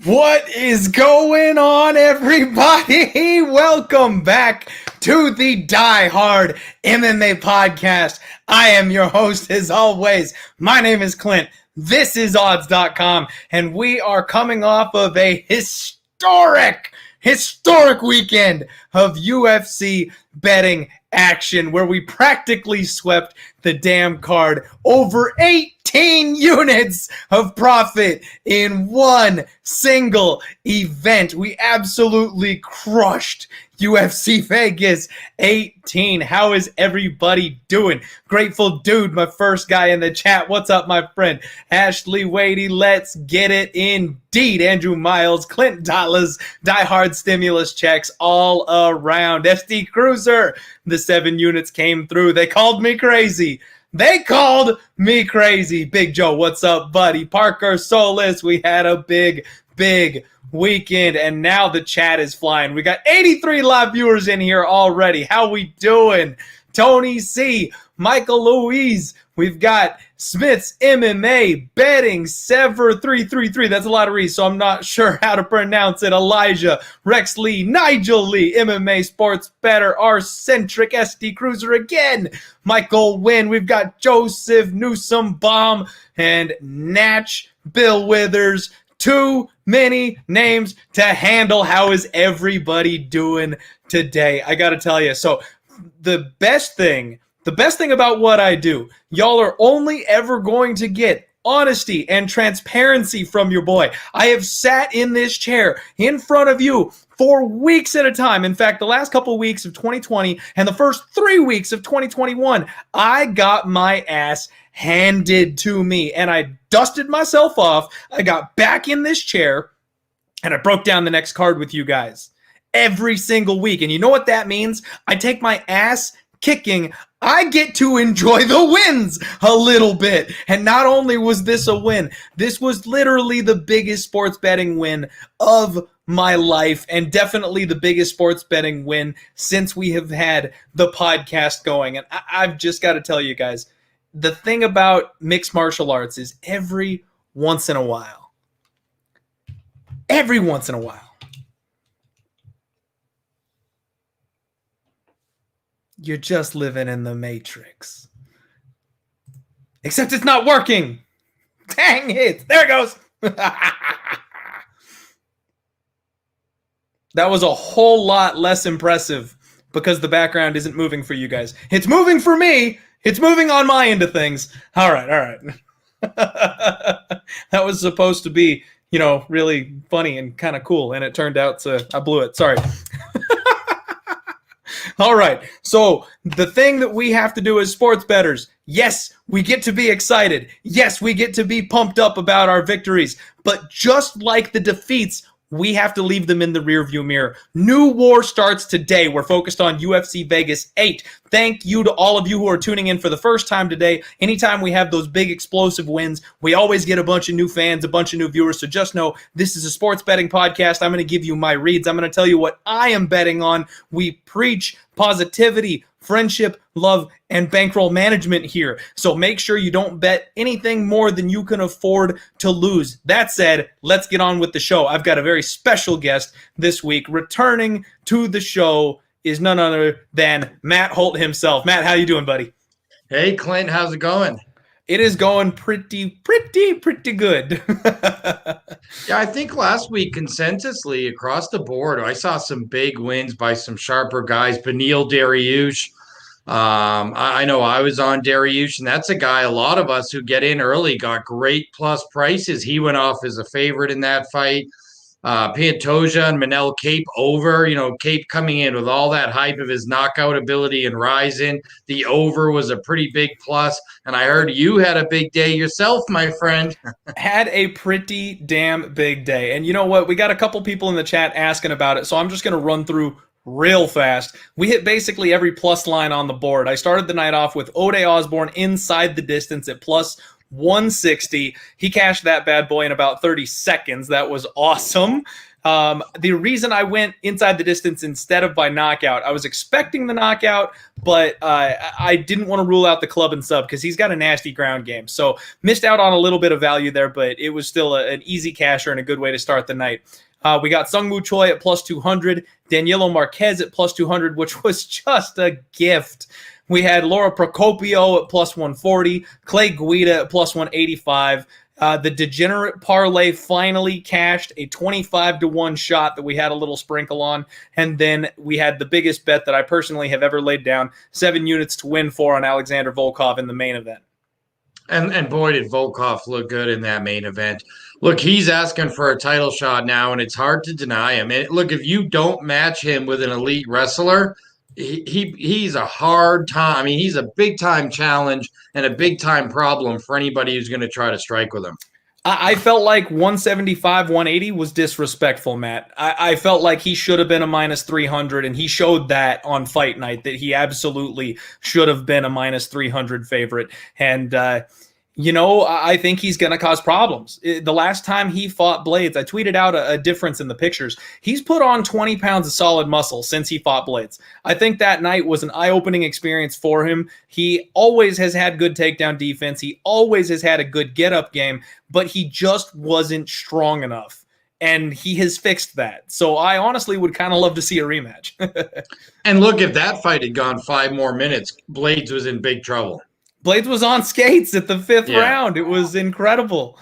What is going on, everybody? Welcome back to the Diehard MMA podcast. I am your host, as always. My name is Clint. This is odds.com, and we are coming off of a historic weekend of UFC betting action where we practically swept the damn card. Over 18 units of profit in one single event. We absolutely crushed UFC Vegas 18. How is everybody doing? Grateful Dude, my first guy in the chat. What's up, my friend? Ashley Wadey, let's get it indeed. Andrew Miles, Clint Dollars, diehard stimulus checks all around. SD Cruiser, the 7 units came through. They called me crazy. Big Joe, what's up, buddy? Parker Solis, we had a big weekend, and now the chat is flying. We got 83 live viewers in here already. How we doing? Tony C, Michael Louise, we've got Smith's MMA, Betting, Sever 333. That's a lot of reads, so I'm not sure how to pronounce it. Elijah, Rex Lee, Nigel Lee, MMA Sports Better, R-Centric, SD Cruiser again, Michael Wynn. We've got Joseph Newsom Bomb and Natch, Bill Withers. Too many names to handle. How is everybody doing today? I got to tell you. So the best thing about what I do, y'all are only ever going to get honesty and transparency from your boy. I have sat in this chair in front of you for weeks at a time. In fact, the last couple of weeks of 2020 and the first 3 weeks of 2021, I got my ass handed to me, and I dusted myself off. I got back in this chair, and I broke down the next card with you guys every single week. And you know what that means? I take my ass kicking. I get to enjoy the wins a little bit. And not only was this a win, this was literally the biggest sports betting win of my life, and definitely the biggest sports betting win since we have had the podcast going. And I've just got to tell you guys, the thing about mixed martial arts is every once in a while, you're just living in the Matrix. Except it's not working. Dang it. There it goes. That was a whole lot less impressive because the background isn't moving for you guys. It's moving for me. It's moving on my end of things. All right. That was supposed to be, really funny and kind of cool, and it turned out I blew it. Sorry. All right, so the thing that we have to do as sports bettors, yes, we get to be excited. Yes, we get to be pumped up about our victories. But just like the defeats, we have to leave them in the rearview mirror. New war starts today. We're focused on UFC Vegas 8. Thank you to all of you who are tuning in for the first time today. Anytime we have those big explosive wins, we always get a bunch of new fans, a bunch of new viewers. So just know this is a sports betting podcast. I'm going to give you my reads. I'm going to tell you what I am betting on. We preach positivity, friendship, love, and bankroll management here. So make sure you don't bet anything more than you can afford to lose. That said, let's get on with the show. I've got a very special guest this week. Returning to the show is none other than Matt Holt himself. Matt, how you doing, buddy? Hey, Clint, how's it going? It is going pretty good. Yeah, I think last week, consensusly across the board, I saw some big wins by some sharper guys. Beneil Dariush. I know I was on Dariush, and that's a guy a lot of us who get in early got great plus prices. He went off as a favorite in that fight. Pantoja and Manel Cape over, Cape coming in with all that hype of his knockout ability and rising. The over was a pretty big plus. And I heard you had a big day yourself, my friend. Had a pretty damn big day. And you know what? We got a couple people in the chat asking about it. So I'm just going to run through real fast. We hit basically every plus line on the board. I started the night off with Ode Osborne inside the distance at plus 160. He cashed that bad boy in about 30 seconds. That was awesome. The reason I went inside the distance instead of by knockout, I was expecting the knockout, but I didn't want to rule out the club and sub because he's got a nasty ground game. So missed out on a little bit of value there, but it was still an easy casher and a good way to start the night. We got Sungwoo Choi at plus 200, Danilo Marquez at plus 200, which was just a gift. We had Laura Procopio at plus 140, Clay Guida at plus 185. The degenerate parlay finally cashed a 25-1 shot that we had a little sprinkle on. And then we had the biggest bet that I personally have ever laid down, 7 units to win for on Alexander Volkov in the main event. And boy, did Volkov look good in that main event. Look, he's asking for a title shot now, and it's hard to deny him. And look, if you don't match him with an elite wrestler, he's a hard time. I mean, he's a big-time challenge and a big-time problem for anybody who's going to try to strike with him. I felt like 175, 180 was disrespectful, Matt. I felt like he should have been a minus 300, and he showed that on fight night, that he absolutely should have been a minus 300 favorite. And, I think he's going to cause problems. The last time he fought Blades, I tweeted out a difference in the pictures. He's put on 20 pounds of solid muscle since he fought Blades. I think that night was an eye-opening experience for him. He always has had good takedown defense. He always has had a good get-up game, but he just wasn't strong enough. And he has fixed that. So I honestly would kind of love to see a rematch. And look, if that fight had gone 5 more minutes, Blades was in big trouble. Blades was on skates at the 5th round. It was incredible.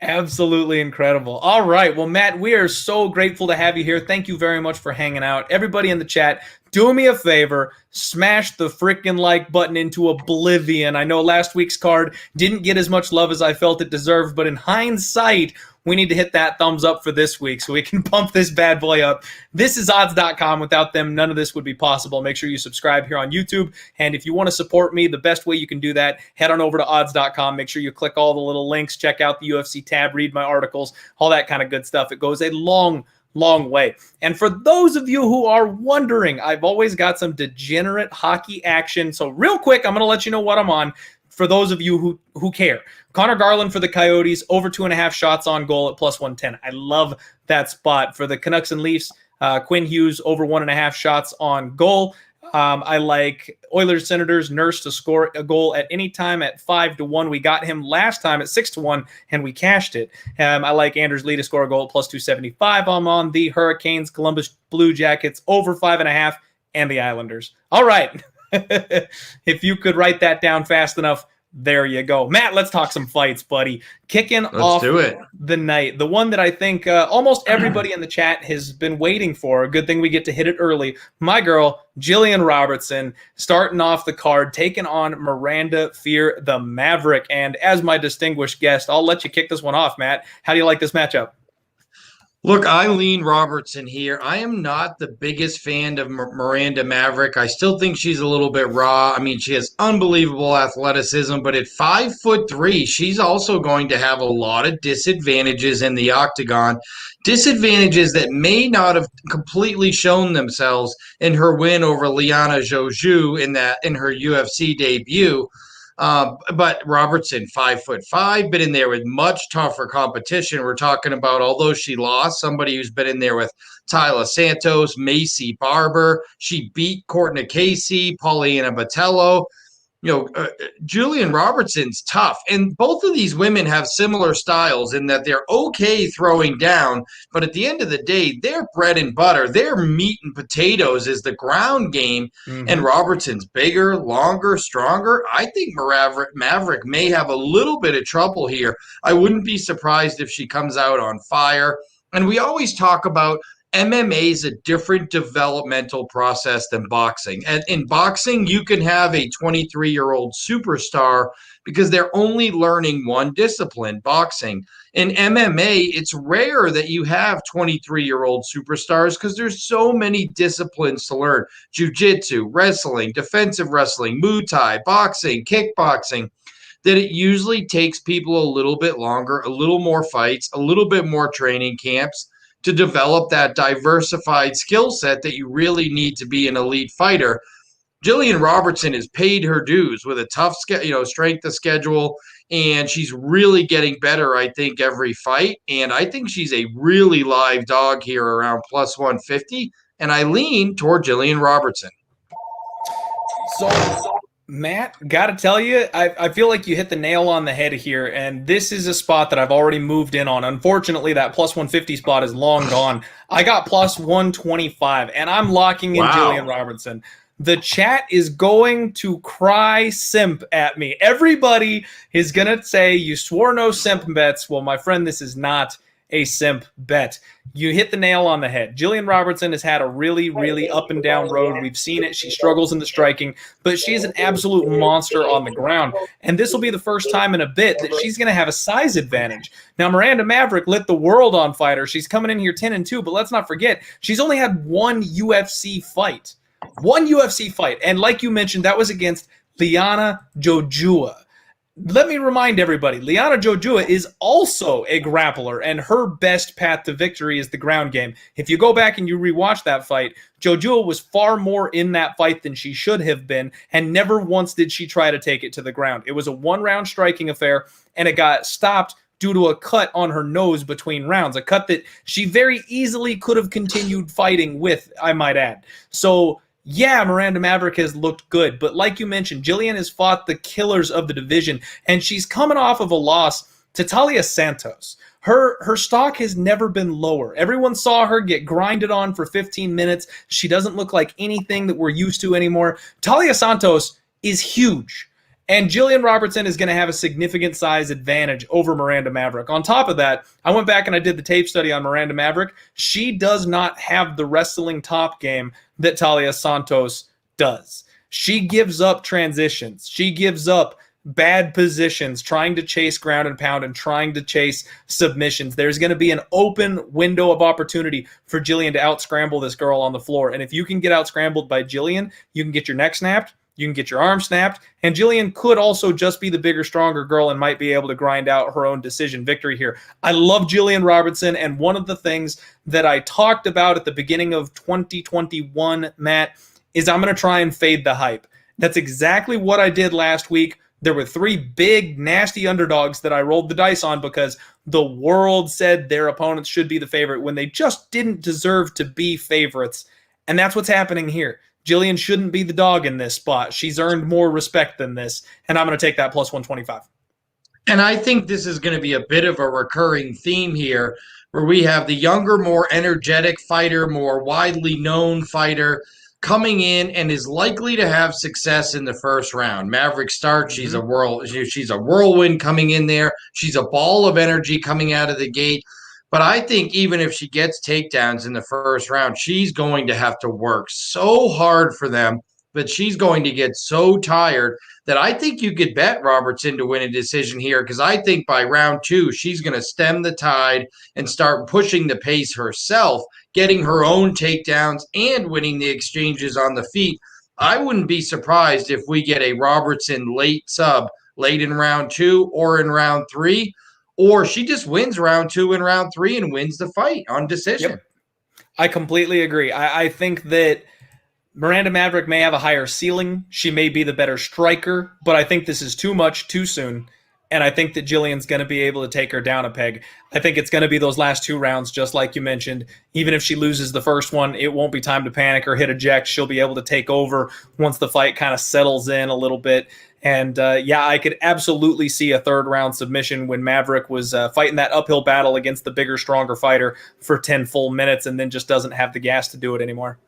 Absolutely incredible. All right. Well, Matt, we are so grateful to have you here. Thank you very much for hanging out. Everybody in the chat, do me a favor. Smash the freaking like button into oblivion. I know last week's card didn't get as much love as I felt it deserved, but in hindsight, we need to hit that thumbs up for this week so we can pump this bad boy up. This is odds.com. Without them, none of this would be possible. Make sure you subscribe here on YouTube. And if you want to support me, the best way you can do that, head on over to odds.com. Make sure you click all the little links, check out the UFC tab, read my articles, all that kind of good stuff. It goes a long way. And for those of you who are wondering, I've always got some degenerate hockey action. So real quick, I'm going to let you know what I'm on. For those of you who care, Connor Garland for the Coyotes, over 2.5 shots on goal at plus 110. I love that spot. For the Canucks and Leafs, Quinn Hughes over 1.5 shots on goal. I like Oilers Senators Nurse to score a goal at any time at 5-1. We got him last time at 6-1 and we cashed it. I like Anders Lee to score a goal at plus 275. I'm on the Hurricanes, Columbus Blue Jackets over 5.5, and the Islanders. All right. If you could write that down fast enough, there you go. Matt, let's talk some fights, buddy. Kicking off the night. The one that I think almost everybody in the chat has been waiting for. A good thing we get to hit it early. My girl, Jillian Robertson, starting off the card, taking on Miranda Fear, the Maverick. And as my distinguished guest, I'll let you kick this one off, Matt. How do you like this matchup? Look, I lean Robertson here. I am not the biggest fan of Miranda Maverick. I still think she's a little bit raw. I mean, she has unbelievable athleticism, but at 5'3", she's also going to have a lot of disadvantages in the octagon. Disadvantages that may not have completely shown themselves in her win over Liana Joju in her UFC debut. But Robertson, 5'5", been in there with much tougher competition. We're talking about, although she lost, somebody who's been in there with Tyler Santos, Maycee Barber. She beat Courtney Casey, Paulina Botello. Julian Robertson's tough. And both of these women have similar styles in that they're okay throwing down, but at the end of the day, their bread and butter, their meat and potatoes is the ground game. Mm-hmm. And Robertson's bigger, longer, stronger. I think Maverick may have a little bit of trouble here. I wouldn't be surprised if she comes out on fire. And we always talk about MMA is a different developmental process than boxing. And in boxing, you can have a 23-year-old superstar because they're only learning one discipline, boxing. In MMA, it's rare that you have 23-year-old superstars because there's so many disciplines to learn. Jiu-jitsu, wrestling, defensive wrestling, Muay Thai, boxing, kickboxing, that it usually takes people a little bit longer, a little more fights, a little bit more training camps to develop that diversified skill set that you really need to be an elite fighter. Jillian Robertson has paid her dues with a tough, strength of schedule, and she's really getting better, I think, every fight. And I think she's a really live dog here around plus 150, and I lean toward Jillian Robertson. So, Matt, got to tell you, I feel like you hit the nail on the head here, and this is a spot that I've already moved in on. Unfortunately, that plus 150 spot is long gone. I got plus 125, and I'm locking in Jillian Robertson. The chat is going to cry simp at me. Everybody is going to say, you swore no simp bets. Well, my friend, this is not a simp bet. You hit the nail on the head. Jillian Robertson has had a really, really up and down road. We've seen it. She struggles in the striking, but she's an absolute monster on the ground. And this will be the first time in a bit that she's going to have a size advantage. Now, Miranda Maverick lit the world on fire. She's coming in here 10-2, but let's not forget, she's only had one UFC fight. One UFC fight. And like you mentioned, that was against Liana Jojua. Let me remind everybody, Liana Jojua is also a grappler, and her best path to victory is the ground game. If you go back and you rewatch that fight, Jojua was far more in that fight than she should have been, and never once did she try to take it to the ground. It was a one-round striking affair, and it got stopped due to a cut on her nose between rounds, a cut that she very easily could have continued fighting with, I might add. So, yeah, Miranda Maverick has looked good, but like you mentioned, Jillian has fought the killers of the division, and she's coming off of a loss to Talia Santos. Her stock has never been lower. Everyone saw her get grinded on for 15 minutes. She doesn't look like anything that we're used to anymore. Talia Santos is huge, and Jillian Robertson is going to have a significant size advantage over Miranda Maverick. On top of that, I went back and I did the tape study on Miranda Maverick. She does not have the wrestling top game that Talia Santos does. She gives up transitions. She gives up bad positions, trying to chase ground and pound and trying to chase submissions. There's going to be an open window of opportunity for Jillian to out-scramble this girl on the floor. And if you can get out-scrambled by Jillian, you can get your neck snapped, you can get your arm snapped, and Jillian could also just be the bigger, stronger girl and might be able to grind out her own decision victory here. I love Jillian Robertson, and one of the things that I talked about at the beginning of 2021, Matt, is I'm going to try and fade the hype. That's exactly what I did last week. There were three big, nasty underdogs that I rolled the dice on because the world said their opponents should be the favorite when they just didn't deserve to be favorites. And that's what's happening here. Jillian shouldn't be the dog in this spot. She's earned more respect than this, and I'm going to take that plus 125. And I think this is going to be a bit of a recurring theme here where we have the younger, more energetic fighter, more widely known fighter coming in and is likely to have success in the first round. Maverick starts. She's a whirlwind coming in there. She's a ball of energy coming out of the gate. But I think even if she gets takedowns in the first round, she's going to have to work so hard for them that she's going to get so tired that I think you could bet Robertson to win a decision here, because I think by round two, she's going to stem the tide and start pushing the pace herself, getting her own takedowns and winning the exchanges on the feet. I wouldn't be surprised if we get a Robertson late sub late in round two or in round three. Or she just wins round two and round three and wins the fight on decision. Yep. I completely agree. I think that Miranda Maverick may have a higher ceiling. She may be the better striker, but I think this is too much too soon. And I think that Jillian's going to be able to take her down a peg. I think it's going to be those last two rounds, just like you mentioned. Even if she loses the first one, it won't be time to panic or hit eject. She'll be able to take over once the fight kind of settles in a little bit. And, I could absolutely see a third-round submission when Maverick was fighting that uphill battle against the bigger, stronger fighter for 10 full minutes and then just doesn't have the gas to do it anymore.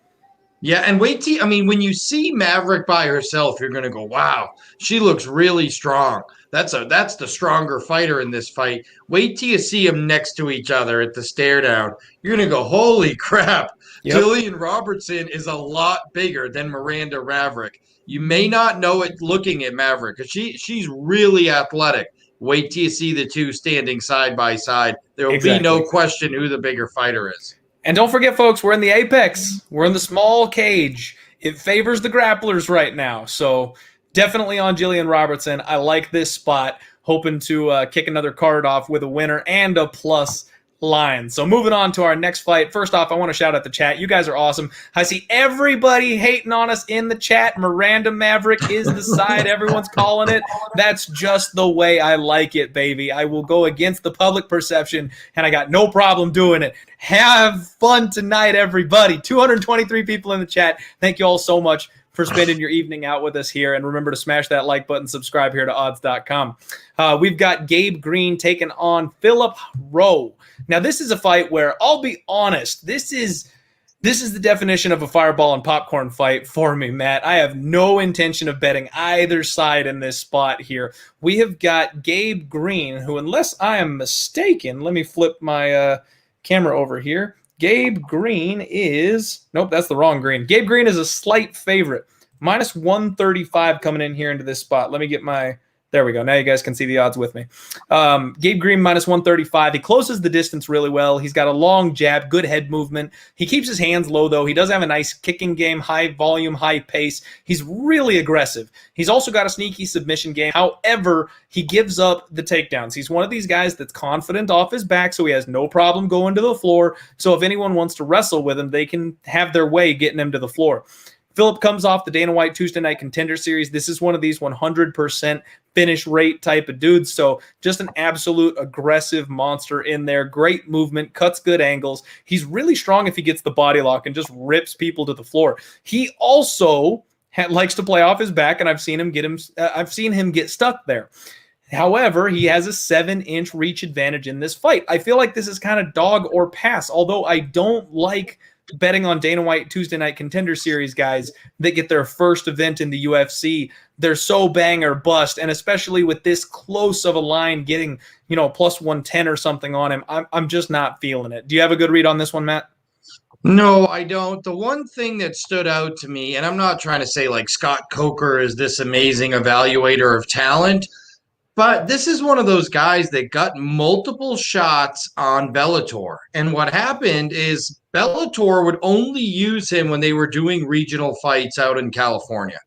Yeah, and when you see Maverick by herself, you're going to go, wow, she looks really strong. That's the stronger fighter in this fight. Wait till you see them next to each other at the stare down. You're going to go, holy crap. Yep. Jillian Robertson is a lot bigger than Miranda Maverick. You may not know it looking at Maverick because she's really athletic. Wait till you see the two standing side by side. There will be no question who the bigger fighter is. And don't forget, folks, we're in the apex. We're in the small cage. It favors the grapplers right now. So definitely on Jillian Robertson. I like this spot. Hoping to kick another card off with a winner and a plus line. So moving on to our next fight. First off, I want to shout out the chat. You guys are awesome. I see everybody hating on us in the chat. Miranda Maverick is the side. Everyone's calling it. That's just the way I like it, baby. I will go against the public perception, and I got no problem doing it. Have fun tonight, everybody. 223 people in the chat. Thank you all so much for spending your evening out with us here. And remember to smash that like button, subscribe here to odds.com. We've got Gabe Green taking on Philip Rowe. Now, this is a fight where, I'll be honest, this is the definition of a fireball and popcorn fight for me, Matt. I have no intention of betting either side in this spot here. We have got Gabe Green, who, unless I am mistaken, let me flip my camera over here. Gabe Green is, nope, that's the wrong green. Gabe Green is a slight favorite. Minus 135 coming in here into this spot. Let me get my, there we go. Now you guys can see the odds with me. Gabe Green minus 135. He closes the distance really well. He's got a long jab, good head movement. He keeps his hands low, though. He does have a nice kicking game, high volume, high pace. He's really aggressive. He's also got a sneaky submission game. However, he gives up the takedowns. He's one of these guys that's confident off his back, so he has no problem going to the floor. So if anyone wants to wrestle with him, they can have their way getting him to the floor. Philip comes off the Dana White Tuesday Night Contender Series. This is one of these 100% finish rate type of dudes. So just an absolute aggressive monster in there. Great movement, cuts good angles. He's really strong if he gets the body lock and just rips people to the floor. He also likes to play off his back, and I've seen him get stuck there. However, he has a 7-inch reach advantage in this fight. I feel like this is kind of dog or pass, although I don't like betting on Dana White Tuesday Night Contender Series guys that get their first event in the UFC. They're so bang or bust, and especially with this close of a line getting, plus 110 or something on him, I'm just not feeling it. Do you have a good read on this one, Matt? No, I don't. The one thing that stood out to me, and I'm not trying to say like Scott Coker is this amazing evaluator of talent, but this is one of those guys that got multiple shots on Bellator. And what happened is Bellator would only use him when they were doing regional fights out in California.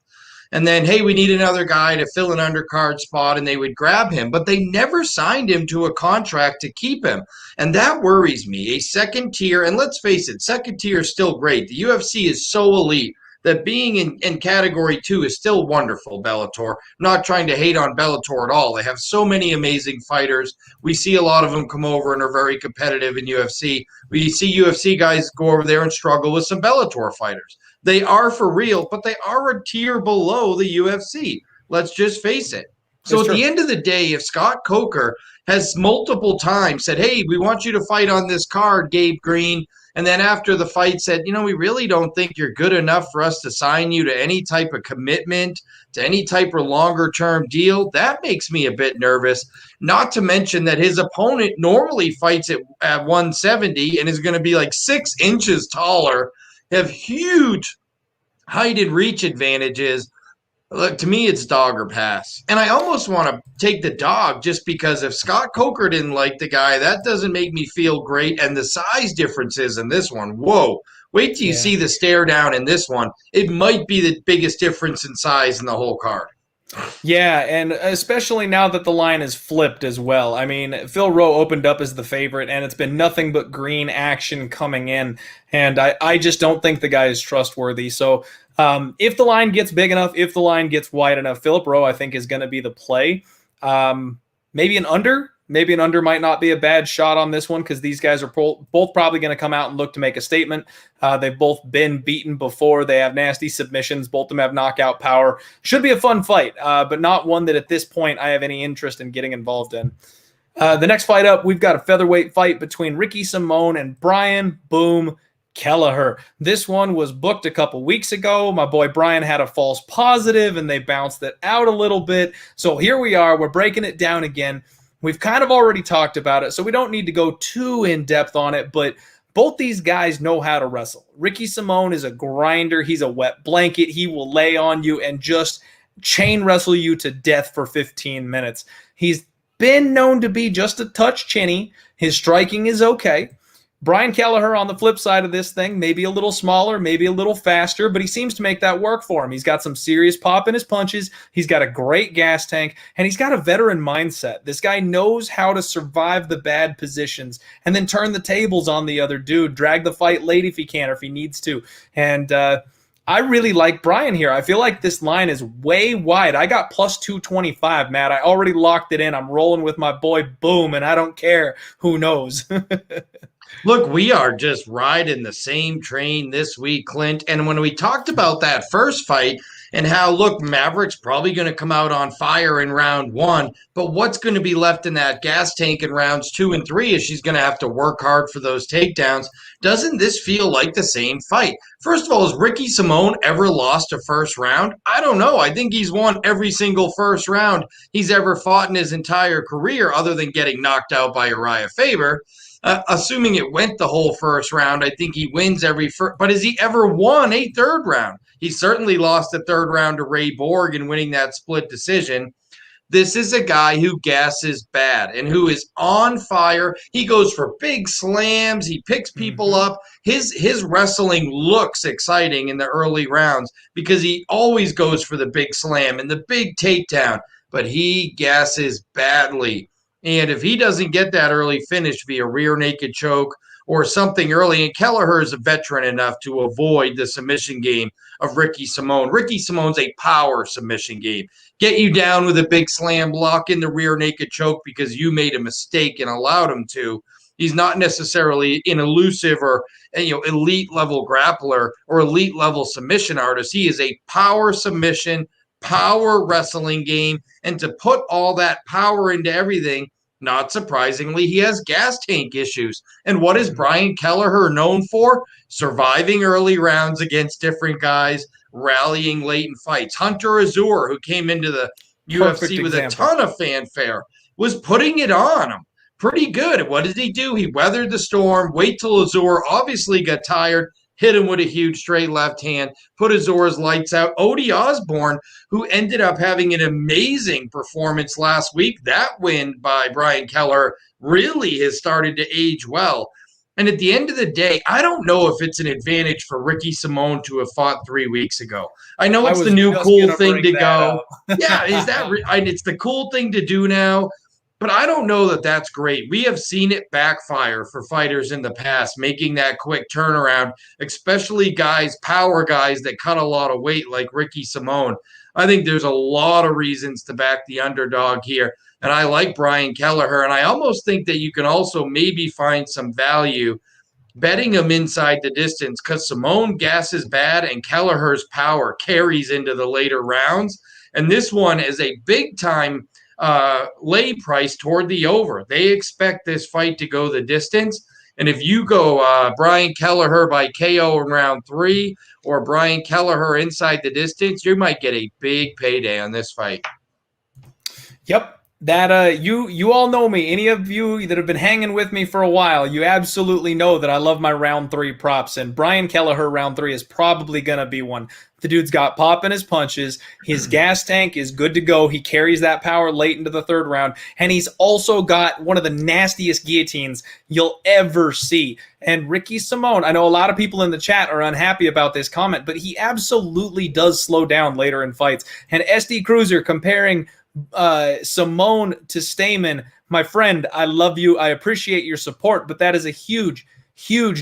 And then, hey, we need another guy to fill an undercard spot, and they would grab him. But they never signed him to a contract to keep him. And that worries me. A second tier, and let's face it, second tier is still great. The UFC is so elite that being in category 2 is still wonderful, Bellator. I'm not trying to hate on Bellator at all. They have so many amazing fighters. We see a lot of them come over and are very competitive in UFC. We see UFC guys go over there and struggle with some Bellator fighters. They are for real, but they are a tier below the UFC. Let's just face it. So at the end of the day, if Scott Coker has multiple times said, hey, we want you to fight on this card, Gabe Green, and then after the fight said, we really don't think you're good enough for us to sign you to any type of commitment, to any type of longer-term deal, that makes me a bit nervous. Not to mention that his opponent normally fights at 170 and is going to be like 6 inches taller, have huge height and reach advantages. Look, to me, it's dog or pass. And I almost want to take the dog just because if Scott Coker didn't like the guy, that doesn't make me feel great. And the size differences in this one, whoa. Wait till you see the stare down in this one. It might be the biggest difference in size in the whole card. Yeah, and especially now that the line is flipped as well. I mean, Phil Rowe opened up as the favorite, and it's been nothing but green action coming in, and I just don't think the guy is trustworthy. So if the line gets big enough, if the line gets wide enough, Philip Rowe, I think, is going to be the play. Maybe an under. Maybe an under might not be a bad shot on this one because these guys are both probably going to come out and look to make a statement. They've both been beaten before. They have nasty submissions. Both of them have knockout power. Should be a fun fight, but not one that at this point I have any interest in getting involved in. The next fight up, we've got a featherweight fight between Ricky Simone and Brian Boom Kelleher. This one was booked a couple weeks ago. My boy Brian had a false positive, and they bounced it out a little bit. So here we are. We're breaking it down again. We've kind of already talked about it, so we don't need to go too in-depth on it, but both these guys know how to wrestle. Ricky Simone is a grinder. He's a wet blanket. He will lay on you and just chain wrestle you to death for 15 minutes. He's been known to be just a touch chinny. His striking is okay. Brian Kelleher on the flip side of this thing, maybe a little smaller, maybe a little faster, but he seems to make that work for him. He's got some serious pop in his punches. He's got a great gas tank, and he's got a veteran mindset. This guy knows how to survive the bad positions and then turn the tables on the other dude, drag the fight late if he can or if he needs to. And I really like Brian here. I feel like this line is way wide. I got plus 225, Matt. I already locked it in. I'm rolling with my boy Boom, and I don't care who knows. Look, we are just riding the same train this week, Clint. And when we talked about that first fight and how, look, Maverick's probably going to come out on fire in round 1, but what's going to be left in that gas tank in rounds 2 and 3 is she's going to have to work hard for those takedowns. Doesn't this feel like the same fight? First of all, has Ricky Simón ever lost a first round? I don't know. I think he's won every single first round he's ever fought in his entire career, other than getting knocked out by Uriah Faber. Assuming it went the whole first round, I think he wins every first. But has he ever won a third round? He certainly lost the third round to Ray Borg in winning that split decision. This is a guy who gasses bad and who is on fire. He goes for big slams. He picks people up. His wrestling looks exciting in the early rounds because he always goes for the big slam and the big takedown, but he gasses badly. And if he doesn't get that early finish via rear naked choke or something early, and Kelleher is a veteran enough to avoid the submission game of Ricky Simón. Ricky Simón's a power submission game. Get you down with a big slam, lock in the rear naked choke because you made a mistake and allowed him to. He's not necessarily an elusive or elite level grappler or elite level submission artist. He is a power submission, power wrestling game, and to put all that power into everything, not surprisingly, he has gas tank issues. And what is Brian Kelleher known for? Surviving early rounds against different guys, rallying late in fights. Hunter Azure, who came into the UFC with a ton of fanfare, was putting it on him pretty good. What did he do? He weathered the storm. Wait till Azure obviously got tired, hit him with a huge straight left hand, put Azure's lights out. Odie Osborne, who ended up having an amazing performance last week, that win by Brian Kelleher really has started to age well. And at the end of the day, I don't know if it's an advantage for Ricky Simón to have fought 3 weeks ago. I know it's the new cool thing to go. Yeah, it's the cool thing to do now. But I don't know that that's great. We have seen it backfire for fighters in the past, making that quick turnaround, especially power guys that cut a lot of weight like Ricky Simón. I think there's a lot of reasons to back the underdog here. And I like Brian Kelleher. And I almost think that you can also maybe find some value betting him inside the distance because Simón gasses bad and Kelleher's power carries into the later rounds. And this one is a big-time lay price toward the over. They expect this fight to go the distance. And if you go Brian Kelleher by KO in round 3 or Brian Kelleher inside the distance, you might get a big payday on this fight. Yep. That you all know me. Any of you that have been hanging with me for a while, you absolutely know that I love my round 3 props, and Brian Kelleher round 3 is probably gonna be one. The dude's got pop in his punches. His gas tank is good to go. He carries that power late into the third round, and he's also got one of the nastiest guillotines you'll ever see. And Ricky Simón, I know a lot of people in the chat are unhappy about this comment, but he absolutely does slow down later in fights. And SD Cruiser comparing Simón to Stamen, my friend, I love you. I appreciate your support, but that is a huge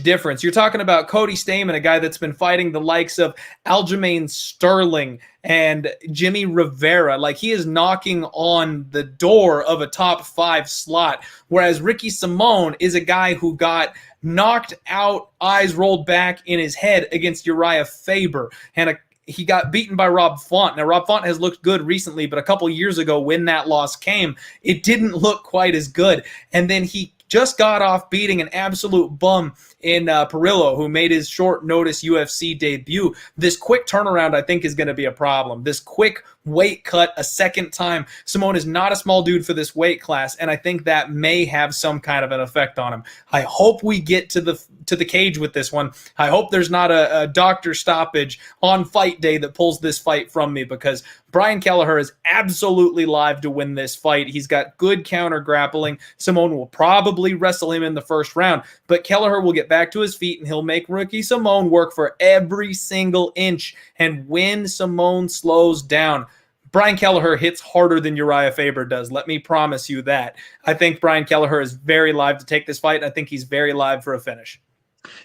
difference. You're talking about Cody Stamen, a guy that's been fighting the likes of Aljamain Sterling and Jimmie Rivera. Like, he is knocking on the door of a top 5 slot, whereas Ricky Simón is a guy who got knocked out, eyes rolled back in his head against Uriah Faber, and he got beaten by Rob Font. Now, Rob Font has looked good recently, but a couple years ago when that loss came, it didn't look quite as good. And then he just got off beating an absolute bum in Perillo, who made his short notice UFC debut. This quick turnaround, I think, is going to be a problem. This quick weight cut a second time. Simone is not a small dude for this weight class, and I think that may have some kind of an effect on him. I hope we get to the cage with this one. I hope there's not a doctor stoppage on fight day that pulls this fight from me, because Brian Kelleher is absolutely live to win this fight. He's got good counter grappling. Simone will probably wrestle him in the first round, but Kelleher will get back to his feet and he'll make rookie Simone work for every single inch. And when Simone slows down, Brian Kelleher hits harder than Uriah Faber does. Let me promise you that. I think Brian Kelleher is very live to take this fight. I think he's very live for a finish.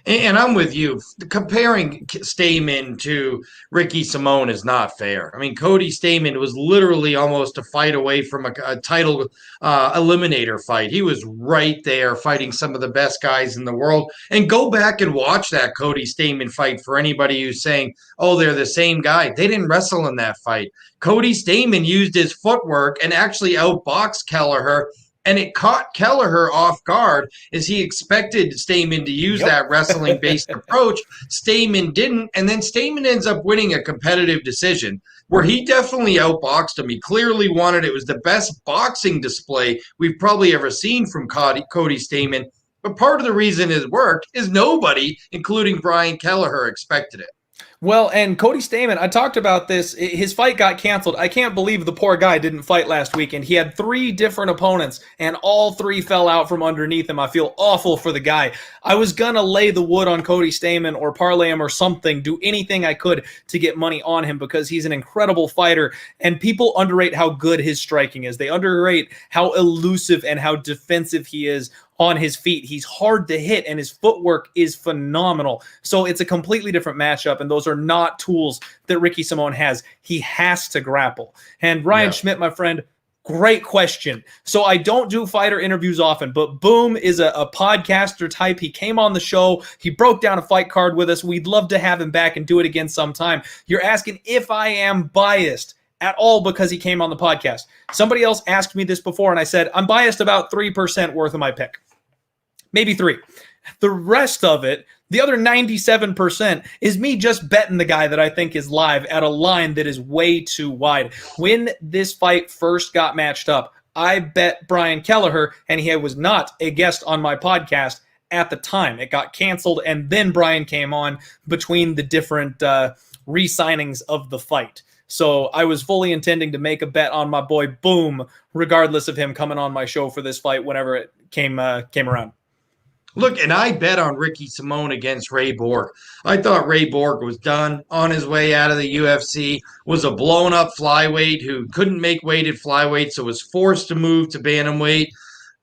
And I'm with you. Comparing Stamen to Ricky Simone is not fair. I mean, Cody Stamen was literally almost a fight away from a title eliminator fight. He was right there fighting some of the best guys in the world. And go back and watch that Cody Stamen fight for anybody who's saying, oh, they're the same guy. They didn't wrestle in that fight. Cody Stamen used his footwork and actually outboxed Kelleher. And it caught Kelleher off guard, as he expected Stamen to use that wrestling-based approach. Stamen didn't, and then Stamen ends up winning a competitive decision where he definitely outboxed him. He clearly wanted it. It was the best boxing display we've probably ever seen from Cody Stamen. But part of the reason it worked is nobody, including Brian Kelleher, expected it. Well, and Cody Stamen, I talked about this. His fight got canceled. I can't believe the poor guy didn't fight last weekend. He had 3 different opponents, and all 3 fell out from underneath him. I feel awful for the guy. I was going to lay the wood on Cody Stamen or parlay him or something, do anything I could to get money on him, because he's an incredible fighter, and people underrate how good his striking is. They underrate how elusive and how defensive he is on his feet. He's hard to hit, and his footwork is phenomenal. So it's a completely different matchup, and those are not tools that Ricky Simone has. He has to grapple. And Ryan Schmidt, my friend, great question. So I don't do fighter interviews often, but Boom is a podcaster type. He came on the show. He broke down a fight card with us. We'd love to have him back and do it again sometime. You're asking if I am biased at all because he came on the podcast. Somebody else asked me this before, and I said, I'm biased about 3% worth of my pick. Maybe 3. The rest of it, the other 97%, is me just betting the guy that I think is live at a line that is way too wide. When this fight first got matched up, I bet Brian Kelleher, and he was not a guest on my podcast at the time. It got canceled, and then Brian came on between the different re-signings of the fight. So I was fully intending to make a bet on my boy Boom, regardless of him coming on my show for this fight whenever it came around. Look, and I bet on Ricky Simone against Ray Borg. I thought Ray Borg was done on his way out of the UFC, was a blown-up flyweight who couldn't make weight at flyweight, so was forced to move to bantamweight.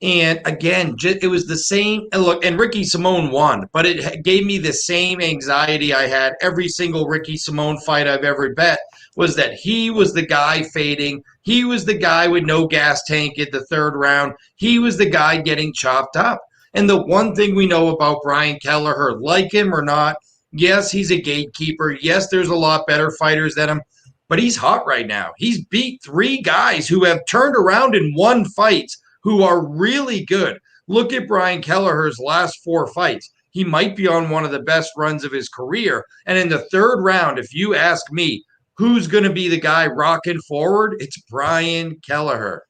And again, it was the same. And look, and Ricky Simone won, but it gave me the same anxiety I had every single Ricky Simone fight I've ever bet, was that he was the guy fading. He was the guy with no gas tank at the 3rd round. He was the guy getting chopped up. And the one thing we know about Brian Kelleher, like him or not, yes, he's a gatekeeper. Yes, there's a lot better fighters than him, but he's hot right now. He's beat 3 guys who have turned around and won fights who are really good. Look at Brian Kelleher's last 4 fights. He might be on one of the best runs of his career. And in the 3rd round, if you ask me, who's going to be the guy rocking forward? It's Brian Kelleher.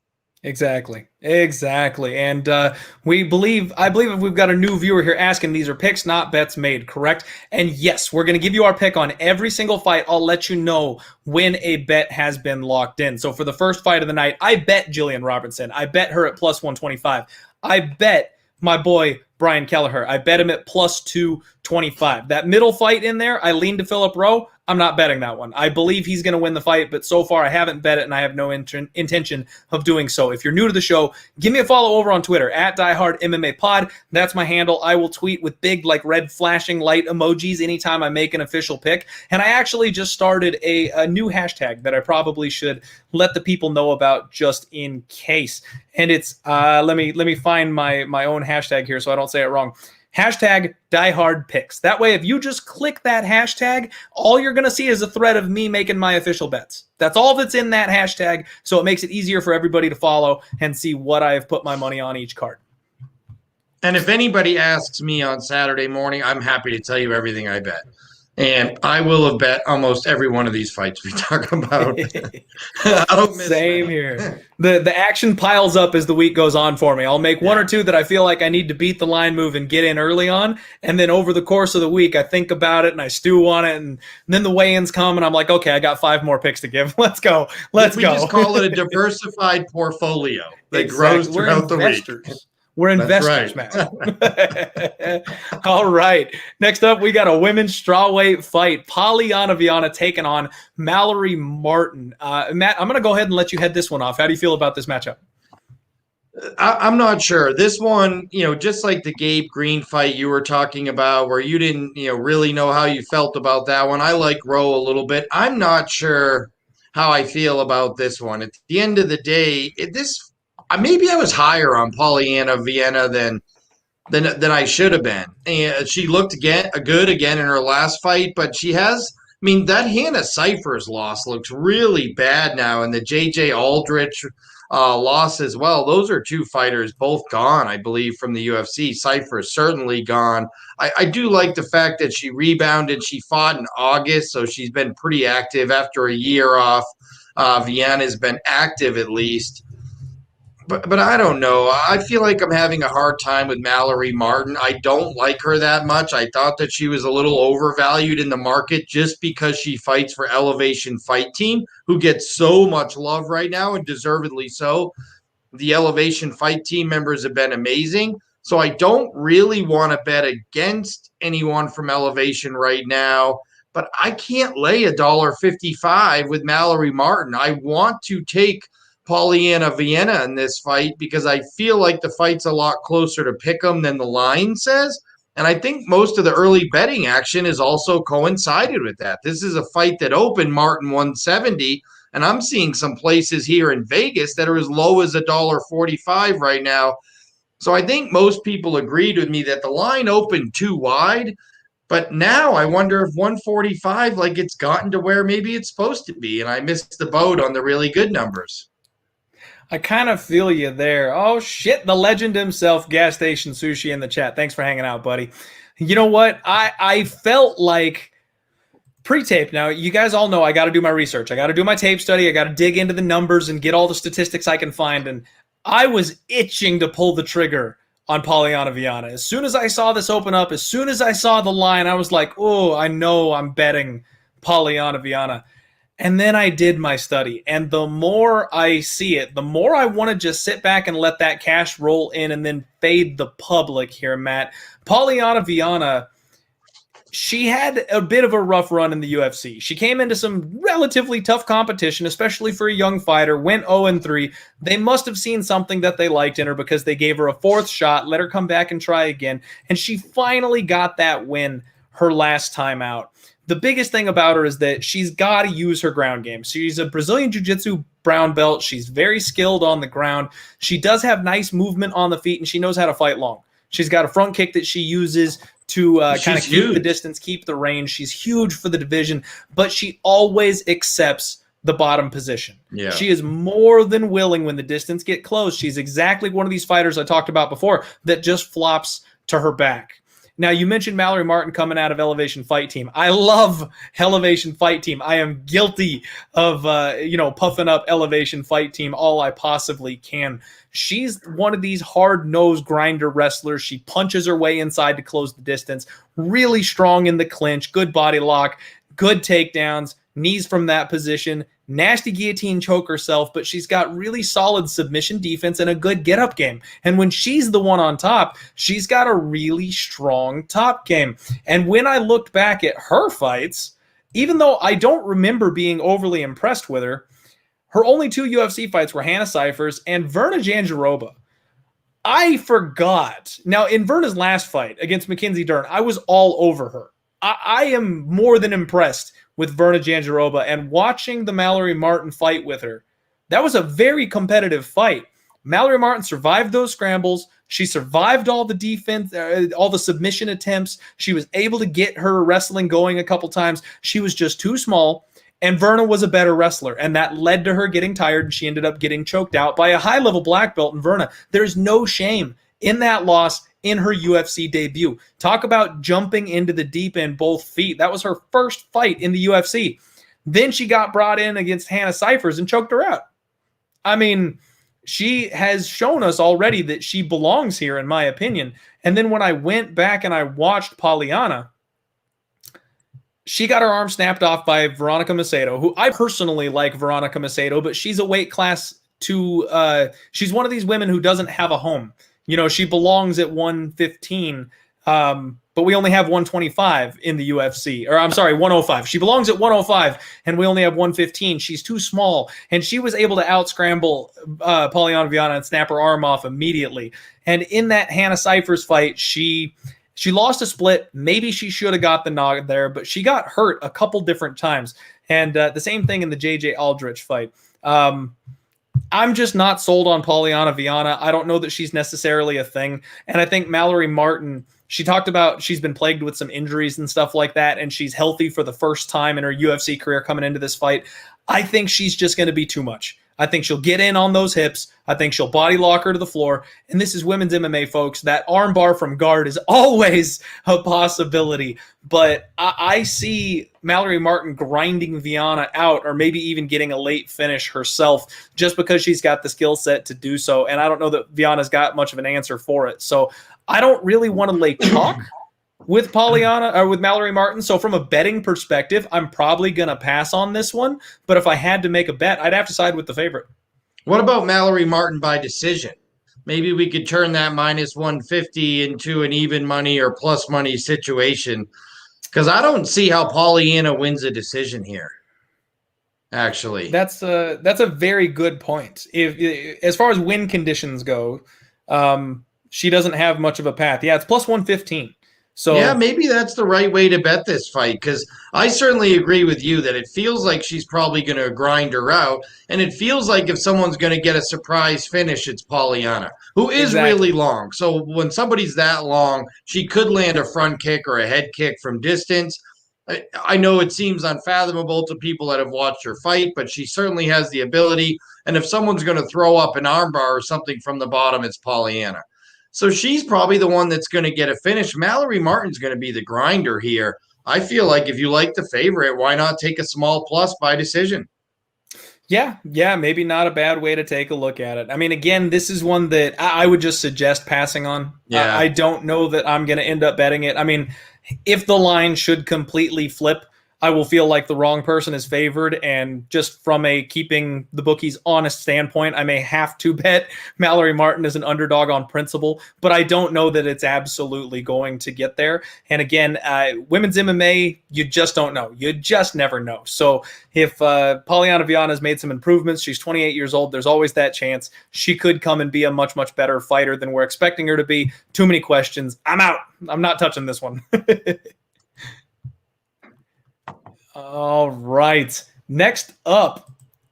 Exactly. And I believe if we've got a new viewer here asking, these are picks, not bets made, correct? And yes, we're going to give you our pick on every single fight. I'll let you know when a bet has been locked in. So for the first fight of the night, I bet Julian Robertson. I bet her at plus 125. I bet my boy Brian Kelleher. I bet him at plus 225. That middle fight in there, I lean to Philip Rowe. I'm not betting that one. I believe he's going to win the fight, but so far I haven't bet it, and I have no intention of doing so. If you're new to the show, give me a follow over on Twitter, at Diehard MMA Pod. That's my handle. I will tweet with big, red flashing light emojis anytime I make an official pick. And I actually just started a new hashtag that I probably should let the people know about just in case. And it's, let me find my own hashtag here so I don't say it wrong. Hashtag diehard picks. That way, if you just click that hashtag, all you're going to see is a thread of me making my official bets. That's all that's in that hashtag, so it makes it easier for everybody to follow and see what I have put my money on each card. And if anybody asks me on Saturday morning, I'm happy to tell you everything I bet. And I will have bet almost every one of these fights we talk about. I don't miss Same that. here. The action piles up as the week goes on for me. I'll make one or two that I feel like I need to beat the line move and get in early on. And then over the course of the week, I think about it and I stew on it. And then the weigh-ins come and I'm like, okay, I got 5 more picks to give. Let's go. We just call it a diversified portfolio that grows throughout the week. We're investors, right. man. All right. Next up, we got a women's strawweight fight. Viana taking on Mallory Martin. Matt, I'm going to go ahead and let you head this one off. How do you feel about this matchup? I'm not sure. This one, just like the Gabe Green fight you were talking about, where you didn't, really know how you felt about that one. I like Rowe a little bit. I'm not sure how I feel about this one. At the end of the day, maybe I was higher on Viana than I should have been. And she looked good again in her last fight, but she has. I mean, that Hannah Cyphers loss looks really bad now, and the JJ Aldrich loss as well. Those are 2 fighters both gone, I believe, from the UFC. Cyphers certainly gone. I do like the fact that she rebounded. She fought in August, so she's been pretty active after a year off. Viana's been active at least. But I don't know. I feel like I'm having a hard time with Mallory Martin. I don't like her that much. I thought that she was a little overvalued in the market just because she fights for Elevation Fight Team, who gets so much love right now, and deservedly so. The Elevation Fight Team members have been amazing. So I don't really want to bet against anyone from Elevation right now. But I can't lay $1.55 with Mallory Martin. I want to take Viana in this fight because I feel like the fight's a lot closer to pick'em than the line says. And I think most of the early betting action is also coincided with that. This is a fight that opened Martin 170, and I'm seeing some places here in Vegas that are as low as $1.45 right now. So I think most people agreed with me that the line opened too wide. But now I wonder if 145, it's gotten to where maybe it's supposed to be, and I missed the boat on the really good numbers. I kind of feel you there. Oh, shit. The legend himself, Gas Station Sushi in the chat. Thanks for hanging out, buddy. You know what? I felt like pre-tape. Now, you guys all know I got to do my research. I got to do my tape study. I got to dig into the numbers and get all the statistics I can find. And I was itching to pull the trigger on Viana. As soon as I saw this open up, as soon as I saw the line, I was like, oh, I know I'm betting Viana. And then I did my study, and the more I see it, the more I want to just sit back and let that cash roll in and then fade the public here, Matt. Viana, she had a bit of a rough run in the UFC. She came into some relatively tough competition, especially for a young fighter, went 0-3. They must have seen something that they liked in her because they gave her a 4th shot, let her come back and try again, and she finally got that win her last time out. The biggest thing about her is that she's got to use her ground game. She's a Brazilian Jiu-Jitsu brown belt. She's very skilled on the ground. She does have nice movement on the feet, and she knows how to fight long. She's got a front kick that she uses to kind of keep the distance, keep the range. She's huge for the division, but she always accepts the bottom position. Yeah. She is more than willing when the distance get close. She's exactly one of these fighters I talked about before that just flops to her back. Now, you mentioned Mallory Martin coming out of Elevation Fight Team. I love Elevation Fight Team. I am guilty of, puffing up Elevation Fight Team all I possibly can. She's one of these hard-nosed grinder wrestlers. She punches her way inside to close the distance. Really strong in the clinch, good body lock, good takedowns, knees from that position, nasty guillotine choke herself, but she's got really solid submission defense and a good get-up game. And when she's the one on top, she's got a really strong top game. And when I looked back at her fights, even though I don't remember being overly impressed with her, her only 2 UFC fights were Hannah Cyphers and Verna Jandiroba. I forgot. Now, in Verna's last fight against Mackenzie Dern, I was all over her. I am more than impressed with Verna Jandiroba, and watching the Mallory Martin fight with her, that was a very competitive fight. Mallory Martin survived those scrambles. She survived all the defense, all the submission attempts. She was able to get her wrestling going a couple times. She was just too small, and Verna was a better wrestler, and that led to her getting tired, and she ended up getting choked out by a high-level black belt in Verna. There's no shame in that loss in her UFC debut. Talk about jumping into the deep end both feet. That was her first fight in the UFC. Then she got brought in against Hannah Cifers and choked her out. I mean, she has shown us already that she belongs here, in my opinion. And then when I went back and I watched Polyana, she got her arm snapped off by Veronica Macedo, who I personally like Veronica Macedo, but she's a weight class she's one of these women who doesn't have a home. You know, she belongs at 115, but we only have 125 in the UFC. Or I'm sorry, 105. She belongs at 105, and we only have 115. She's too small, and she was able to out-scramble Polyana Viana and snap her arm off immediately. And in that Hannah Cifers fight, she lost a split. Maybe she should have got the nod there, but she got hurt a couple different times. And the same thing in the JJ Aldrich fight. I'm just not sold on Polyana Viana. I don't know that she's necessarily a thing. And I think Mallory Martin, she talked about she's been plagued with some injuries and stuff like that, and she's healthy for the first time in her UFC career coming into this fight. I think she's just going to be too much. I think she'll get in on those hips. I think she'll body lock her to the floor. And this is women's MMA, folks. That arm bar from guard is always a possibility. But I see Mallory Martin grinding Viana out, or maybe even getting a late finish herself, just because she's got the skill set to do so. And I don't know that Viana's got much of an answer for it. So I don't really want to lay chalk with Polyana or with Mallory Martin. So from a betting perspective, I'm probably going to pass on this one. But if I had to make a bet, I'd have to side with the favorite. What about Mallory Martin by decision? Maybe we could turn that minus 150 into an even money or plus money situation, because I don't see how Polyana wins a decision here. Actually, that's a very good point. If as far as win conditions go, she doesn't have much of a path. Yeah, it's plus 115. So yeah, maybe that's the right way to bet this fight, because I certainly agree with you that it feels like she's probably going to grind her out, and it feels like if someone's going to get a surprise finish, it's Polyana, who is really long. So when somebody's that long, she could land a front kick or a head kick from distance. I know it seems unfathomable to people that have watched her fight, but she certainly has the ability, and if someone's going to throw up an armbar or something from the bottom, it's Polyana. So she's probably the one that's going to get a finish. Mallory Martin's going to be the grinder here. I feel like if you like the favorite, why not take a small plus by decision? Yeah, maybe not a bad way to take a look at it. I mean, again, this is one that I would just suggest passing on. Yeah. I don't know that I'm going to end up betting it. I mean, if the line should completely flip, I will feel like the wrong person is favored, and just from a keeping the bookies honest standpoint, I may have to bet Mallory Martin as an underdog on principle, but I don't know that it's absolutely going to get there. And again, women's MMA, you just don't know. You just never know. So if Polyana Viana has made some improvements, she's 28 years old, there's always that chance she could come and be a much, much better fighter than we're expecting her to be. Too many questions. I'm out. I'm not touching this one. All right. Next up,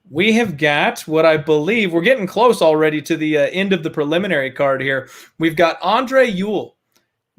we have got what I believe we're getting close already to the end of the preliminary card here. We've got Andre Ewell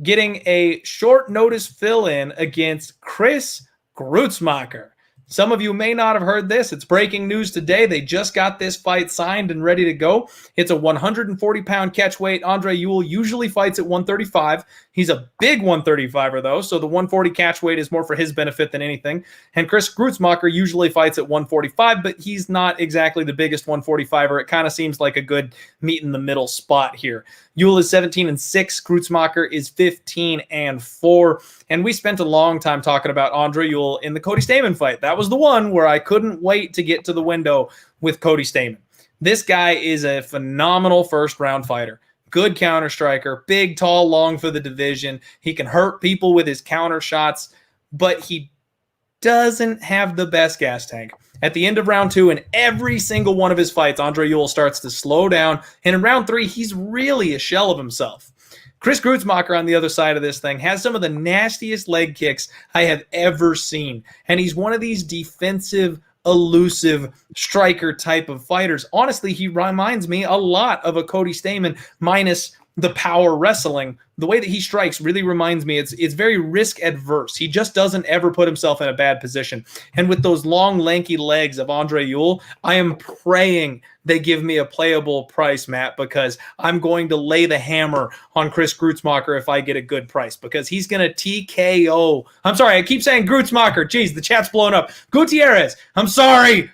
getting a short notice fill-in against Chris Gruetzemacher. Some of you may not have heard this. It's breaking news today. They just got this fight signed and ready to go. It's a 140-pound catch weight. Andre Ewell usually fights at 135. He's a big 135er, though, so the 140 catch weight is more for his benefit than anything. And Chris Gruetzemacher usually fights at 145, but he's not exactly the biggest 145er. It kind of seems like a good meet-in-the-middle spot here. Ewell is 17-6. Gruetzemacher is 15-4. And we spent a long time talking about Andre Ewell in the Cody Stamann fight. That was the one where I couldn't wait to get to the window with Cody Stamann. This guy is a phenomenal first-round fighter. Good counter striker, big, tall, long for the division. He can hurt people with his counter shots, but he doesn't have the best gas tank. At the end of round 2, in every single one of his fights, Andre Ewell starts to slow down. And in round 3, he's really a shell of himself. Chris Gruetzemacher on the other side of this thing has some of the nastiest leg kicks I have ever seen. And he's one of these defensive, elusive striker type of fighters. Honestly, he reminds me a lot of a Cody Stamann minus the power wrestling, the way that he strikes really reminds me, it's very risk adverse. He just doesn't ever put himself in a bad position. And with those long, lanky legs of Andre Ewell, I am praying they give me a playable price, Matt, because I'm going to lay the hammer on Chris Grutzmacher if I get a good price, because he's going to TKO. I'm sorry, I keep saying Grutzmacher. Jeez, the chat's blowing up. Gutierrez. I'm sorry.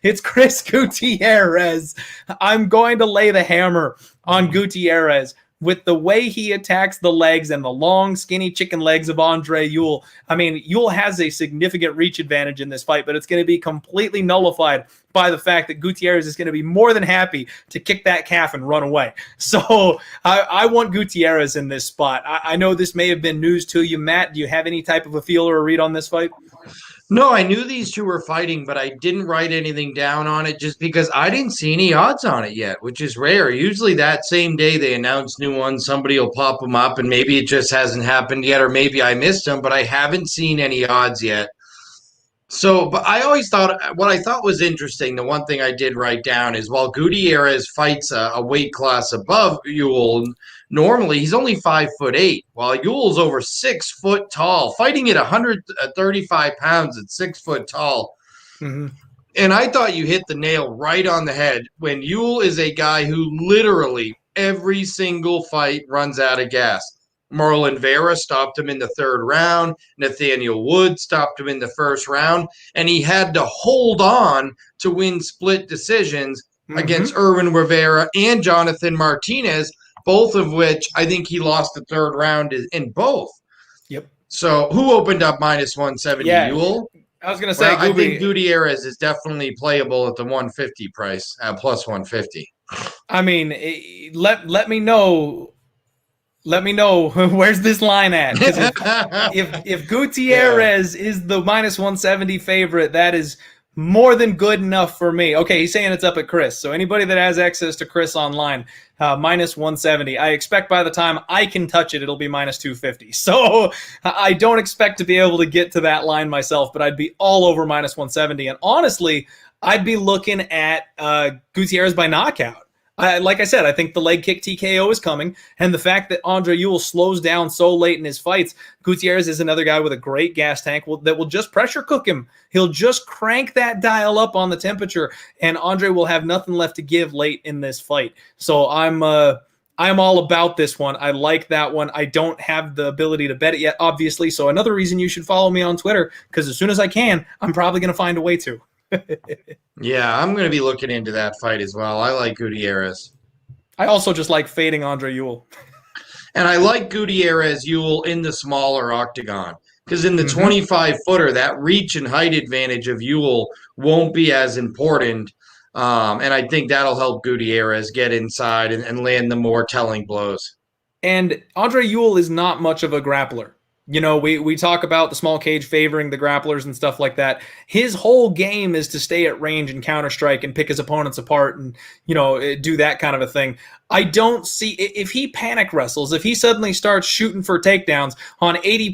It's Chris Gutierrez. I'm going to lay the hammer on Gutierrez with the way he attacks the legs and the long, skinny chicken legs of Andre Ewell. I mean, Ewell has a significant reach advantage in this fight, but it's going to be completely nullified by the fact that Gutierrez is going to be more than happy to kick that calf and run away. So I want Gutierrez in this spot. I know this may have been news to you, Matt. Do you have any type of a feel or a read on this fight? No, I knew these two were fighting, but I didn't write anything down on it just because I didn't see any odds on it yet, which is rare. Usually that same day they announce new ones, somebody will pop them up, and maybe it just hasn't happened yet, or maybe I missed them, but I haven't seen any odds yet. So, but I always thought, what I thought was interesting, the one thing I did write down is while Gutierrez fights a weight class above Ewell, normally he's only 5'8", while Ewell's over 6 foot tall, fighting at 135 pounds at 6 foot tall. Mm-hmm. And I thought you hit the nail right on the head when Ewell is a guy who literally every single fight runs out of gas. Marlon Vera stopped him in the third round. Nathaniel Wood stopped him in the first round. And he had to hold on to win split decisions against Irwin Rivera and Jonathan Martinez, both of which I think he lost the third round in both. Yep. So who opened up minus 170? Yeah. Ewell? I was going to say, I think Gutierrez is definitely playable at the 150 price, plus 150. I mean, let me know. Let me know where's this line at. If Gutierrez is the minus 170 favorite, that is more than good enough for me. Okay, he's saying it's up at Chris. So anybody that has access to Chris online, minus 170. I expect by the time I can touch it, it'll be minus 250. So I don't expect to be able to get to that line myself, but I'd be all over minus 170. And honestly, I'd be looking at Gutierrez by knockout. Like I said, I think the leg kick TKO is coming, and the fact that Andre Ewell slows down so late in his fights, Gutierrez is another guy with a great gas tank that will just pressure cook him. He'll just crank that dial up on the temperature, and Andre will have nothing left to give late in this fight. So I'm all about this one. I like that one. I don't have the ability to bet it yet, obviously, so another reason you should follow me on Twitter, because as soon as I can, I'm probably going to find a way to. Yeah, I'm going to be looking into that fight as well. I like Gutierrez. I also just like fading Andre Ewell. And I like Gutierrez Ewell in the smaller octagon because in the 25-footer, that reach and height advantage of Ewell won't be as important. And I think that'll help Gutierrez get inside and land the more telling blows. And Andre Ewell is not much of a grappler. You know, we talk about the small cage favoring the grapplers and stuff like that. His whole game is to stay at range and counter strike and pick his opponents apart and, you know, do that kind of a thing. I don't see if he panic wrestles, if he suddenly starts shooting for takedowns on 80%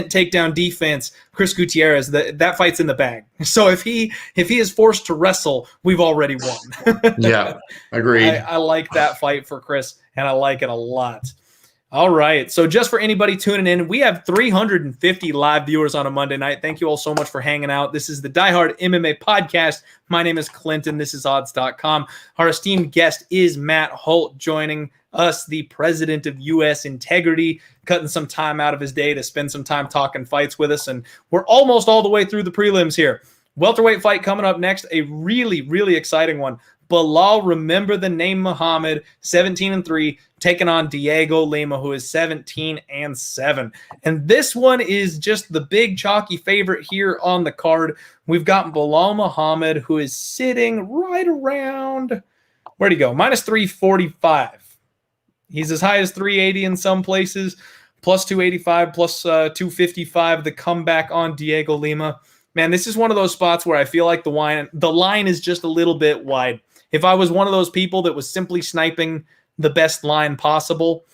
takedown defense, Chris Gutierrez, that fight's in the bag. So if he is forced to wrestle, we've already won. Yeah, agreed. I like that fight for Chris, and I like it a lot. All right. So just for anybody tuning in, we have 350 live viewers on a Monday night. Thank you all so much for hanging out. This is the Diehard MMA podcast. My name is Clinton. This is odds.com. Our esteemed guest is Matt Holt, joining us, the president of U.S. Integrity, cutting some time out of his day to spend some time talking fights with us. And we're almost all the way through the prelims here. Welterweight fight coming up next, a really, really exciting one. Belal, remember the name Muhammad, 17-3, taking on Diego Lima, who is 17-7. And this one is just the big chalky favorite here on the card. We've got Belal Muhammad, who is sitting right around, where'd he go? Minus 345. He's as high as 380 in some places, plus 285, plus 255, the comeback on Diego Lima. Man, this is one of those spots where I feel like the line is just a little bit wide. If I was one of those people that was simply sniping the best line possible,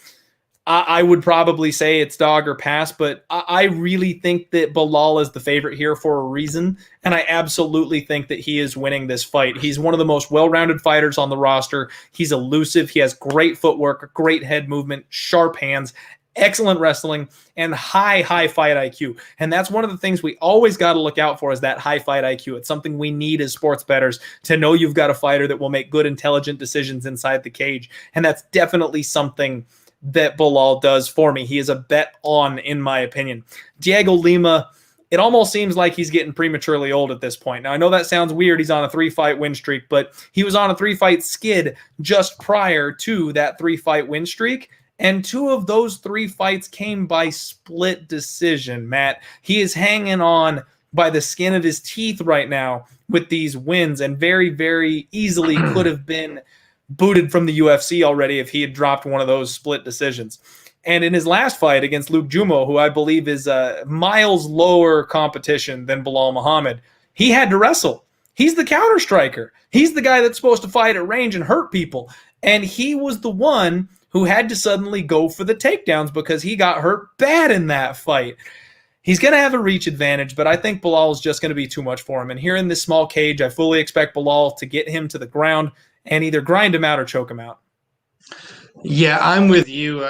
I would probably say it's dog or pass, but I really think that Belal is the favorite here for a reason, and I absolutely think that he is winning this fight. He's one of the most well-rounded fighters on the roster. He's elusive. He has great footwork, great head movement, sharp hands, excellent wrestling, and high fight IQ. And that's one of the things we always got to look out for, is that high fight IQ. It's something we need as sports bettors to know you've got a fighter that will make good, intelligent decisions inside the cage. And that's definitely something that Belal does for me. He is a bet on, in my opinion. Diego Lima, it almost seems like he's getting prematurely old at this point. Now, I know that sounds weird. He's on a 3-fight win streak, but he was on a 3-fight skid just prior to that 3-fight win streak. And 2 of those 3 fights came by split decision, Matt. He is hanging on by the skin of his teeth right now with these wins, and very, very easily could have been booted from the UFC already if he had dropped one of those split decisions. And in his last fight against Luke Jumo, who I believe is a miles lower competition than Belal Muhammad, he had to wrestle. He's the counter striker. He's the guy that's supposed to fight at range and hurt people. And he was the one who had to suddenly go for the takedowns because he got hurt bad in that fight. He's going to have a reach advantage, but I think Belal is just going to be too much for him. And here in this small cage, I fully expect Belal to get him to the ground and either grind him out or choke him out. Yeah, I'm with you.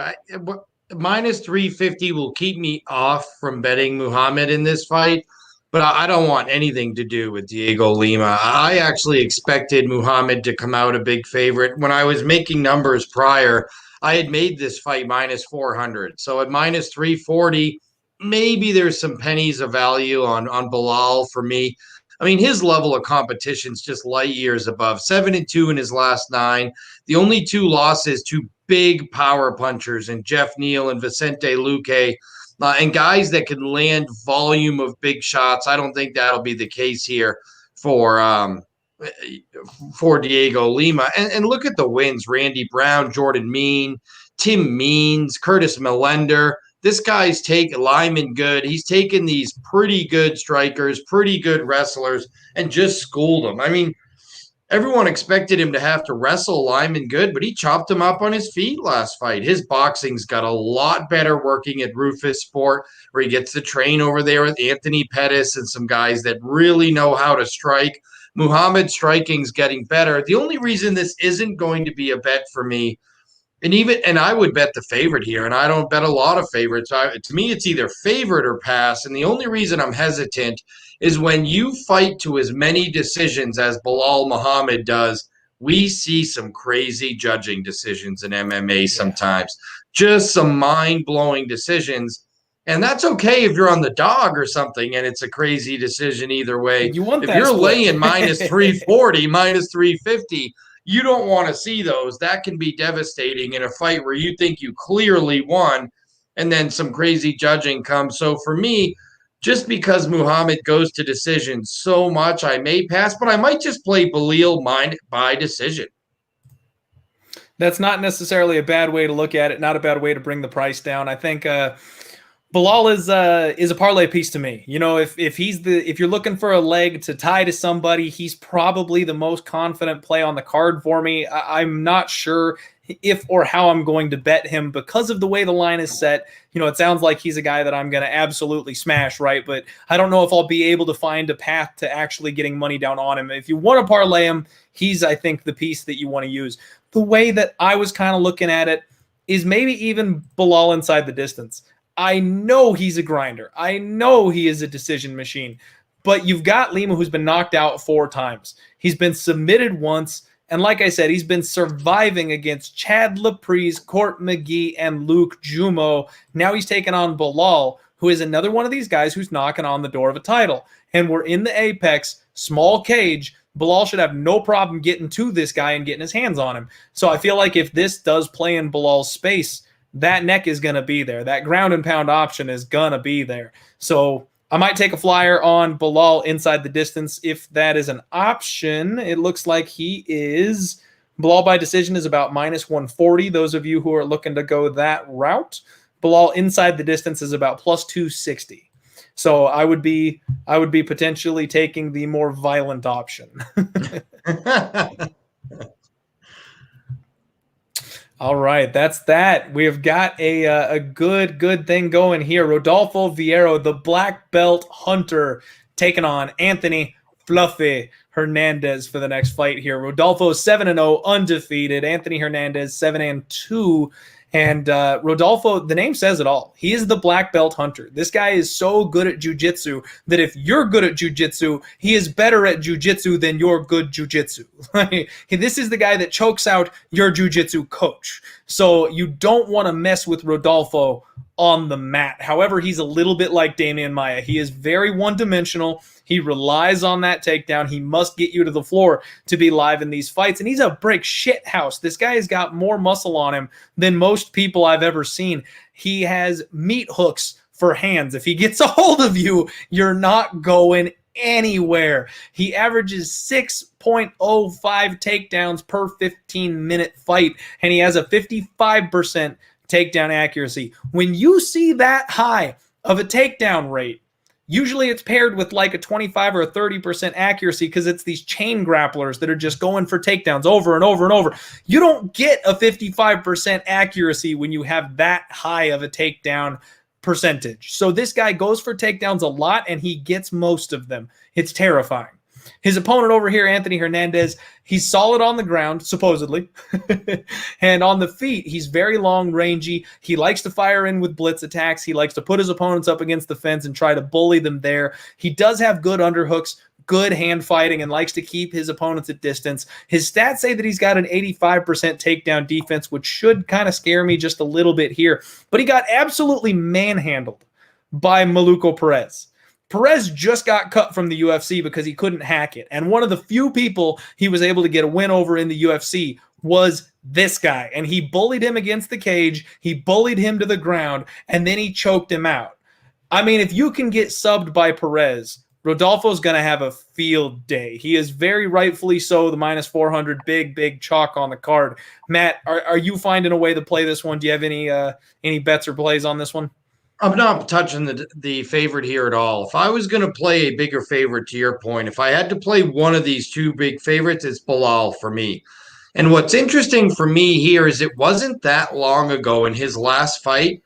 Minus 350 will keep me off from betting Muhammad in this fight, but I don't want anything to do with Diego Lima. I actually expected Muhammad to come out a big favorite. When I was making numbers prior, I had made this fight minus 400. So at minus 340, maybe there's some pennies of value on Belal for me. I mean, his level of competition is just light years above. 7-2 in his last 9. The only 2 losses to big power punchers and Jeff Neal and Vicente Luque, and guys that can land volume of big shots. I don't think that'll be the case here for Diego Lima. And look at the wins: Randy Brown, Jordan Mean, Tim Means, Curtis Millender. This guy's Lyman Good. He's taken these pretty good strikers, pretty good wrestlers, and just schooled them. I mean, everyone expected him to have to wrestle Lyman Good, but he chopped him up on his feet last fight. His boxing's got a lot better working at Rufus Sport, where he gets to train over there with Anthony Pettis and some guys that really know how to strike. Muhammad's striking's getting better. The only reason this isn't going to be a bet for me, and I would bet the favorite here, and I don't bet a lot of favorites. To me, it's either favorite or pass, and the only reason I'm hesitant is when you fight to as many decisions as Belal Muhammad does, we see some crazy judging decisions in MMA sometimes. Just some mind-blowing decisions. And that's okay if you're on the dog or something and it's a crazy decision either way. You want if that you're split. laying minus 340, minus 350, you don't want to see those. That can be devastating in a fight where you think you clearly won and then some crazy judging comes. So for me, just because Muhammad goes to decision so much, I may pass, but I might just play Belal by decision. That's not necessarily a bad way to look at it, not a bad way to bring the price down. I think Belal is a parlay piece to me. You know, if you're looking for a leg to tie to somebody, he's probably the most confident play on the card for me. I'm not sure if or how I'm going to bet him because of the way the line is set. You know, it sounds like he's a guy that I'm going to absolutely smash, right? But I don't know if I'll be able to find a path to actually getting money down on him. If you want to parlay him, he's, I think, the piece that you want to use. The way that I was kind of looking at it is maybe even Belal inside the distance. I know he's a grinder. I know he is a decision machine. But you've got Lima, who's been knocked out 4 times. He's been submitted once. And like I said, he's been surviving against Chad Laprise, Court McGee, and Luke Jumo. Now he's taken on Belal, who is another one of these guys who's knocking on the door of a title. And we're in the Apex, small cage. Belal should have no problem getting to this guy and getting his hands on him. So I feel like if this does play in Belal's space, that neck is going to be there. That ground and pound option is going to be there. So I might take a flyer on Belal inside the distance if that is an option. It looks like Belal by decision is about minus 140. Those of you who are looking to go that route, Belal inside the distance is about plus 260. So I would be potentially taking the more violent option. All right, that's that. We have got a good thing going here. Rodolfo Vieira, the black belt hunter, taking on Anthony Fluffy Hernandez for the next fight here. Rodolfo 7-0, undefeated. Anthony Hernandez 7-2. And Rodolfo, the name says it all. He is the black belt hunter. This guy is so good at jiu-jitsu that if you're good at jiu-jitsu, he is better at jiu-jitsu than your good jiu-jitsu. This is the guy that chokes out your jiu-jitsu coach. So you don't want to mess with Rodolfo on the mat. However, he's a little bit like Damian Maia. He is very one-dimensional. He relies on that takedown. He must get you to the floor to be live in these fights. And he's a brick shit house. This guy has got more muscle on him than most people I've ever seen. He has meat hooks for hands. If he gets a hold of you, you're not going anywhere. He averages 6.05 takedowns per 15-minute fight, and he has a 55% takedown accuracy. When you see that high of a takedown rate, usually it's paired with like a 25 or a 30% accuracy because it's these chain grapplers that are just going for takedowns over and over and over. You don't get a 55% accuracy when you have that high of a takedown percentage. So this guy goes for takedowns a lot and he gets most of them. It's terrifying. His opponent over here, Anthony Hernandez, he's solid on the ground, supposedly. And on the feet, he's very long, rangy. He likes to fire in with blitz attacks. He likes to put his opponents up against the fence and try to bully them there. He does have good underhooks, good hand fighting, and likes to keep his opponents at distance. His stats say that he's got an 85% takedown defense, which should kind of scare me just a little bit here. But he got absolutely manhandled by Maluco Perez. Perez just got cut from the UFC because he couldn't hack it. And one of the few people he was able to get a win over in the UFC was this guy. And he bullied him against the cage. He bullied him to the ground. And then he choked him out. I mean, if you can get subbed by Perez, Rodolfo's going to have a field day. He is very rightfully so the minus 400, big chalk on the card. Matt, are you finding a way to play this one? Do you have any bets or plays on this one? I'm not touching the favorite here at all. If I was going to play a bigger favorite, to your point, if I had to play one of these two big favorites, it's Bilal for me. And what's interesting for me here is it wasn't that long ago in his last fight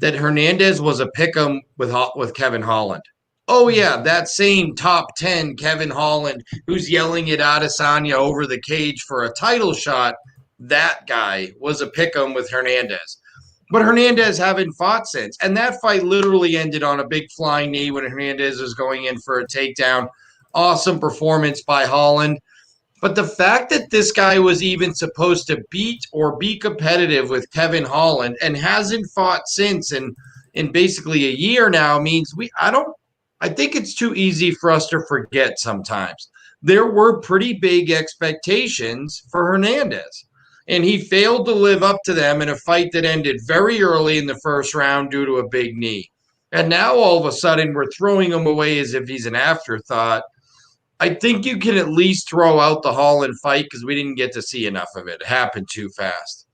that Hernandez was a pick'em with Kevin Holland. Oh, yeah, that same top 10 Kevin Holland who's yelling at Adesanya over the cage for a title shot, that guy was a pick'em with Hernandez. But Hernandez haven't fought since. And that fight literally ended on a big flying knee when Hernandez was going in for a takedown. Awesome performance by Holland. But the fact that this guy was even supposed to beat or be competitive with Kevin Holland and hasn't fought since in basically a year now means I think it's too easy for us to forget sometimes. There were pretty big expectations for Hernandez. And he failed to live up to them in a fight that ended very early in the first round due to a big knee. And now all of a sudden we're throwing him away as if he's an afterthought. I think you can at least throw out the Holland fight because we didn't get to see enough of it. It happened too fast.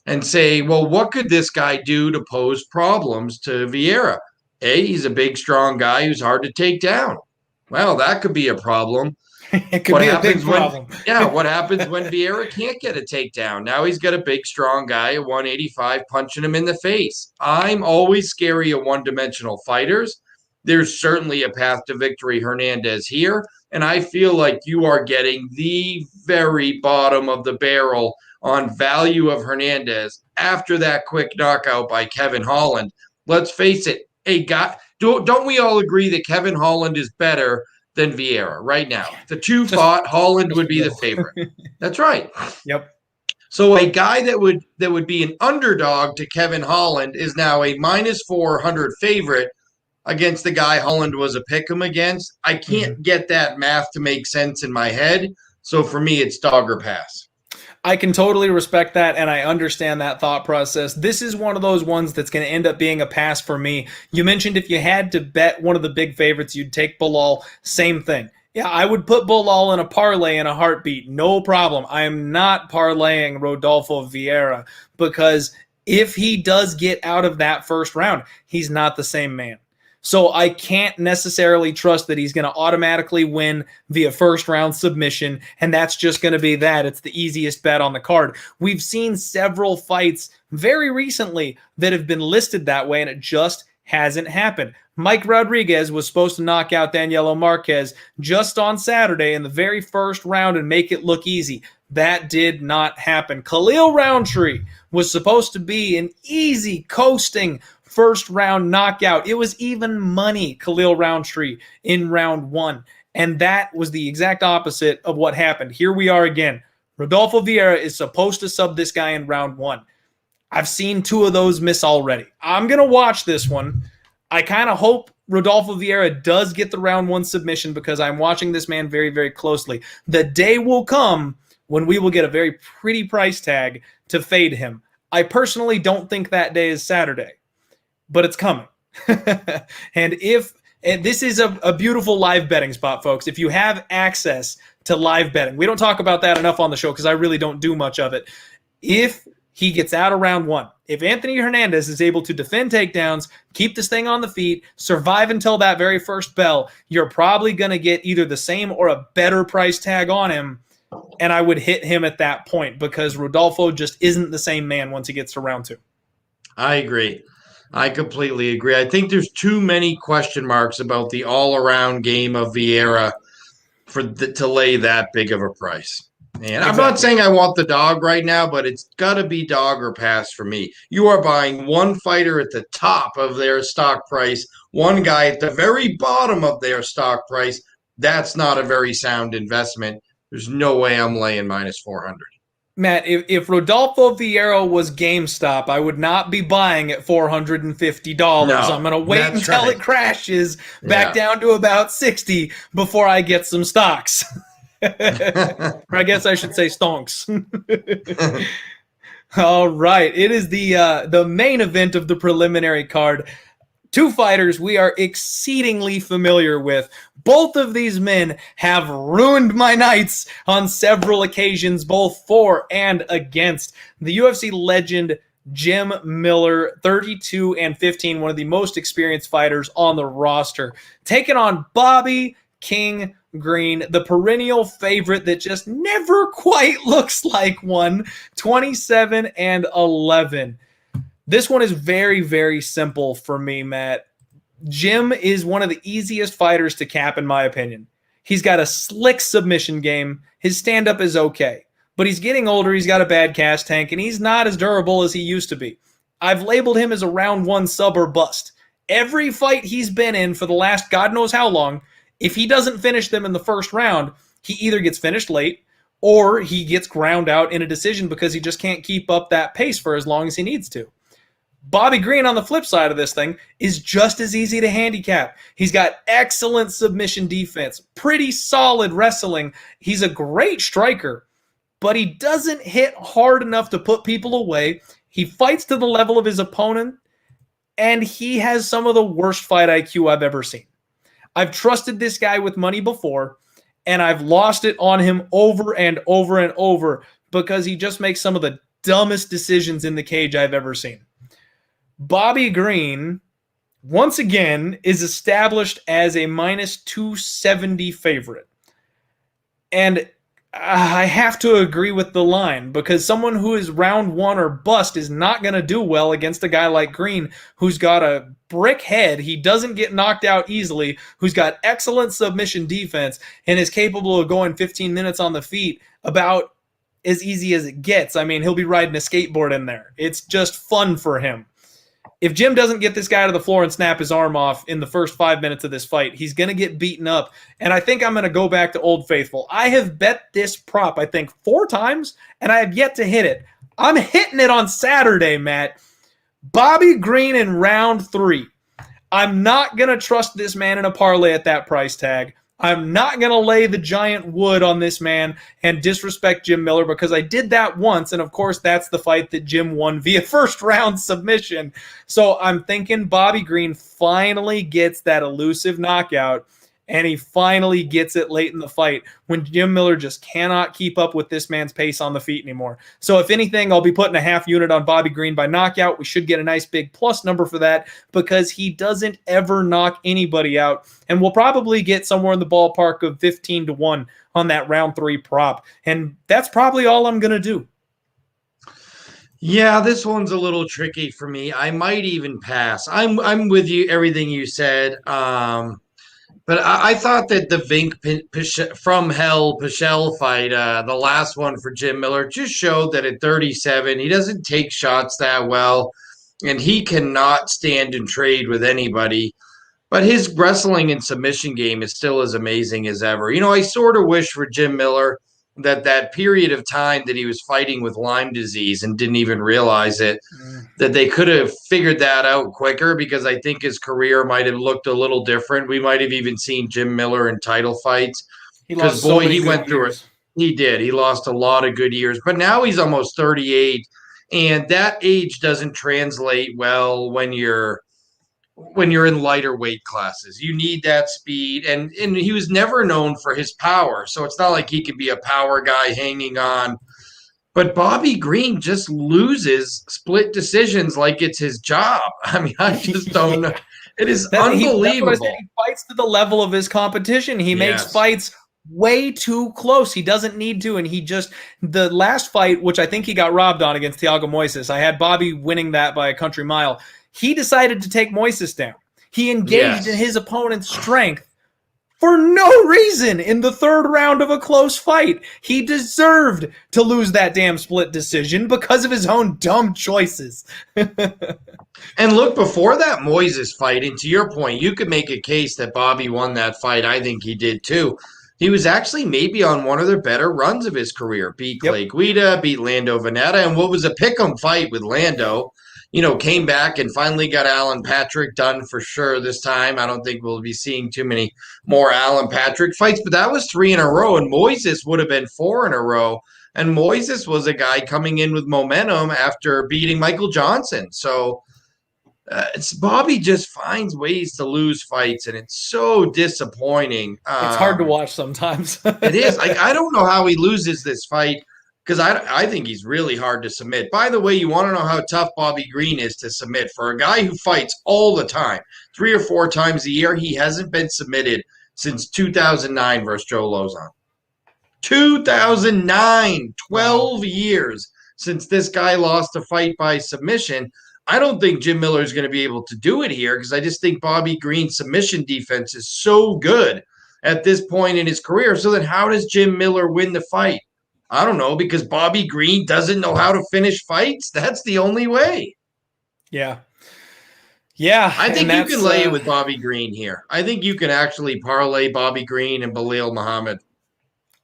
And say, well, what could this guy do to pose problems to Vieira? He's a big, strong guy who's hard to take down. Well, that could be a problem. It could be a big problem. What happens when Vieira can't get a takedown? Now he's got a big, strong guy at 185 punching him in the face. I'm always scary of one-dimensional fighters. There's certainly a path to victory Hernandez here, and I feel like you are getting the very bottom of the barrel on value of Hernandez after that quick knockout by Kevin Holland. Let's face it, don't we all agree that Kevin Holland is better than Vieira right now? The two fought, Holland would be the favorite. That's right. Yep. So a guy that would be an underdog to Kevin Holland is now a minus 400 favorite against the guy Holland was a pick'em against. I can't get that math to make sense in my head. So for me, it's dog or pass. I can totally respect that, and I understand that thought process. This is one of those ones that's going to end up being a pass for me. You mentioned if you had to bet one of the big favorites, you'd take Bilal. Same thing. Yeah, I would put Bilal in a parlay in a heartbeat. No problem. I am not parlaying Rodolfo Vieira because if he does get out of that first round, he's not the same man. So I can't necessarily trust that he's going to automatically win via first round submission, and that's just going to be that. It's the easiest bet on the card. We've seen several fights very recently that have been listed that way, and it just hasn't happened. Mike Rodriguez was supposed to knock out Danielo Marquez just on Saturday in the very first round and make it look easy. That did not happen. Khalil Roundtree was supposed to be an easy coasting first round knockout. It was even money, Khalil Roundtree, in round 1. And that was the exact opposite of what happened. Here we are again. Rodolfo Vieira is supposed to sub this guy in round 1. I've seen 2 of those miss already. I'm going to watch this one. I kind of hope Rodolfo Vieira does get the round 1 submission because I'm watching this man very, very closely. The day will come when we will get a very pretty price tag to fade him. I personally don't think that day is Saturday, but it's coming. And this is a beautiful live betting spot, folks. If you have access to live betting, we don't talk about that enough on the show because I really don't do much of it. If he gets out of round 1, if Anthony Hernandez is able to defend takedowns, keep this thing on the feet, survive until that very first bell, you're probably going to get either the same or a better price tag on him. And I would hit him at that point because Rodolfo just isn't the same man once he gets to round 2. I agree. I completely agree. I think there's too many question marks about the all-around game of Vieira to lay that big of a price. And I'm not saying I want the dog right now, but it's got to be dog or pass for me. You are buying one fighter at the top of their stock price, one guy at the very bottom of their stock price. That's not a very sound investment. There's no way I'm laying minus 400. Matt, if Rodolfo Vieira was GameStop, I would not be buying at $450. No, I'm going to wait until it crashes back down to about 60 before I get some stocks. Or I guess I should say stonks. All right. It is the main event of the preliminary card. 2 fighters we are exceedingly familiar with. Both of these men have ruined my nights on several occasions, both for and against. The UFC legend Jim Miller, 32-15, one of the most experienced fighters on the roster, taking on Bobby King Green, the perennial favorite that just never quite looks like one, 27-11. This one is very, very simple for me, Matt. Jim is one of the easiest fighters to cap, in my opinion. He's got a slick submission game. His stand-up is okay. But he's getting older, he's got a bad cash tank, and he's not as durable as he used to be. I've labeled him as a round 1 sub or bust. Every fight he's been in for the last God knows how long, if he doesn't finish them in the first round, he either gets finished late or he gets ground out in a decision because he just can't keep up that pace for as long as he needs to. Bobby Green, on the flip side of this thing, is just as easy to handicap. He's got excellent submission defense, pretty solid wrestling. He's a great striker, but he doesn't hit hard enough to put people away. He fights to the level of his opponent, and he has some of the worst fight IQ I've ever seen. I've trusted this guy with money before, and I've lost it on him over and over and over because he just makes some of the dumbest decisions in the cage I've ever seen. Bobby Green, once again, is established as a minus 270 favorite. And I have to agree with the line because someone who is round 1 or bust is not going to do well against a guy like Green who's got a brick head, he doesn't get knocked out easily, who's got excellent submission defense, and is capable of going 15 minutes on the feet about as easy as it gets. I mean, he'll be riding a skateboard in there. It's just fun for him. If Jim doesn't get this guy to the floor and snap his arm off in the first 5 minutes of this fight, he's going to get beaten up. And I think I'm going to go back to Old Faithful. I have bet this prop, I think, 4 times, and I have yet to hit it. I'm hitting it on Saturday, Matt. Bobby Green in round 3. I'm not going to trust this man in a parlay at that price tag. I'm not going to lay the giant wood on this man and disrespect Jim Miller because I did that once, and of course that's the fight that Jim won via first round submission. So I'm thinking Bobby Green finally gets that elusive knockout, and he finally gets it late in the fight when Jim Miller just cannot keep up with this man's pace on the feet anymore. So if anything, I'll be putting a half unit on Bobby Green by knockout. We should get a nice big plus number for that because he doesn't ever knock anybody out, and we'll probably get somewhere in the ballpark of 15-1 on that round 3 prop, and that's probably all I'm going to do. Yeah, this one's a little tricky for me. I might even pass. I'm with you, everything you said. But I thought that the from Hell Pichel fight, the last one for Jim Miller, just showed that at 37, he doesn't take shots that well, and he cannot stand and trade with anybody. But his wrestling and submission game is still as amazing as ever. You know, I sort of wish for Jim Miller that period of time that he was fighting with Lyme disease and didn't even realize it, that they could have figured that out quicker, because I think his career might have looked a little different. We might have even seen Jim Miller in title fights, because he went through it. He did. He lost a lot of good years, but now he's almost 38, and that age doesn't translate well when you're in lighter weight classes. You need that speed, and he was never known for his power, so it's not like he could be a power guy hanging on. But Bobby Green just loses split decisions like it's his job. I mean, I just don't know. It is unbelievable. He fights to the level of his competition. He makes fights way too close. He doesn't need to, and the last fight, which I think he got robbed on against Thiago Moises, I had Bobby winning that by a country mile. He decided to take Moises down. He engaged in his opponent's strength for no reason in the 3rd round of a close fight. He deserved to lose that damn split decision because of his own dumb choices. And look, before that Moises fight, and to your point, you could make a case that Bobby won that fight. I think he did too. He was actually maybe on one of the better runs of his career. Beat Clay Guida, beat Lando Veneta, and what was a pick'em fight with Lando. You know, came back and finally got Alan Patrick done for sure this time. I don't think we'll be seeing too many more Alan Patrick fights, but that was 3 in a row, and Moises would have been 4 in a row. And Moises was a guy coming in with momentum after beating Michael Johnson. So Bobby just finds ways to lose fights, and it's so disappointing. It's hard to watch sometimes. It is. I don't know how he loses this fight, because I think he's really hard to submit. By the way, you want to know how tough Bobby Green is to submit. For a guy who fights all the time, 3 or 4 times a year, he hasn't been submitted since 2009 versus Joe Lozon. 2009, 12 years since this guy lost a fight by submission. I don't think Jim Miller is going to be able to do it here, because I just think Bobby Green's submission defense is so good at this point in his career. So then how does Jim Miller win the fight? I don't know, because Bobby Green doesn't know how to finish fights. That's the only way. Yeah. Yeah. I think you can lay it with Bobby Green here. I think you can actually parlay Bobby Green and Belal Muhammad.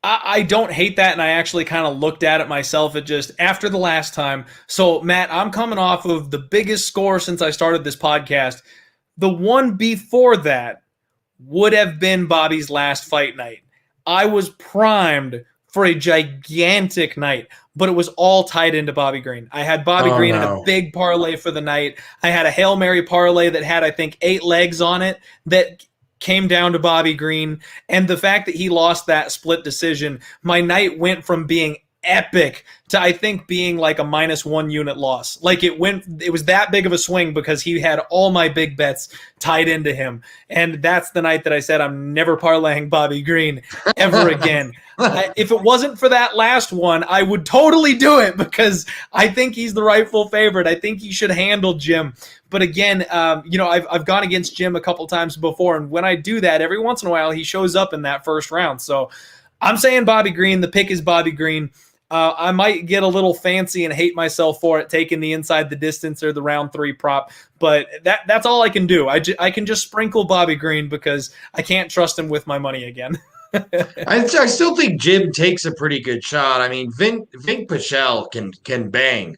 I don't hate that, and I actually kind of looked at it myself after the last time. So, Matt, I'm coming off of the biggest score since I started this podcast. The one before that would have been Bobby's last fight night. I was primed for a gigantic night, but it was all tied into Bobby Green. I had Bobby Green in a big parlay for the night. I had a Hail Mary parlay that had, I think, 8 legs on it that came down to Bobby Green. And the fact that he lost that split decision, my night went from being epic to, I think, being like a -1 unit loss. Like it was that big of a swing because he had all my big bets tied into him. And that's the night that I said, I'm never parlaying Bobby Green ever again. If it wasn't for that last one, I would totally do it because I think he's the rightful favorite. I think he should handle Jim. But again, I've gone against Jim a couple times before. And when I do that, every once in a while, he shows up in that first round. So I'm saying Bobby Green. The pick is Bobby Green. I might get a little fancy and hate myself for it, taking the inside the distance or the round 3 prop, but that's all I can do. I can just sprinkle Bobby Green because I can't trust him with my money again. I still think Jim takes a pretty good shot. I mean, Vink Pichel can bang,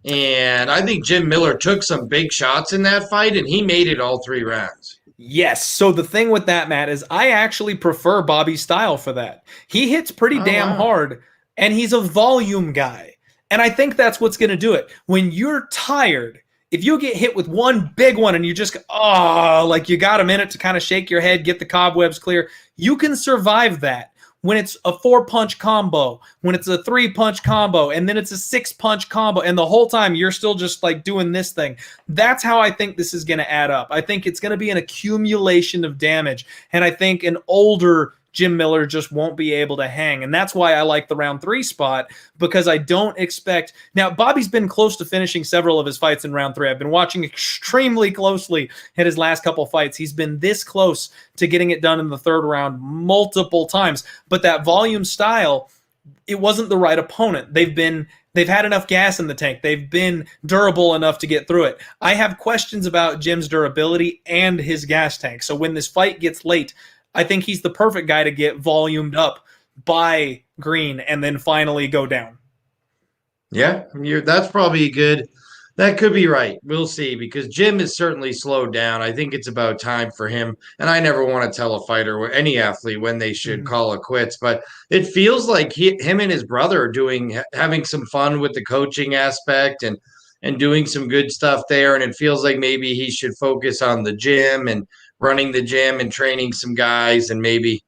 and I think Jim Miller took some big shots in that fight, and he made it all 3 rounds. Yes. So the thing with that, Matt, is I actually prefer Bobby's style for that. He hits pretty damn hard. And he's a volume guy. And I think that's what's going to do it. When you're tired, If you get hit with one big one and you just, like you got a minute to kind of shake your head, get the cobwebs clear, you can survive that. When it's a 4-punch combo, when it's a 3-punch combo, and then it's a 6-punch combo, and the whole time you're still just like doing this thing. That's how I think this is going to add up. I think it's going to be an accumulation of damage, and I think an older Jim Miller just won't be able to hang. And that's why I like the round 3 spot, because I don't expect... Now, Bobby's been close to finishing several of his fights in round 3. I've been watching extremely closely at his last couple fights. He's been this close to getting it done in the 3rd round multiple times. But that volume style, it wasn't the right opponent. They've had enough gas in the tank. They've been durable enough to get through it. I have questions about Jim's durability and his gas tank. So when this fight gets late, I think he's the perfect guy to get volumed up by Green and then finally go down. Yeah, that's probably good. That could be right. We'll see, because Jim is certainly slowed down. I think it's about time for him. And I never want to tell a fighter or any athlete when they should call it quits. But it feels like him and his brother are having some fun with the coaching aspect and doing some good stuff there. And it feels like maybe he should focus on the gym and running the gym and training some guys, and maybe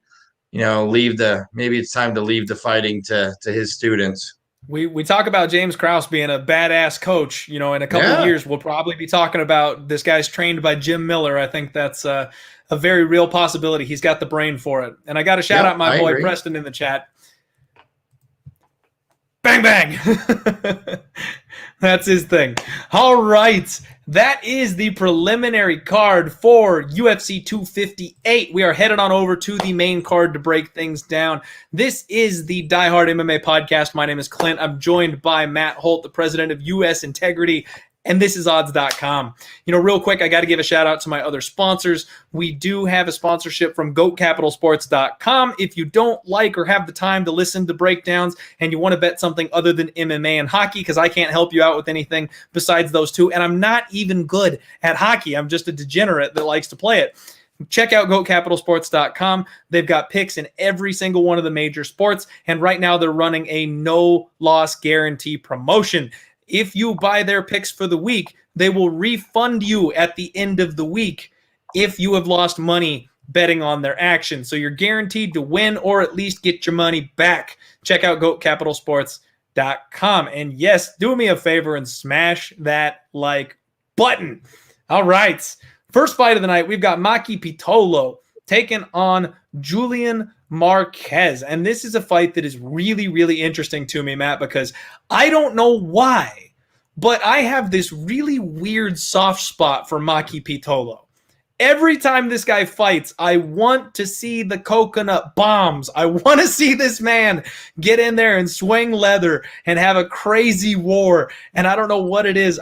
it's time to leave the fighting to his students. We talk about James Krause being a badass coach. In a couple of years, we'll probably be talking about this guy's trained by Jim Miller. I think that's a very real possibility. He's got the brain for it. And I got to shout out my boy Preston in the chat. Bang, bang. That's his thing. All right. That is the preliminary card for UFC 258. We are headed on over to the main card to break things down. This is the Diehard MMA podcast. My name is Clint. I'm joined by Matt Holt, the president of US Integrity, and this is odds.com. Real quick, I got to give a shout out to my other sponsors. We do have a sponsorship from goatcapitalsports.com. If you don't like or have the time to listen to breakdowns and you want to bet something other than MMA and hockey, because I can't help you out with anything besides those two, and I'm not even good at hockey. I'm just a degenerate that likes to play it. Check out goatcapitalsports.com. They've got picks in every single one of the major sports, and right now they're running a no-loss guarantee promotion. If you buy their picks for the week, they will refund you at the end of the week if you have lost money betting on their action. So you're guaranteed to win or at least get your money back. Check out goatcapitalsports.com. And yes, do me a favor and smash that like button. All right. First fight of the night, we've got Maki Pitolo taking on Julian Marquez. And this is a fight that is really, really interesting to me, Matt, because I don't know why, but I have this really weird soft spot for Maki Pitolo. Every time this guy fights, I want to see the coconut bombs. I want to see this man get in there and swing leather and have a crazy war. And I don't know what it is.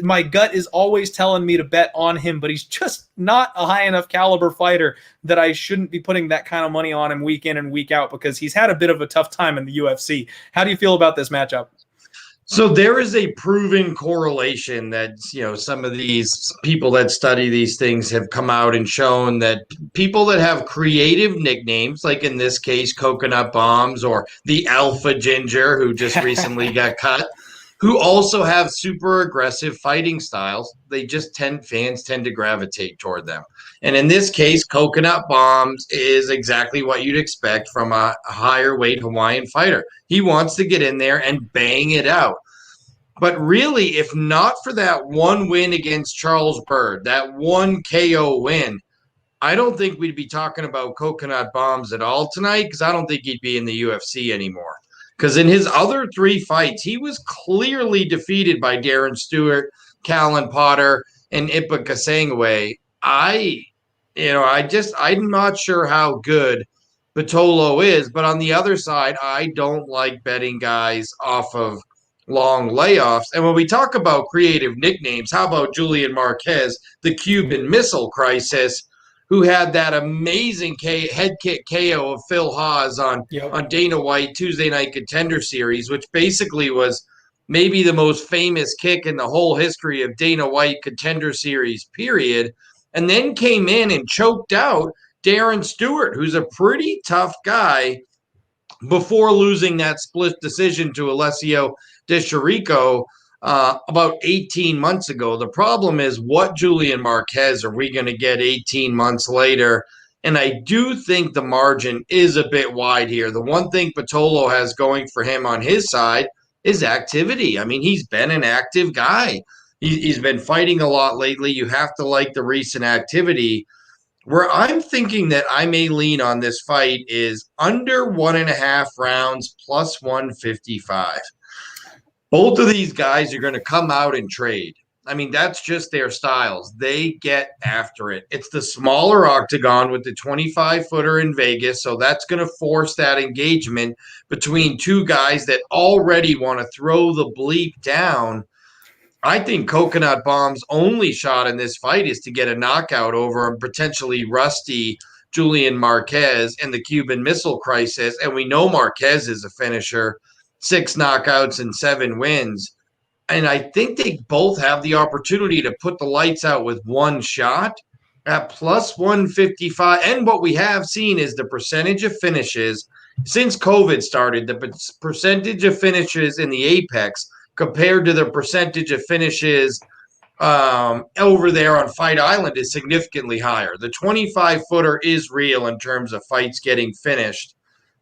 My gut is always telling me to bet on him, but he's just not a high enough caliber fighter that I shouldn't be putting that kind of money on him week in and week out, because he's had a bit of a tough time in the UFC. How do you feel about this matchup? So there is a proven correlation that, some of these people that study these things have come out and shown that people that have creative nicknames, like in this case, Coconut Bombs or the Alpha Ginger, who just recently got cut, who also have super aggressive fighting styles, fans tend to gravitate toward them. And in this case, Coconut Bombs is exactly what you'd expect from a higher weight Hawaiian fighter. He wants to get in there and bang it out. But really, if not for that one win against Charles Byrd, that one KO win, I don't think we'd be talking about Coconut Bombs at all tonight, because I don't think he'd be in the UFC anymore. Because in his other 3 fights, he was clearly defeated by Darren Stewart, Callan Potter, and Ipa Kasangwe. I'm not sure how good Pitolo is, but on the other side, I don't like betting guys off of long layoffs. And when we talk about creative nicknames, how about Julian Marquez, the Cuban Missile Crisis, who had that amazing head kick KO of Phil Haas on Dana White Tuesday Night Contender Series, which basically was maybe the most famous kick in the whole history of Dana White Contender Series, period, and then came in and choked out Darren Stewart, who's a pretty tough guy, before losing that split decision to Alessio De Chirico about 18 months ago. The problem is, what Julian Marquez are we going to get 18 months later? And I do think the margin is a bit wide here. The one thing Pitolo has going for him on his side is activity. I mean, he's been an active guy. He's been fighting a lot lately. You have to like the recent activity. Where I'm thinking that I may lean on this fight is under 1.5 rounds plus 155. Both of these guys are going to come out and trade. I mean, that's just their styles. They get after it. It's the smaller octagon with the 25-footer in Vegas, so that's going to force that engagement between two guys that already want to throw the bleep down. I think Coconut Bomb's only shot in this fight is to get a knockout over a potentially rusty Julian Marquez in the Cuban Missile Crisis, and we know Marquez is a finisher, 6 knockouts and 7 wins. And I think they both have the opportunity to put the lights out with one shot at plus 155. And what we have seen is the percentage of finishes since COVID started, the percentage of finishes in the Apex compared to the percentage of finishes over there on Fight Island is significantly higher. The 25-footer is real in terms of fights getting finished.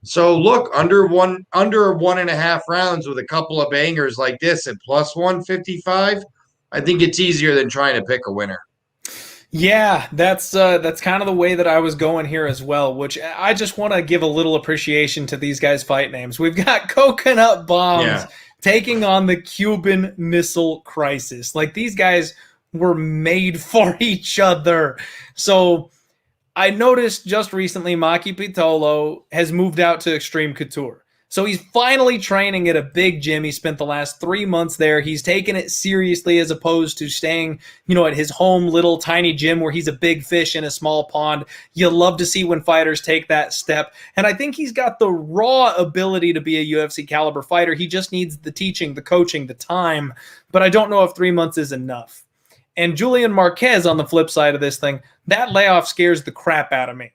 So look, under 1.5 rounds with a couple of bangers like this at plus 155, I think it's easier than trying to pick a winner. Yeah, that's kind of the way that I was going here as well, which I just want to give a little appreciation to these guys' fight names. We've got Coconut Bombs taking on the Cuban Missile Crisis. Like, these guys were made for each other. So I noticed just recently Maki Pitolo has moved out to Extreme Couture. So he's finally training at a big gym. He spent the last 3 months there. He's taken it seriously as opposed to staying, at his home little tiny gym where he's a big fish in a small pond. You love to see when fighters take that step. And I think he's got the raw ability to be a UFC caliber fighter. He just needs the teaching, the coaching, the time. But I don't know if 3 months is enough. And Julian Marquez on the flip side of this thing, that layoff scares the crap out of me.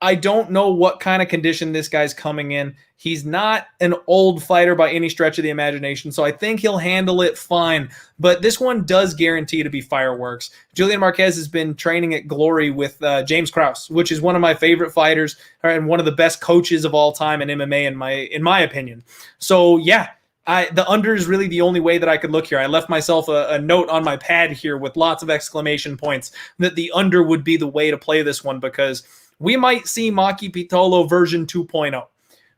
I don't know what kind of condition this guy's coming in. He's not an old fighter by any stretch of the imagination, so I think he'll handle it fine. But this one does guarantee to be fireworks. Julian Marquez has been training at Glory with James Krause, which is one of my favorite fighters and one of the best coaches of all time in MMA, in my opinion. So, yeah. The under is really the only way that I could look here. I left myself a note on my pad here with lots of exclamation points that the under would be the way to play this one, because we might see Maki Pitolo version 2.0,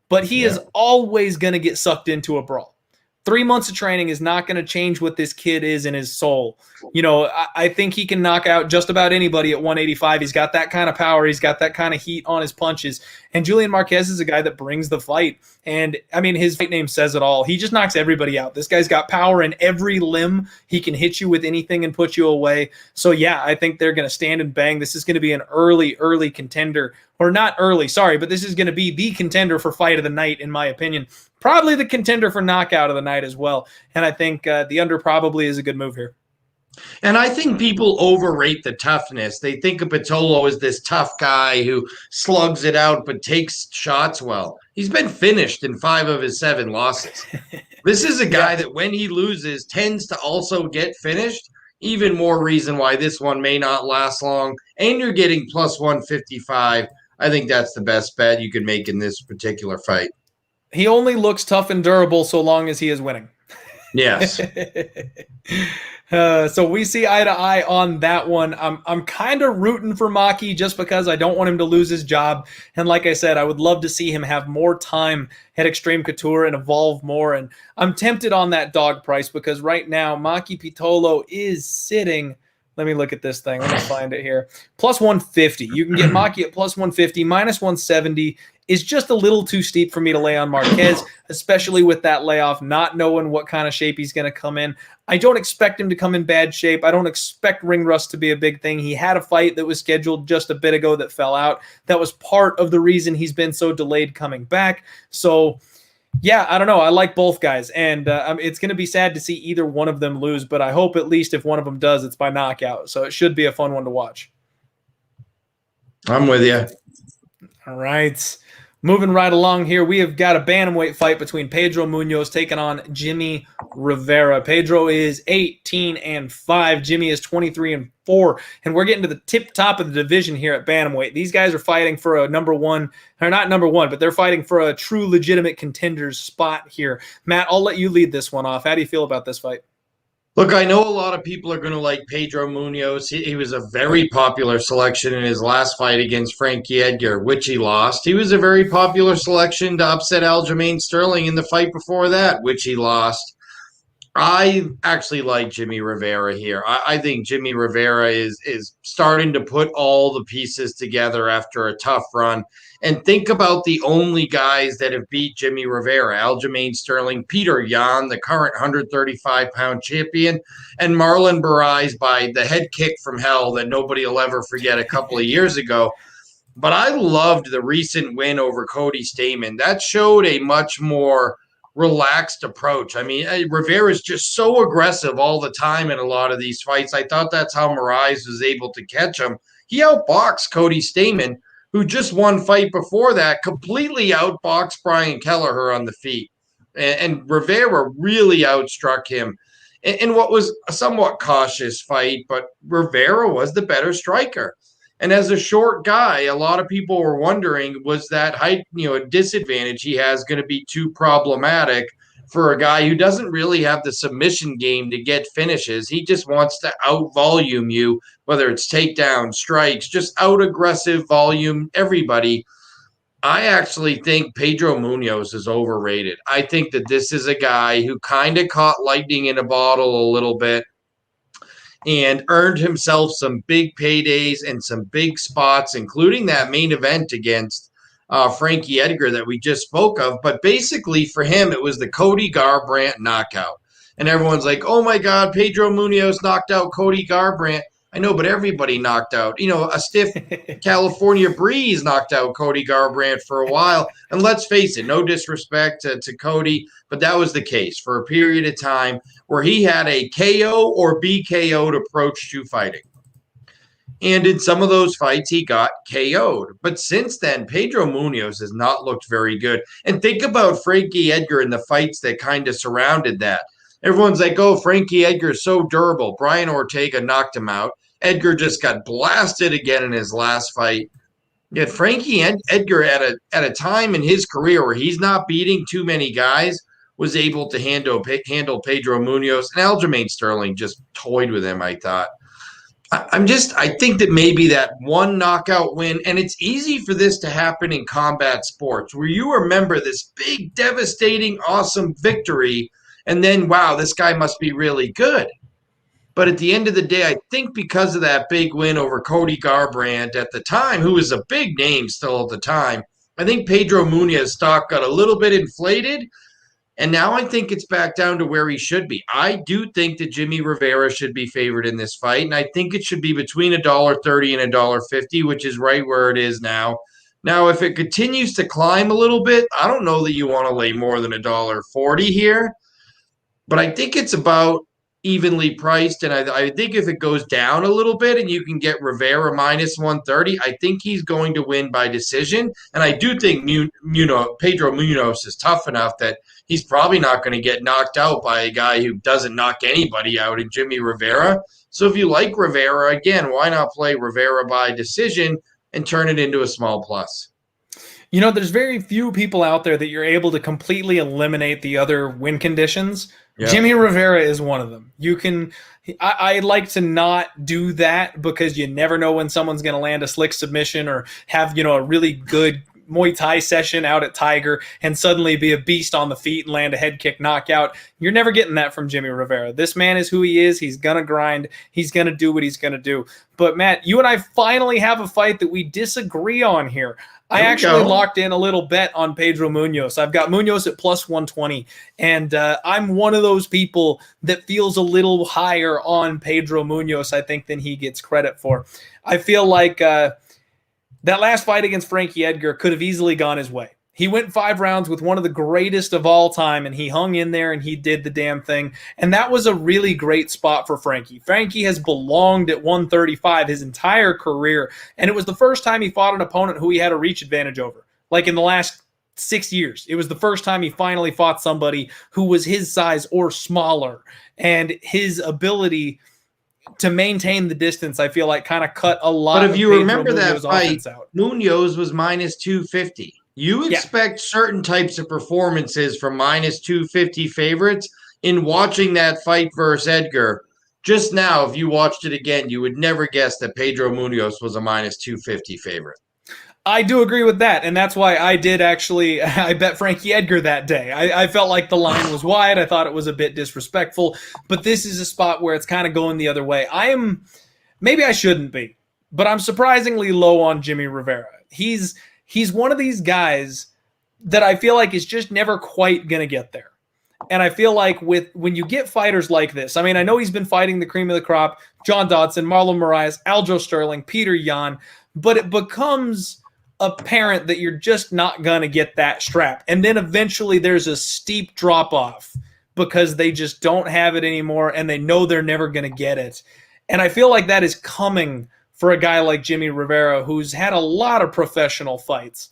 but he is always going to get sucked into a brawl. 3 months of training is not going to change what this kid is in his soul. I think he can knock out just about anybody at 185. He's got that kind of power. He's got that kind of heat on his punches. And Julian Marquez is a guy that brings the fight. And, I mean, his fight name says it all. He just knocks everybody out. This guy's got power in every limb. He can hit you with anything and put you away. So, yeah, I think they're going to stand and bang. This is going to be an early contender. Or not early, sorry, but this is going to be the contender for fight of the night, in my opinion. Probably the contender for knockout of the night as well. And I think the under probably is a good move here. And I think people overrate the toughness. They think of Pitolo as this tough guy who slugs it out but takes shots well. He's been finished in 5 of his 7 losses. This is a guy that when he loses tends to also get finished. Even more reason why this one may not last long. And you're getting plus 155. I think that's the best bet you could make in this particular fight. He only looks tough and durable so long as he is winning. Yes. So we see eye to eye on that one. I'm kind of rooting for Maki just because I don't want him to lose his job. And like I said, I would love to see him have more time at Extreme Couture and evolve more. And I'm tempted on that dog price because right now Maki Pitolo is sitting. Let me look at this thing. Let me find it here. Plus 150. You can get Maki at plus 150. Minus 170 is just a little too steep for me to lay on Marquez, especially with that layoff, not knowing what kind of shape he's going to come in. I don't expect him to come in bad shape. I don't expect ring rust to be a big thing. He had a fight that was scheduled just a bit ago that fell out. That was part of the reason he's been so delayed coming back. So, yeah, I don't know. I like both guys, and it's going to be sad to see either one of them lose, but I hope at least if one of them does, it's by knockout. So it should be a fun one to watch. I'm with you. All right. Moving right along here, we have got a bantamweight fight between Pedro Munhoz taking on Jimmie Rivera. Pedro is 18-5. Jimmie is 23-4. And we're getting to the tip top of the division here at bantamweight. These guys are fighting for a number one, or not number one, but they're fighting for a true legitimate contender's spot here. Matt, I'll let you lead this one off. How do you feel about this fight? Look, I know a lot of people are going to like Pedro Munhoz. He was a very popular selection in his last fight against Frankie Edgar, which he lost. He was a very popular selection to upset Aljamain Sterling in the fight before that, which he lost. I actually like Jimmie Rivera here. I think Jimmie Rivera is starting to put all the pieces together after a tough run. And think about the only guys that have beat Jimmie Rivera: Aljamain Sterling, Peter Yan, the current 135-pound champion, and Marlon Barrais by the head kick from hell that nobody will ever forget a couple of years ago. But I loved the recent win over Cody Stamann. That showed a much more relaxed approach. I mean, Rivera is just so aggressive all the time in a lot of these fights. I thought that's how Moraes was able to catch him. He outboxed Cody Stamann, who just one fight before that completely outboxed Brian Kelleher on the feet. And Rivera really outstruck him in what was a somewhat cautious fight, but Rivera was the better striker. And as a short guy, a lot of people were wondering, was that height, a disadvantage he has going to be too problematic for a guy who doesn't really have the submission game to get finishes. He just wants to out-volume you, whether it's takedowns, strikes, just out-aggressive volume everybody. I actually think Pedro Munhoz is overrated. I think that this is a guy who kind of caught lightning in a bottle a little bit and earned himself some big paydays and some big spots, including that main event against Frankie Edgar that we just spoke of. But basically for him, it was the Cody Garbrandt knockout. And everyone's like, oh my God, Pedro Munhoz knocked out Cody Garbrandt. I know, but everybody knocked out. A stiff California breeze knocked out Cody Garbrandt for a while. And let's face it, no disrespect to Cody, but that was the case for a period of time where he had a KO or BKO'd approach to fighting. And in some of those fights, he got KO'd. But since then, Pedro Munhoz has not looked very good. And think about Frankie Edgar and the fights that kind of surrounded that. Everyone's like, oh, Frankie Edgar is so durable. Brian Ortega knocked him out. Edgar just got blasted again in his last fight. Yet Frankie Edgar, at a time in his career where he's not beating too many guys, was able to handle Pedro Munhoz. And Aljamain Sterling just toyed with him, I thought. I think that maybe that one knockout win, and it's easy for this to happen in combat sports, where you remember this big, devastating, awesome victory, and then, wow, this guy must be really good. But at the end of the day, I think because of that big win over Cody Garbrandt at the time, who was a big name still at the time, I think Pedro Munhoz's stock got a little bit inflated, and now I think it's back down to where he should be. I do think that Jimmie Rivera should be favored in this fight, and I think it should be between $1.30 and $1.50, which is right where it is now. Now, if it continues to climb a little bit, I don't know that you want to lay more than $1.40 here. But I think it's about evenly priced, and I think if it goes down a little bit and you can get Rivera minus 130, I think he's going to win by decision. And I do think Pedro Munhoz is tough enough that he's probably not going to get knocked out by a guy who doesn't knock anybody out in Jimmie Rivera. So if you like Rivera, again, why not play Rivera by decision and turn it into a small plus? There's very few people out there that you're able to completely eliminate the other win conditions. Yeah. Jimmie Rivera is one of them. I like to not do that because you never know when someone's going to land a slick submission or have, a really good Muay Thai session out at Tiger and suddenly be a beast on the feet and land a head kick knockout. You're never getting that from Jimmie Rivera. This man is who he is. He's going to grind. He's going to do what he's going to do. But Matt, you and I finally have a fight that we disagree on here. I actually locked in a little bet on Pedro Munhoz. I've got Munhoz at plus 120, and I'm one of those people that feels a little higher on Pedro Munhoz, I think, than he gets credit for. I feel like that last fight against Frankie Edgar could have easily gone his way. He went 5 rounds with one of the greatest of all time, and he hung in there, and he did the damn thing. And that was a really great spot for Frankie. Frankie has belonged at 135 his entire career, and it was the first time he fought an opponent who he had a reach advantage over. like in the last 6 years. It was the first time he finally fought somebody who was his size or smaller, and his ability to maintain the distance, I feel like, kind of cut a lot. But if you remember that fight, out. Munhoz was minus 250. You expect certain types of performances from minus 250 favorites. In watching that fight versus Edgar, just now, if you watched it again, you would never guess that Pedro Munhoz was a minus 250 favorite. I do agree with that, and that's why I did actually, I bet Frankie Edgar that day. I felt like the line was wide. I thought it was a bit disrespectful, but this is a spot where it's kind of going the other way. Maybe I shouldn't be, but I'm surprisingly low on Jimmie Rivera. He's one of these guys that I feel like is just never quite going to get there. And I feel like when you get fighters like this, I mean, I know he's been fighting the cream of the crop, John Dodson, Marlon Moraes, Aljo Sterling, Peter Yan, but it becomes apparent that you're just not going to get that strap. And then eventually there's a steep drop off because they just don't have it anymore and they know they're never going to get it. And I feel like that is coming for a guy like Jimmie Rivera, who's had a lot of professional fights.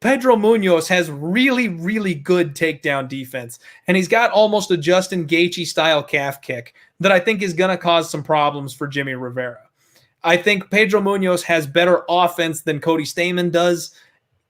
Pedro Munhoz has really, really good takedown defense, and he's got almost a Justin Gaethje-style calf kick that I think is going to cause some problems for Jimmie Rivera. I think Pedro Munhoz has better offense than Cody Stamann does,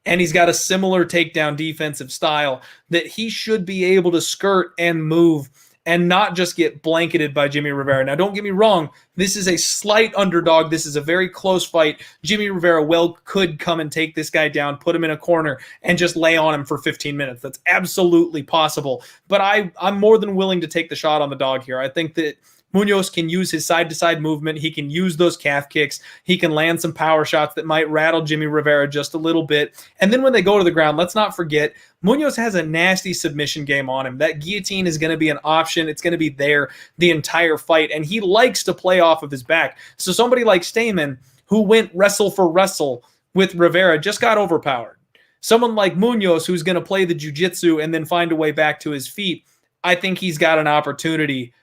and he's got a similar takedown defensive style that he should be able to skirt and move and not just get blanketed by Jimmie Rivera. Now, don't get me wrong. This is a slight underdog. This is a very close fight. Jimmie Rivera could come and take this guy down, put him in a corner, and just lay on him for 15 minutes. That's absolutely possible. But I'm more than willing to take the shot on the dog here. I think that Munhoz can use his side-to-side movement. He can use those calf kicks. He can land some power shots that might rattle Jimmie Rivera just a little bit. And then when they go to the ground, let's not forget, Munhoz has a nasty submission game on him. That guillotine is going to be an option. It's going to be there the entire fight, and he likes to play off of his back. So somebody like Stamann, who went wrestle for wrestle with Rivera, just got overpowered. Someone like Munhoz, who's going to play the jiu-jitsu and then find a way back to his feet, I think he's got an opportunity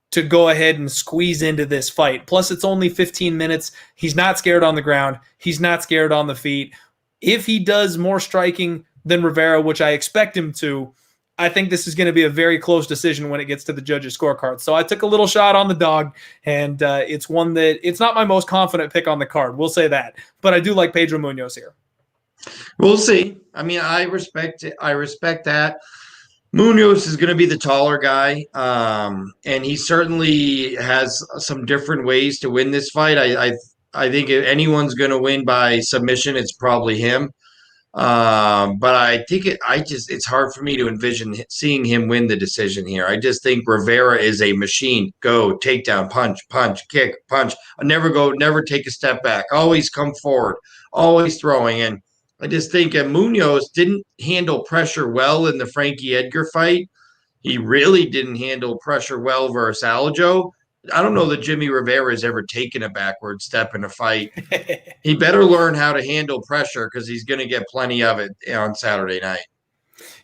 to go ahead and squeeze into this fight. Plus, it's only 15 minutes. He's not scared on the ground. He's not scared on the feet. If he does more striking than Rivera, which I expect him to, I think this is going to be a very close decision when it gets to the judges' scorecard. So I took a little shot on the dog, and it's one that it's not my most confident pick on the card. We'll say that. But I do like Pedro Munhoz here. We'll see. I mean, I respect it. I respect that. Munhoz is going to be the taller guy, and he certainly has some different ways to win this fight. I think if anyone's going to win by submission, it's probably him. But I think it's hard for me to envision seeing him win the decision here. I just think Rivera is a machine. Go, takedown, punch, kick, punch. Never take a step back. Always come forward. Always throwing. And I just think Munhoz didn't handle pressure well in the Frankie Edgar fight. He really didn't handle pressure well versus Aljo. I don't know that Jimmie Rivera has ever taken a backward step in a fight. He better learn how to handle pressure because he's going to get plenty of it on Saturday night.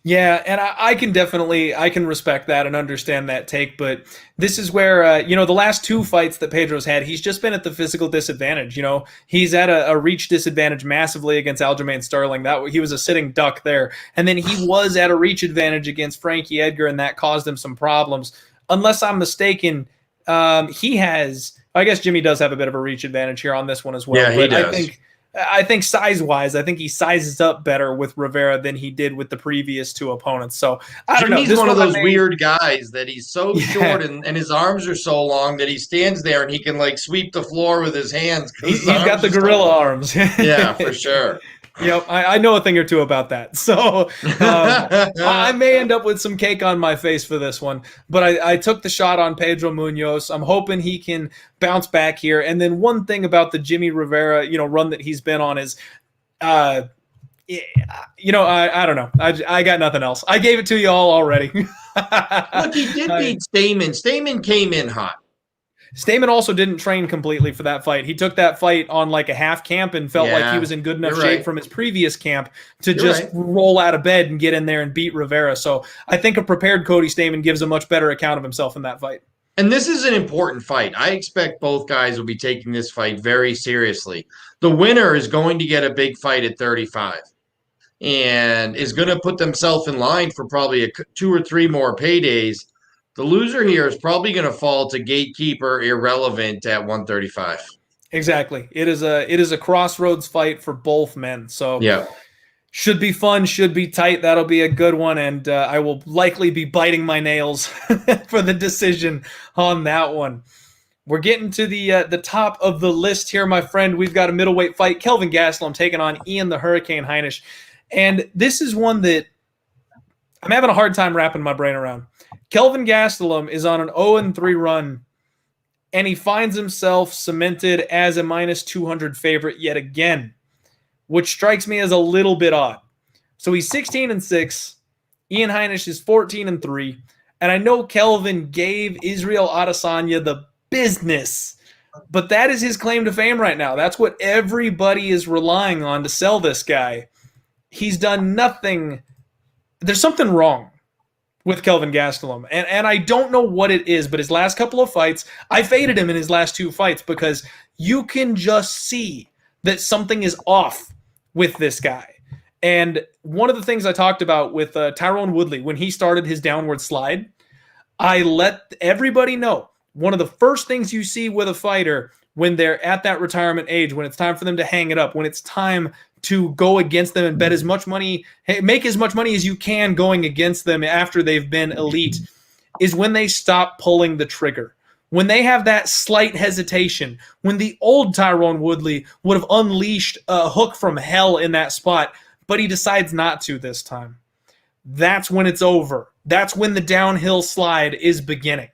Yeah, and I can respect that and understand that take, but this is where, the last two fights that Pedro's had, he's just been at the physical disadvantage. He's at a reach disadvantage massively against Aljamain Sterling. He was a sitting duck there. And then he was at a reach advantage against Frankie Edgar, and that caused him some problems. Unless I'm mistaken, he has, I guess Jimmie does have a bit of a reach advantage here on this one as well. Yeah, he does. I think size-wise, I think he sizes up better with Rivera than he did with the previous two opponents. So, I don't know. Jimmie's one of those weird guys that he's so short and his arms are so long that he stands there and he can, sweep the floor with his hands. He's got the gorilla arms. Yeah, for sure. Yep, I know a thing or two about that. So I may end up with some cake on my face for this one. But I took the shot on Pedro Munhoz. I'm hoping he can bounce back here. And then one thing about the Jimmie Rivera, run that he's been on is, I don't know. I got nothing else. I gave it to you all already. Look, he did beat Stamann. Stamann came in hot. Stamann also didn't train completely for that fight. He took that fight on a half camp and felt like he was in good enough shape from his previous camp to roll out of bed and get in there and beat Rivera. So I think a prepared Cody Stamann gives a much better account of himself in that fight. And this is an important fight. I expect both guys will be taking this fight very seriously. The winner is going to get a big fight at 35. and is going to put themselves in line for probably 2 or 3 more paydays. The loser here is probably going to fall to gatekeeper irrelevant at 135. Exactly. It is a crossroads fight for both men. So yeah. Should be fun, should be tight. That'll be a good one, and I will likely be biting my nails for the decision on that one. We're getting to the top of the list here, my friend. We've got a middleweight fight. Kelvin Gastelum taking on Ian the Hurricane Heinisch. And this is one that I'm having a hard time wrapping my brain around. Kelvin Gastelum is on an 0-3 run, and he finds himself cemented as a minus 200 favorite yet again, which strikes me as a little bit odd. So he's 16-6. Ian Heinisch is 14-3. And I know Kelvin gave Israel Adesanya the business, but that is his claim to fame right now. That's what everybody is relying on to sell this guy. He's done nothing. There's something wrong with Kelvin Gastelum. And I don't know what it is, but his last couple of fights, I faded him in his last 2 fights because you can just see that something is off with this guy. And one of the things I talked about with Tyrone Woodley, when he started his downward slide, I let everybody know one of the first things you see with a fighter when they're at that retirement age, when it's time for them to hang it up, when it's time to go against them and bet as much money, make as much money as you can going against them after they've been elite, is when they stop pulling the trigger. When they have that slight hesitation, when the old Tyrone Woodley would have unleashed a hook from hell in that spot, but he decides not to this time. That's when it's over. That's when the downhill slide is beginning.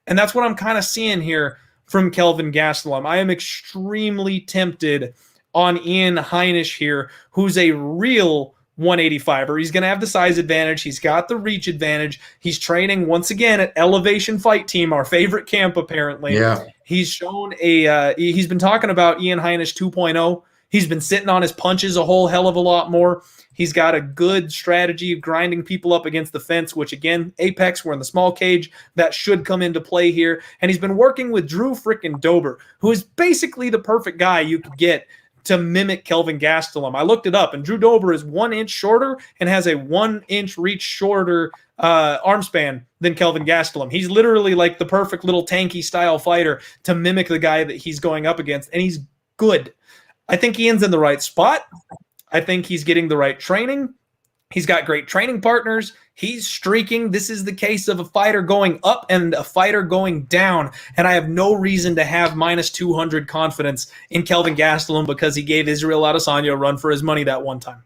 And that's what I'm kind of seeing here from Kelvin Gastelum. I am extremely tempted on Ian Heinisch here, who's a real 185er. He's going to have the size advantage. He's got the reach advantage. He's training once again at Elevation Fight Team, our favorite camp apparently. Yeah. He's shown he's been talking about Ian Heinisch 2.0. He's been sitting on his punches a whole hell of a lot more. He's got a good strategy of grinding people up against the fence, which again, Apex, we're in the small cage. That should come into play here. And he's been working with Drew frickin' Dober, who is basically the perfect guy you could get to mimic Kelvin Gastelum. I looked it up, and Drew Dober is 1 inch shorter and has a 1 inch reach shorter arm span than Kelvin Gastelum. He's literally like the perfect little tanky style fighter to mimic the guy that he's going up against, and he's good. I think Ian's in the right spot. I think he's getting the right training. He's got great training partners. He's streaking. This is the case of a fighter going up and a fighter going down. And I have no reason to have minus 200 confidence in Kelvin Gastelum because he gave Israel Adesanya a run for his money that one time.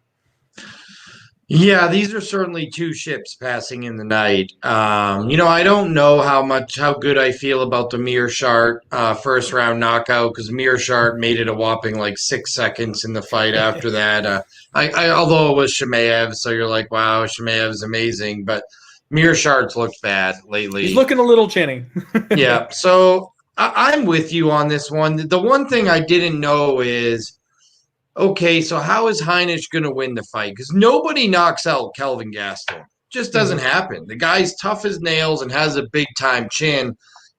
Yeah, these are certainly 2 ships passing in the night. I don't know how good I feel about the Mearshart first round knockout because Mearshart made it a whopping like 6 seconds in the fight after that. Although it was Chimaev, so you're like, wow, Chimaev's amazing, but Mearshart's looked bad lately. He's looking a little chinny. Yeah, so I'm with you on this one. The one thing I didn't know is, okay, so how is Heinisch going to win the fight? Because nobody knocks out Kelvin Gastelum. Just doesn't happen. The guy's tough as nails and has a big-time chin.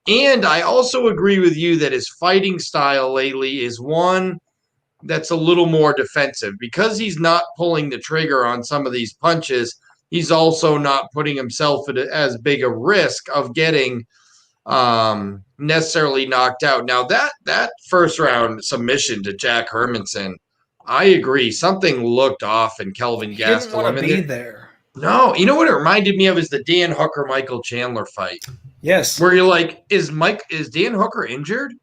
And I also agree with you that his fighting style lately is one that's a little more defensive. Because he's not pulling the trigger on some of these punches, he's also not putting himself at as big a risk of getting necessarily knocked out. Now, that first-round submission to Jack Hermanson, I agree. Something looked off in Kelvin Gastelum. He didn't want to be there. No, you know what it reminded me of is the Dan Hooker Michael Chandler fight. Yes. Where you're like, is Dan Hooker injured?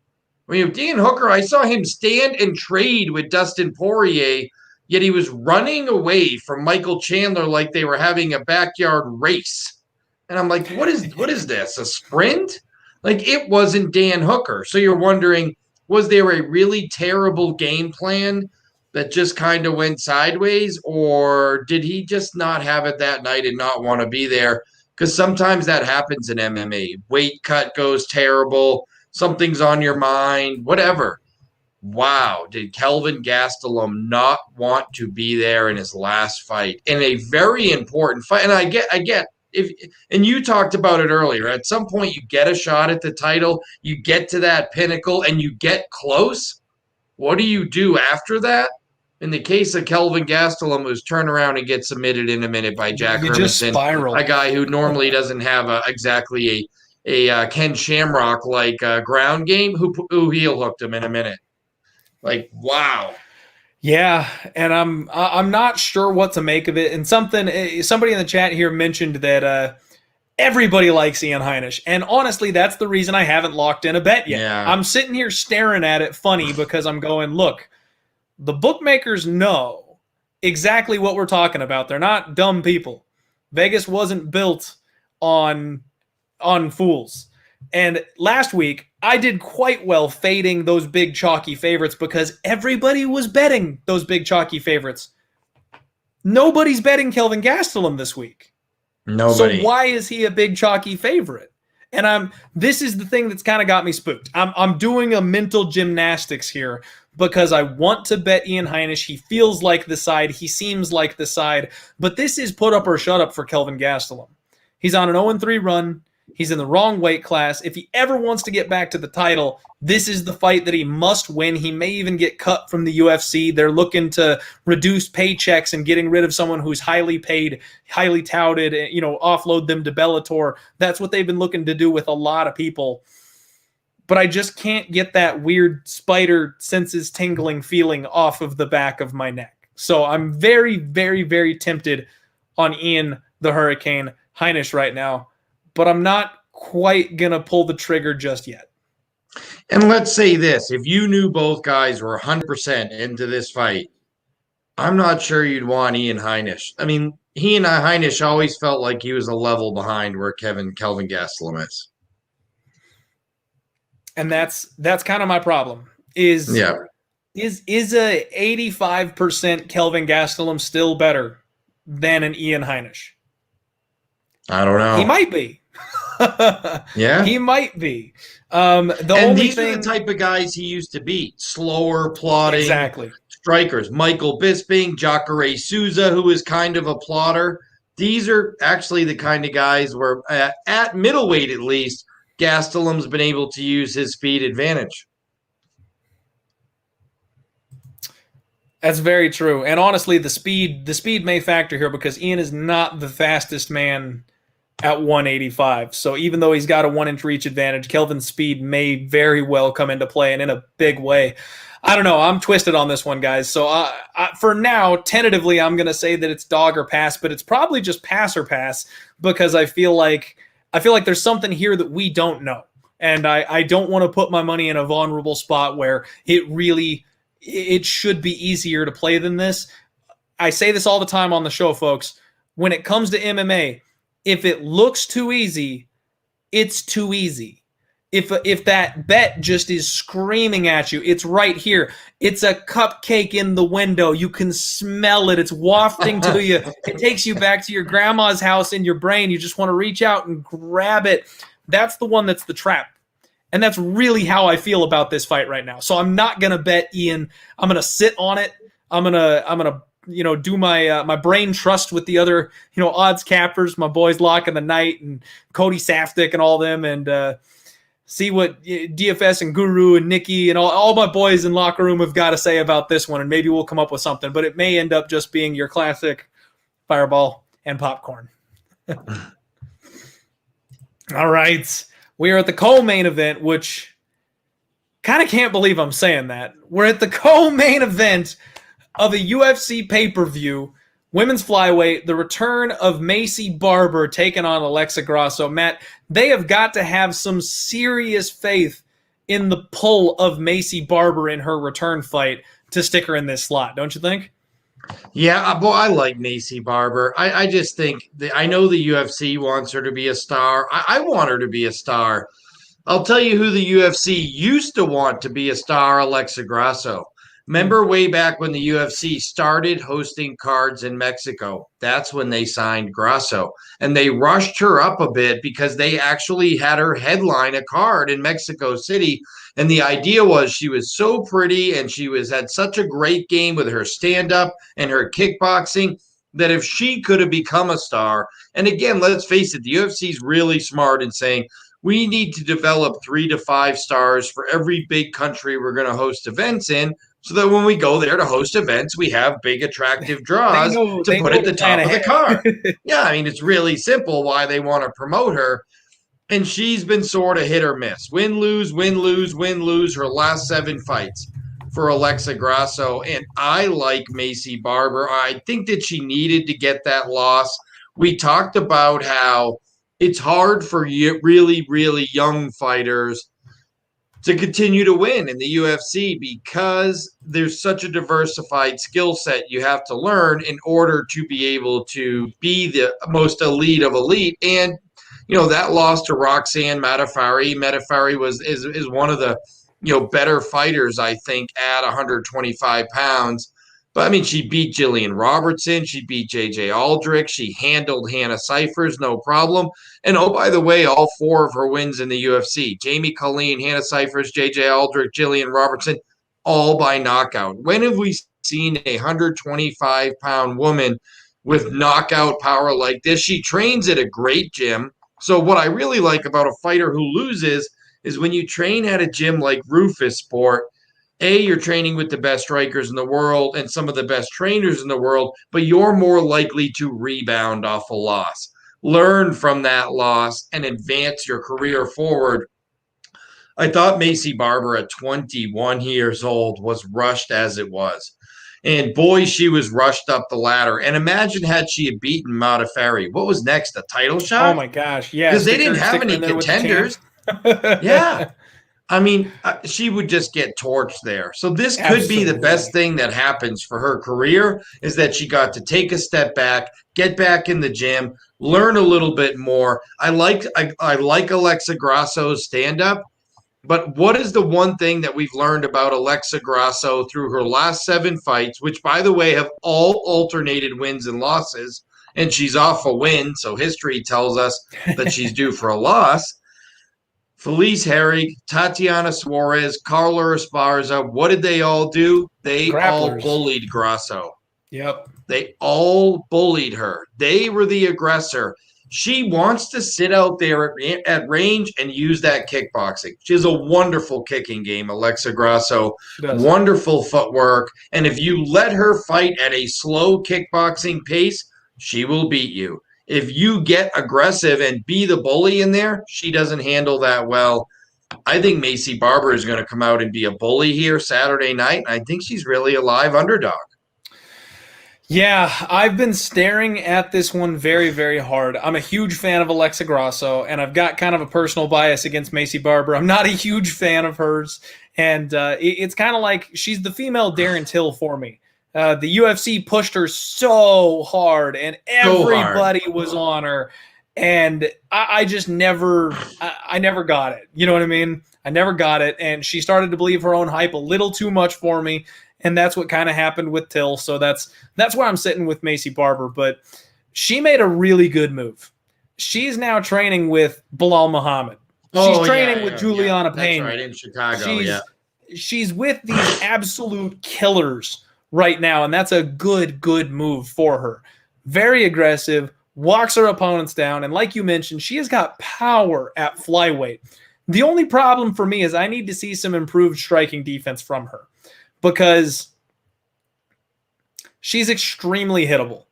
I mean, Dan Hooker, I saw him stand and trade with Dustin Poirier, yet he was running away from Michael Chandler like they were having a backyard race. And I'm like, what is this? A sprint? Like, it wasn't Dan Hooker. So you're wondering, was there a really terrible game plan that just kind of went sideways, or did he just not have it that night and not want to be there? Because sometimes that happens in MMA. Weight cut goes terrible. Something's on your mind, whatever. Wow, did Kelvin Gastelum not want to be there in his last fight in a very important fight? And I get. And you talked about it earlier. At some point, you get a shot at the title, you get to that pinnacle, and you get close. What do you do after that? In the case of Kelvin Gastelum, who's turn around and get submitted in a minute by Jack You just Hermanson, spiral. a guy who normally doesn't have exactly a Ken Shamrock like ground game, who heel hooked him in a minute. Like, wow. Yeah, and I'm not sure what to make of it. And somebody in the chat here mentioned that everybody likes Ian Heinisch, and honestly, that's the reason I haven't locked in a bet yet. Yeah. I'm sitting here staring at it funny because I'm going, look, the bookmakers know exactly what we're talking about. They're not dumb people. Vegas wasn't built on fools. And last week, I did quite well fading those big chalky favorites because everybody was betting those big chalky favorites. Nobody's betting Kelvin Gastelum this week. Nobody. So why is he a big chalky favorite? And this is the thing that's kind of got me spooked. I'm doing a mental gymnastics here because I want to bet Ian Heinisch. He feels like the side. He seems like the side. But this is put up or shut up for Kelvin Gastelum. He's on an 0-3 run. He's in the wrong weight class. If he ever wants to get back to the title, this is the fight that he must win. He may even get cut from the UFC. They're looking to reduce paychecks and getting rid of someone who's highly paid, highly touted, offload them to Bellator. That's what they've been looking to do with a lot of people. But I just can't get that weird spider senses tingling feeling off of the back of my neck. So I'm very, very, very tempted on Ian the Hurricane Heinisch right now. But I'm not quite going to pull the trigger just yet. And let's say this. If you knew both guys were 100% into this fight, I'm not sure you'd want Ian Heinisch. I mean, he and Heinisch always felt like he was a level behind where Kelvin Gastelum is. And that's kind of my problem. Is a 85% Kelvin Gastelum still better than an Ian Heinisch? I don't know. He might be. Yeah, he might be. These are the type of guys he used to beat: slower, plodding, exactly strikers. Michael Bisping, Jacare Souza, who is kind of a plotter. These are actually the kind of guys where, at middleweight at least, Gastelum's been able to use his speed advantage. That's very true. And honestly, the speed may factor here because Ian is not the fastest man at 185. So even though he's got a 1-inch reach advantage, Kelvin's speed may very well come into play and in a big way. I don't know. I'm twisted on this one, guys. So for now, tentatively, I'm going to say that it's dog or pass, but it's probably just pass or pass because I feel like there's something here that we don't know. And I don't want to put my money in a vulnerable spot where it should be easier to play than this. I say this all the time on the show, folks. When it comes to MMA, if it looks too easy, it's too easy. If that bet just is screaming at you, it's right here. It's a cupcake in the window. You can smell it. It's wafting to you. It takes you back to your grandma's house in your brain. You just want to reach out and grab it. That's the one that's the trap. And that's really how I feel about this fight right now. So I'm not going to bet Ian. I'm going to sit on it. I'm going to do my brain trust with the other, odds cappers, my boys Lock in the Night and Cody Safdie and all them, and see what DFS and Guru and Nikki and all my boys in locker room have got to say about this one, and maybe we'll come up with something. But it may end up just being your classic fireball and popcorn. All right. We are at the co-main event, which kind of can't believe I'm saying that. We're at the co-main event of a UFC pay-per-view, women's flyweight, the return of Maycee Barber taking on Alexa Grasso. Matt, they have got to have some serious faith in the pull of Maycee Barber in her return fight to stick her in this slot, don't you think? Yeah, boy, I like Maycee Barber. I just think I know the UFC wants her to be a star. I want her to be a star. I'll tell you who the UFC used to want to be a star: Alexa Grasso. Remember way back when the UFC started hosting cards in Mexico? That's when they signed Grasso. And they rushed her up a bit because they actually had her headline a card in Mexico City. And the idea was she was so pretty and she had such a great game with her stand-up and her kickboxing that if she could have become a star, and again, let's face it, the UFC is really smart in saying, we need to develop 3 to 5 stars for every big country we're going to host events in. so that when we go there to host events, we have big, attractive draws to put at the top of the card. Yeah, I mean, it's really simple why they want to promote her. And she's been sort of hit or miss. Win, lose, win, lose, win, lose her last 7 fights for Alexa Grasso. And I like Maycee Barber. I think that she needed to get that loss. We talked about how it's hard for really, really young fighters to continue to win in the UFC because there's such a diversified skill set you have to learn in order to be able to be the most elite of elite. And that loss to Roxanne Modafferi. Modafferi is one of the better fighters, I think, at 125 pounds. But I mean, she beat Gillian Robertson, she beat JJ Aldrich, she handled Hannah Cifers, no problem. And oh, by the way, all 4 of her wins in the UFC: Jamie Colleen, Hannah Cifers, JJ Aldrich, Gillian Robertson, all by knockout. When have we seen a 125-pound woman with knockout power like this? She trains at a great gym. So what I really like about a fighter who loses is when you train at a gym like Rufus Sport, you're training with the best strikers in the world and some of the best trainers in the world, but you're more likely to rebound off a loss. Learn from that loss and advance your career forward. I thought Maycee Barber at 21 years old was rushed as it was. And boy, she was rushed up the ladder. And imagine had she had beaten Modafferi. What was next? A title shot? Oh, my gosh. Yeah. Because they didn't have any contenders. Yeah. I mean, she would just get torched there. So this could be the best thing that happens for her career, is that she got to take a step back, get back in the gym, learn a little bit more. I like Alexa Grasso's stand-up. But what is the one thing that we've learned about Alexa Grasso through her last 7 fights, which, by the way, have all alternated wins and losses, and she's off a win, so history tells us that she's due for a loss. Felice Herrig, Tatiana Suarez, Carla Esparza, what did they all do? They all bullied Grasso. Yep. They all bullied her. They were the aggressor. She wants to sit out there at range and use that kickboxing. She has a wonderful kicking game, Alexa Grasso. Wonderful footwork. And if you let her fight at a slow kickboxing pace, she will beat you. If you get aggressive and be the bully in there, she doesn't handle that well. I think Maycee Barber is going to come out and be a bully here Saturday night. I think she's really a live underdog. Yeah, I've been staring at this one very, very hard. I'm a huge fan of Alexa Grasso, and I've got kind of a personal bias against Maycee Barber. I'm not a huge fan of hers, and it's kind of like she's the female Darren Till for me. The UFC pushed her so hard, and everybody was on her, and I just never got it. You know what I mean? I never got it, and she started to believe her own hype a little too much for me. And that's what kind of happened with Till. So that's why I'm sitting with Maycee Barber. But she made a really good move. She's now training with Bilal Muhammad. She's training with Juliana Payne. That's right, in Chicago, She's with these absolute killers right now, and that's a good move for her. Very aggressive, walks her opponents down, and like you mentioned, she has got power at flyweight. The only problem for me is I need to see some improved striking defense from her, because she's extremely hittable.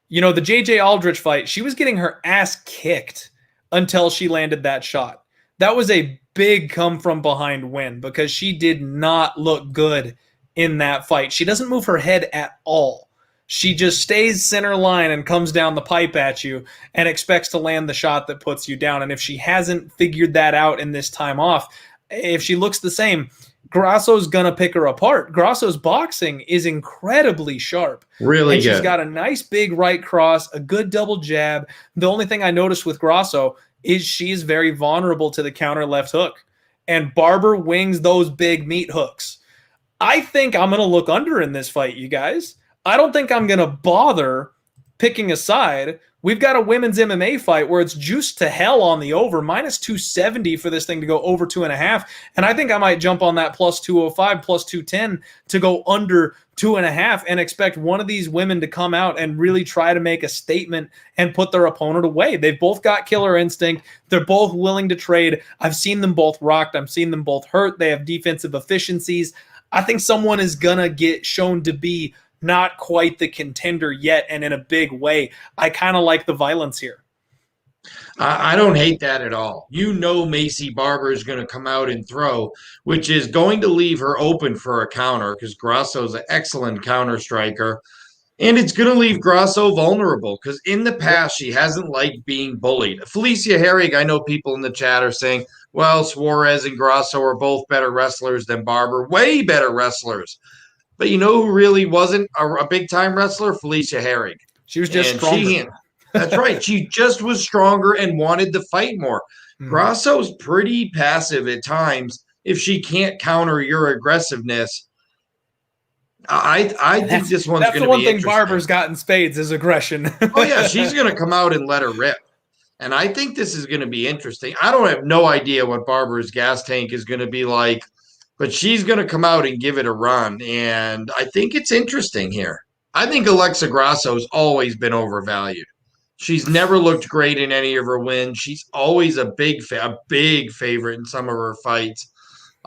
You know, the JJ Aldrich fight, she was getting her ass kicked until she landed that shot. That was a big come from behind win, because she did not look good in that fight. She doesn't move her head at all. She just stays center line and comes down the pipe at you and expects to land the shot that puts you down. And if she hasn't figured that out in this time off, if she looks the same, Grasso's going to pick her apart. Grasso's boxing is incredibly sharp. Really good. She's got a nice big right cross, a good double jab. The only thing I noticed with Grasso is she's very vulnerable to the counter left hook. And Barber wings those big meat hooks. I think I'm going to look under in this fight, you guys. I don't think I'm going to bother picking a side. We've got a women's MMA fight where it's juiced to hell on the over, minus 270 for this thing to go over 2.5. And I think I might jump on that plus 205, plus 210 to go under 2.5 and expect one of these women to come out and really try to make a statement and put their opponent away. They've both got killer instinct. They're both willing to trade. I've seen them both rocked. I've seen them both hurt. They have defensive efficiencies. I think someone is going to get shown to be not quite the contender yet, and in a big way. I kind of like the violence here. I don't hate that at all. Maycee Barber is going to come out and throw, which is going to leave her open for a counter because Grasso is an excellent counter striker. And it's going to leave Grasso vulnerable because in the past, she hasn't liked being bullied. Felicia Herrig, I know people in the chat are saying, well, Suarez and Grasso are both better wrestlers than Barber, way better wrestlers. But you know who really wasn't a big-time wrestler? Felicia Herrig. She was just stronger. That's right. She just was stronger and wanted to fight more. Grasso's pretty passive at times if she can't counter your aggressiveness. I think this one's going to be interesting. That's the one thing Barber's got in spades is aggression. Oh, yeah. She's going to come out and let her rip. And I think this is going to be interesting. I don't have no idea what Barber's gas tank is going to be like, but she's going to come out and give it a run. And I think it's interesting here. I think Alexa Grasso's always been overvalued. She's never looked great in any of her wins. She's always a big favorite in some of her fights.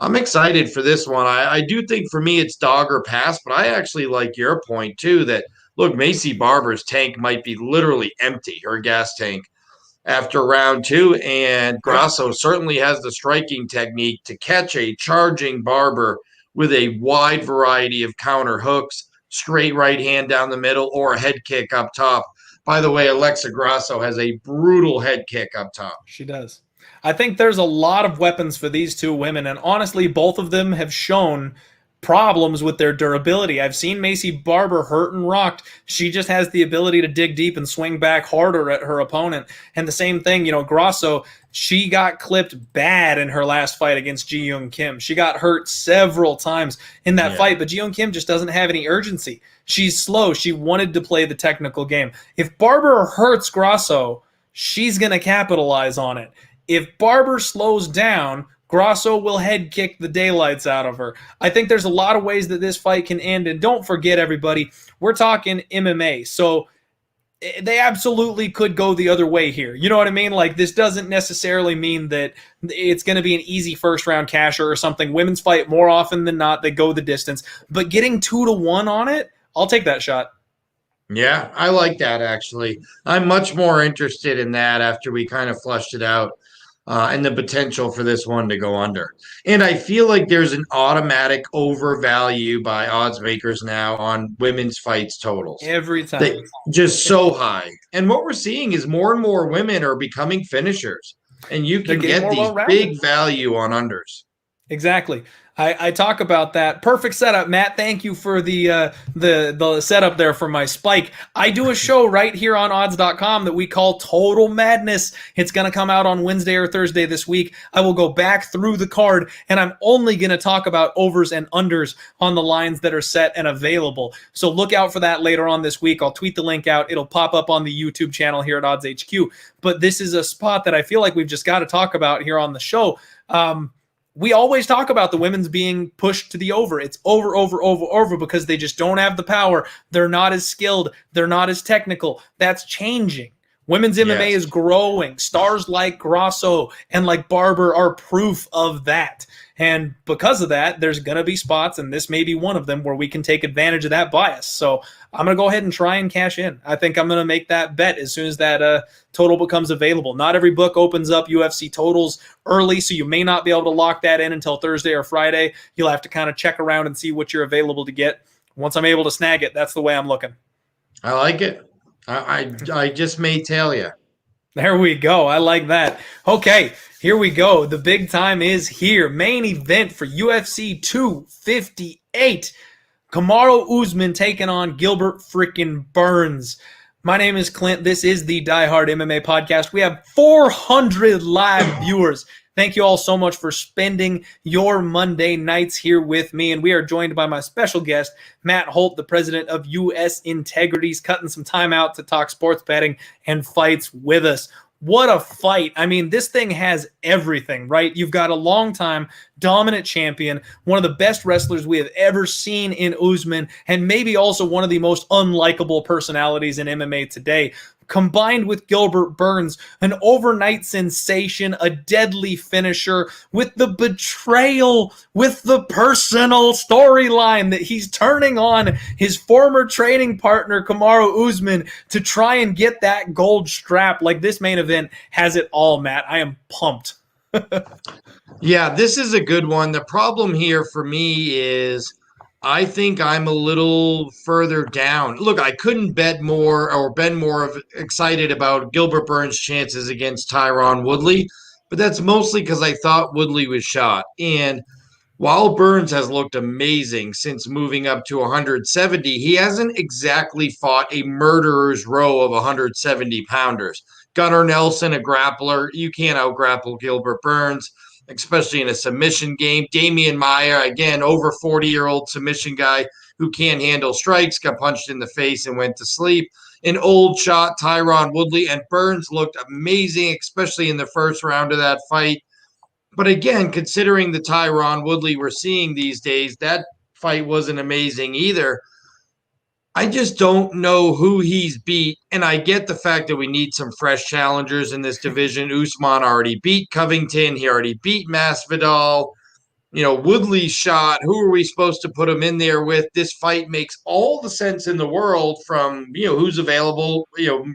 I'm excited for this one. I do think for me it's dog or pass, but I actually like your point too that, look, Maycee Barber's tank might be literally empty, her gas tank, after round 2, and Grasso certainly has the striking technique to catch a charging Barber with a wide variety of counter hooks, straight right hand down the middle, or a head kick up top. By the way, Alexa Grasso has a brutal head kick up top. She does. I think there's a lot of weapons for these two women, and honestly, both of them have shown problems with their durability. I've seen Maycee Barber hurt and rocked. She just has the ability to dig deep and swing back harder at her opponent. And the same thing, Grasso, she got clipped bad in her last fight against Ji Young Kim. She got hurt several times in that fight, but Ji Young Kim just doesn't have any urgency. She's slow. She wanted to play the technical game. If Barber hurts Grasso, she's going to capitalize on it. If Barber slows down, Grasso will head kick the daylights out of her. I think there's a lot of ways that this fight can end. And don't forget, everybody, we're talking MMA. So they absolutely could go the other way here. You know what I mean? Like, this doesn't necessarily mean that it's going to be an easy first-round casher or something. Women's fight more often than not. They go the distance. But getting 2-1 on it, I'll take that shot. Yeah, I like that, actually. I'm much more interested in that after we kind of flushed it out. And the potential for this one to go under. And I feel like there's an automatic overvalue by odds makers now on women's fights totals. Every time. Just so high. And what we're seeing is more and more women are becoming finishers. And you can get these big value on unders. Exactly. I talk about that. Perfect setup, Matt. Thank you for the setup there for my spike. I do a show right here on odds.com that we call Total Madness. It's going to come out on Wednesday or Thursday this week. I will go back through the card, and I'm only going to talk about overs and unders on the lines that are set and available. So look out for that later on this week. I'll tweet the link out. It'll pop up on the YouTube channel here at Odds HQ. But this is a spot that I feel like we've just got to talk about here on the show. We always talk about the women's being pushed to the over. It's over because they just don't have the power. They're not as skilled. They're not as technical. That's changing. Women's MMA is growing. Stars like Grasso and like Barber are proof of that. And because of that, there's going to be spots, and this may be one of them, where we can take advantage of that bias. So I'm going to go ahead and try and cash in. I think I'm going to make that bet as soon as that total becomes available. Not every book opens up UFC totals early, so you may not be able to lock that in until Thursday or Friday. You'll have to kind of check around and see what you're available to get. Once I'm able to snag it, that's the way I'm looking. I like it. I just may tell you. There we go. I like that. Okay, here we go. The big time is here. Main event for UFC 258. Kamaru Usman taking on Gilbert freaking Burns. My name is Clint. This is the Diehard MMA podcast. We have 400 live viewers. Thank you all so much for spending your Monday nights here with me. And we are joined by my special guest, Matt Holt, the president of US Integrities, cutting some time out to talk sports betting and fights with us. What a fight. I mean, this thing has everything, right? You've got a long-time dominant champion, one of the best wrestlers we have ever seen in Usman, and maybe also one of the most unlikable personalities in MMA today. combined with Gilbert Burns, an overnight sensation, a deadly finisher, with the betrayal, with the personal storyline that he's turning on his former training partner, Kamaru Usman, to try and get that gold strap. Like, this main event has it all, Matt. I am pumped. Yeah, this is a good one. The problem here for me is I think I'm a little further down. Look, I couldn't bet more or been more excited about Gilbert Burns' chances against Tyron Woodley, but that's mostly because I thought Woodley was shot. And while Burns has looked amazing since moving up to 170, he hasn't exactly fought a murderer's row of 170 pounders. Gunnar Nelson, a grappler, you can't out-grapple Gilbert Burns, especially in a submission game. Damian Maia, again, over 40-year-old submission guy who can't handle strikes, got punched in the face and went to sleep. An old shot, Tyron Woodley, and Burns looked amazing, especially in the first round of that fight. But again, considering the Tyron Woodley we're seeing these days, that fight wasn't amazing either. I just don't know who he's beat. And I get the fact that we need some fresh challengers in this division. Usman already beat Covington. He already beat Masvidal. Woodley shot. Who are we supposed to put him in there with? This fight makes all the sense in the world from, who's available.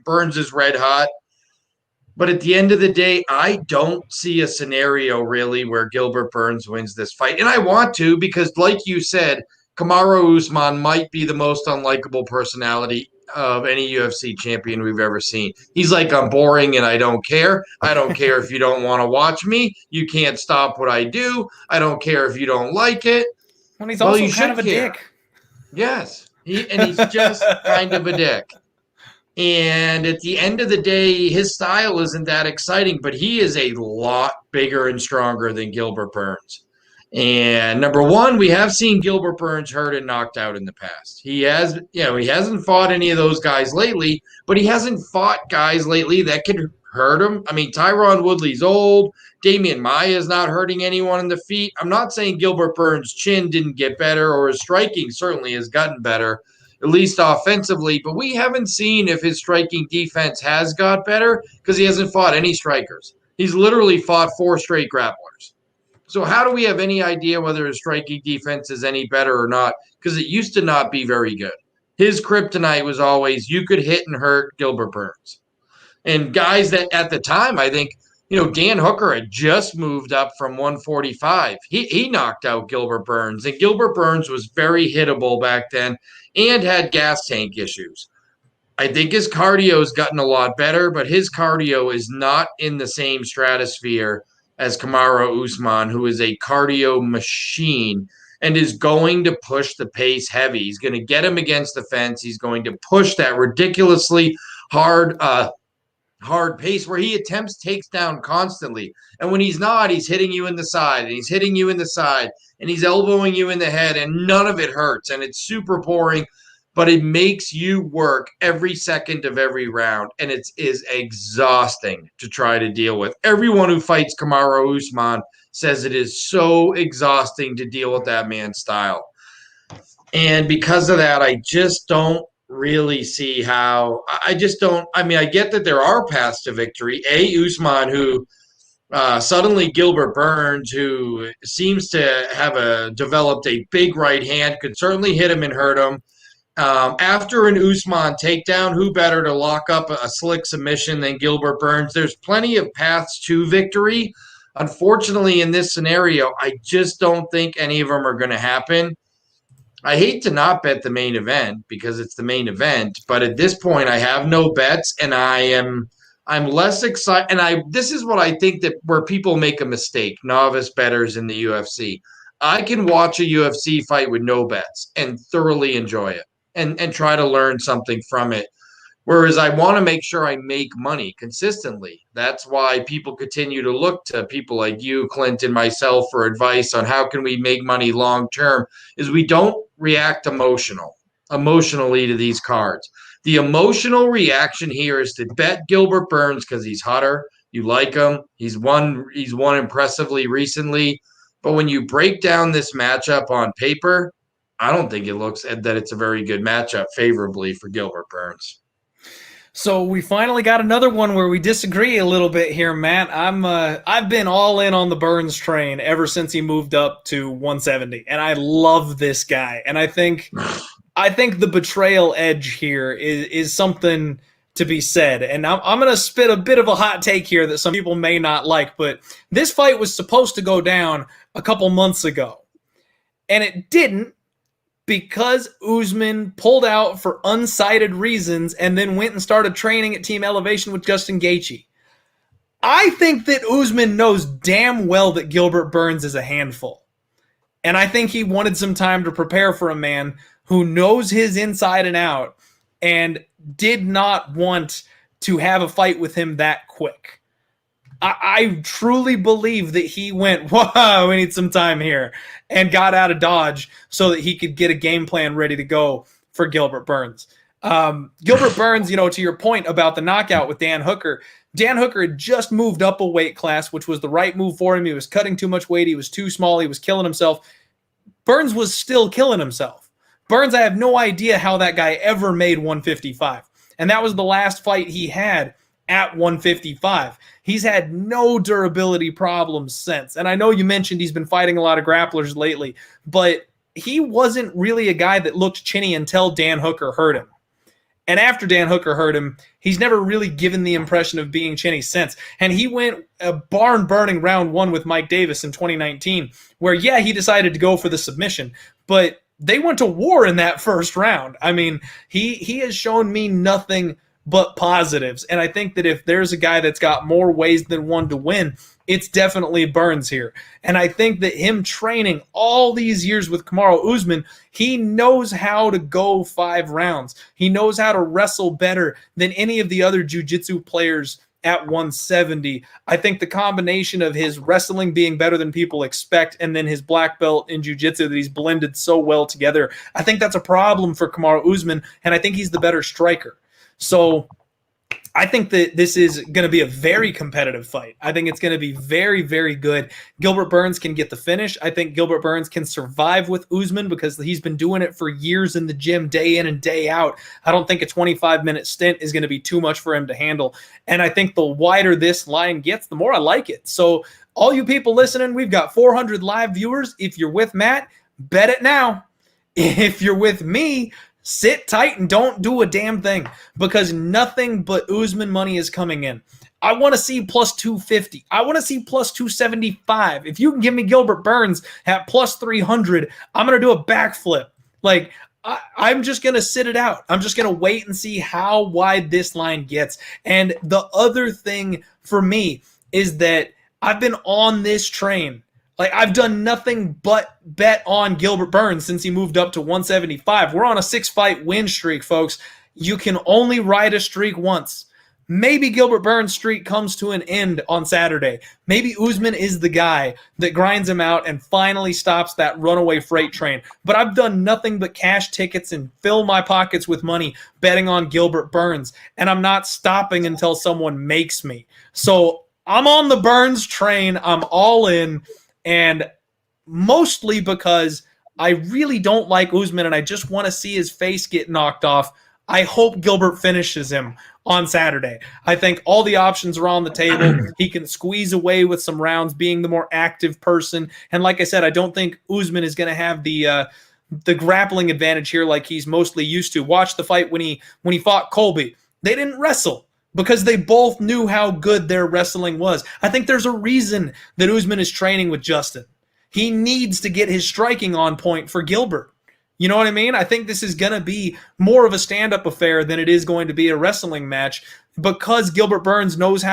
Burns is red hot. But at the end of the day, I don't see a scenario really where Gilbert Burns wins this fight. And I want to because, like you said, Kamaru Usman might be the most unlikable personality of any UFC champion we've ever seen. He's like, I'm boring and I don't care. I don't care if you don't want to watch me. You can't stop what I do. I don't care if you don't like it. And he's also kind of a care. dick. Yes. He's just kind of a dick. And at the end of the day, his style isn't that exciting, but he is a lot bigger and stronger than Gilbert Burns. And number one, we have seen Gilbert Burns hurt and knocked out in the past. He hasn't fought any of those guys lately, but he hasn't fought guys lately that could hurt him. I mean, Tyron Woodley's old. Damian Maia is not hurting anyone in the feet. I'm not saying Gilbert Burns' chin didn't get better or his striking certainly has gotten better, at least offensively, but we haven't seen if his striking defense has got better because he hasn't fought any strikers. He's literally fought 4 straight grapplers. So how do we have any idea whether his striking defense is any better or not? Because it used to not be very good. His kryptonite was always you could hit and hurt Gilbert Burns. And guys that at the time, I think, Dan Hooker had just moved up from 145. He knocked out Gilbert Burns, and Gilbert Burns was very hittable back then and had gas tank issues. I think his cardio has gotten a lot better, but his cardio is not in the same stratosphere as Kamaru Usman, who is a cardio machine and is going to push the pace heavy. He's going to get him against the fence. He's going to push that ridiculously hard pace where he attempts takedown constantly. And when he's not, he's hitting you in the side, and he's hitting you in the side, and he's elbowing you in the head, and none of it hurts. And it's super boring, but it makes you work every second of every round. And it is exhausting to try to deal with. Everyone who fights Kamaru Usman says it is so exhausting to deal with that man's style. And because of that, I just don't really see how I get that there are paths to victory. Usman, who suddenly Gilbert Burns, who seems to have developed a big right hand, could certainly hit him and hurt him. After an Usman takedown, who better to lock up a slick submission than Gilbert Burns? There's plenty of paths to victory. Unfortunately, in this scenario, I just don't think any of them are going to happen. I hate to not bet the main event because it's the main event, but at this point I have no bets, and I'm less excited. And this is what I think that where people make a mistake, novice bettors in the UFC. I can watch a UFC fight with no bets and thoroughly enjoy it and try to learn something from it. Whereas I want to make sure I make money consistently. That's why people continue to look to people like you, Clint, and myself for advice on how can we make money long term, is we don't react emotionally to these cards. The emotional reaction here is to bet Gilbert Burns because he's hotter. You like him. He's won impressively recently. But when you break down this matchup on paper, I don't think it looks that it's a very good matchup favorably for Gilbert Burns. So we finally got another one where we disagree a little bit here, Matt. I've been all in on the Burns train ever since he moved up to 170, and I love this guy. And I think the betrayal edge here is something to be said. And I'm going to spit a bit of a hot take here that some people may not like, but this fight was supposed to go down a couple months ago, and it didn't, because Usman pulled out for unsighted reasons and then went and started training at Team Elevation with Justin Gaethje. I think that Usman knows damn well that Gilbert Burns is a handful. And I think he wanted some time to prepare for a man who knows his inside and out and did not want to have a fight with him that quick. I truly believe that he went, whoa, we need some time here, and got out of Dodge so that he could get a game plan ready to go for Gilbert Burns. Gilbert Burns, to your point about the knockout with Dan Hooker had just moved up a weight class, which was the right move for him. He was cutting too much weight. He was too small. He was killing himself. Burns was still killing himself. Burns, I have no idea how that guy ever made 155. And that was the last fight he had at 155. He's had no durability problems since. And I know you mentioned he's been fighting a lot of grapplers lately, but he wasn't really a guy that looked chinny until Dan Hooker hurt him. And after Dan Hooker hurt him, he's never really given the impression of being chinny since. And he went a barn-burning round one with Mike Davis in 2019, where, yeah, he decided to go for the submission, but they went to war in that first round. I mean, he has shown me nothing but positives. And I think that if there's a guy that's got more ways than one to win, it's definitely Burns here. And I think that him training all these years with Kamaru Usman, he knows how to go 5 rounds. He knows how to wrestle better than any of the other jiu-jitsu players at 170. I think the combination of his wrestling being better than people expect and then his black belt in jiu-jitsu that he's blended so well together, I think that's a problem for Kamaru Usman, and I think he's the better striker. So I think that this is going to be a very competitive fight. I think it's going to be very, very good. Gilbert Burns can get the finish. I think Gilbert Burns can survive with Usman because he's been doing it for years in the gym, day in and day out. I don't think a 25-minute stint is going to be too much for him to handle. And I think the wider this line gets, the more I like it. So all you people listening, we've got 400 live viewers. If you're with Matt, bet it now. If you're with me, sit tight and don't do a damn thing, because nothing but Usman money is coming in. I want to see plus 250. I want to see plus 275. If you can give me Gilbert Burns at plus 300, I'm going to do a backflip. Like, I'm just going to sit it out. I'm just going to wait and see how wide this line gets. And the other thing for me is that I've been on this train. Like, I've done nothing but bet on Gilbert Burns since he moved up to 175. We're on a 6-fight win streak, folks. You can only ride a streak once. Maybe Gilbert Burns' streak comes to an end on Saturday. Maybe Usman is the guy that grinds him out and finally stops that runaway freight train. But I've done nothing but cash tickets and fill my pockets with money betting on Gilbert Burns. And I'm not stopping until someone makes me. So I'm on the Burns train. I'm all in. And mostly because I really don't like Usman and I just want to see his face get knocked off. I hope Gilbert finishes him on Saturday. I think all the options are on the table. He can squeeze away with some rounds, being the more active person. And like I said, I don't think Usman is going to have the grappling advantage here like he's mostly used to. Watch the fight when he fought Colby. They didn't wrestle because they both knew how good their wrestling was. I think there's a reason that Usman is training with Justin. He needs to get his striking on point for Gilbert. You know what I mean? I think this is going to be more of a stand-up affair than it is going to be a wrestling match, because Gilbert Burns knows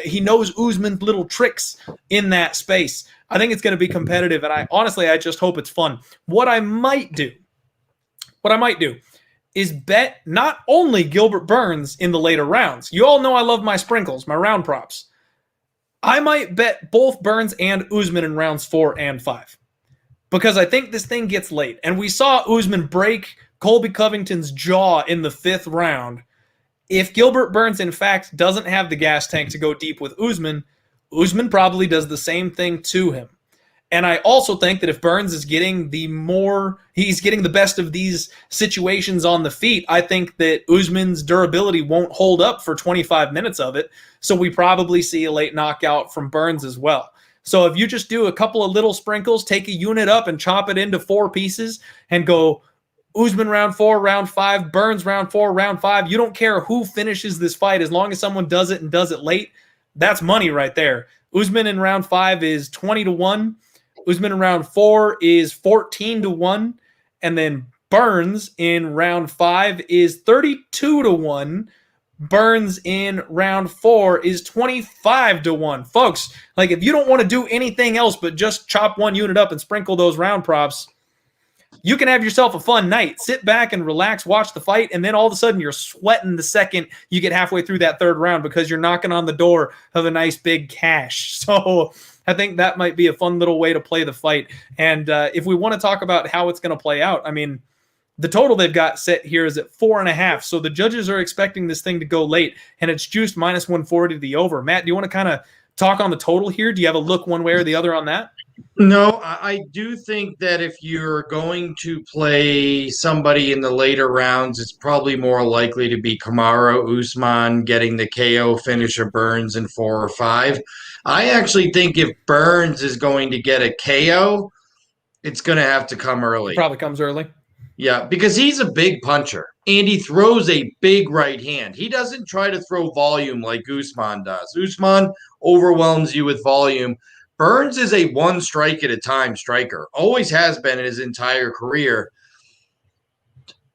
he knows Usman's little tricks in that space. I think it's going to be competitive, and I just hope it's fun. What I might do is bet not only Gilbert Burns in the later rounds. You all know I love my sprinkles, my round props. I might bet both Burns and Usman in rounds 4 and 5. Because I think this thing gets late. And we saw Usman break Colby Covington's jaw in the 5th round. If Gilbert Burns, in fact, doesn't have the gas tank to go deep with Usman, Usman probably does the same thing to him. And I also think that if Burns is getting he's getting the best of these situations on the feet, I think that Usman's durability won't hold up for 25 minutes of it. So we probably see a late knockout from Burns as well. So if you just do a couple of little sprinkles, take a unit up and chop it into 4 pieces and go Usman round 4, round 5, Burns round 4, round 5. You don't care who finishes this fight as long as someone does it and does it late. That's money right there. Usman in round 5 is 20-1. Usman in round 4 is 14-1. And then Burns in round 5 is 32-1. Burns in round 4 is 25-1. Folks, like if you don't want to do anything else but just chop one unit up and sprinkle those round props, you can have yourself a fun night. Sit back and relax, watch the fight, and then all of a sudden you're sweating the second you get halfway through that 3rd round because you're knocking on the door of a nice big cash. So I think that might be a fun little way to play the fight. And if we want to talk about how it's going to play out, I mean, the total they've got set here is at 4.5. So the judges are expecting this thing to go late, and it's juiced minus 140 to the over. Matt, do you want to kind of talk on the total here? Do you have a look one way or the other on that? No, I do think that if you're going to play somebody in the later rounds, it's probably more likely to be Kamaru Usman getting the KO finish of Burns in 4 or 5. I actually think if Burns is going to get a KO, it's going to have to come early. It probably comes early. Yeah, because he's a big puncher, and he throws a big right hand. He doesn't try to throw volume like Usman does. Usman overwhelms you with volume. Burns is a one strike at a time striker. Always has been in his entire career.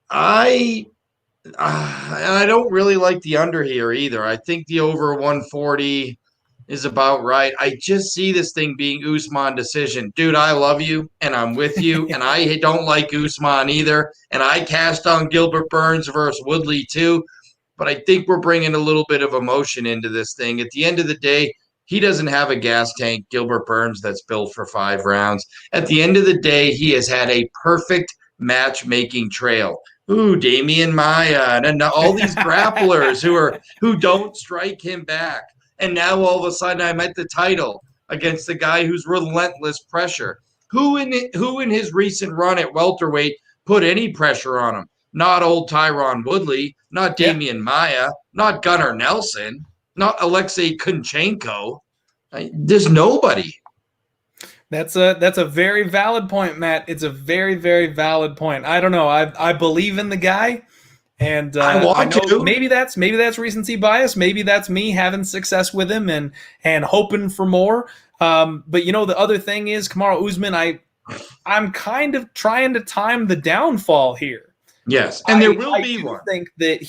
I don't really like the under here either. I think the over 140 is about right. I just see this thing being Usman decision. Dude, I love you, and I'm with you, and I don't like Usman either. And I cast on Gilbert Burns versus Woodley too. But I think we're bringing a little bit of emotion into this thing. At the end of the day, he doesn't have a gas tank, Gilbert Burns, that's built for 5 rounds. At the end of the day, he has had a perfect matchmaking trail. Ooh, Damian Maia and all these grapplers who don't strike him back. And now all of a sudden I'm at the title against the guy who's relentless pressure. Who in his recent run at welterweight put any pressure on him? Not old Tyron Woodley, not Damian Maia, not Gunnar Nelson, not Alexei Kunchenko. There's nobody. That's a very valid point, Matt. It's a very, very valid point. I don't know. I believe in the guy, and I want to. Maybe that's recency bias. Maybe that's me having success with him and hoping for more. But you know, the other thing is Kamaru Usman. I'm kind of trying to time the downfall here. Yes, and there will be one. I think that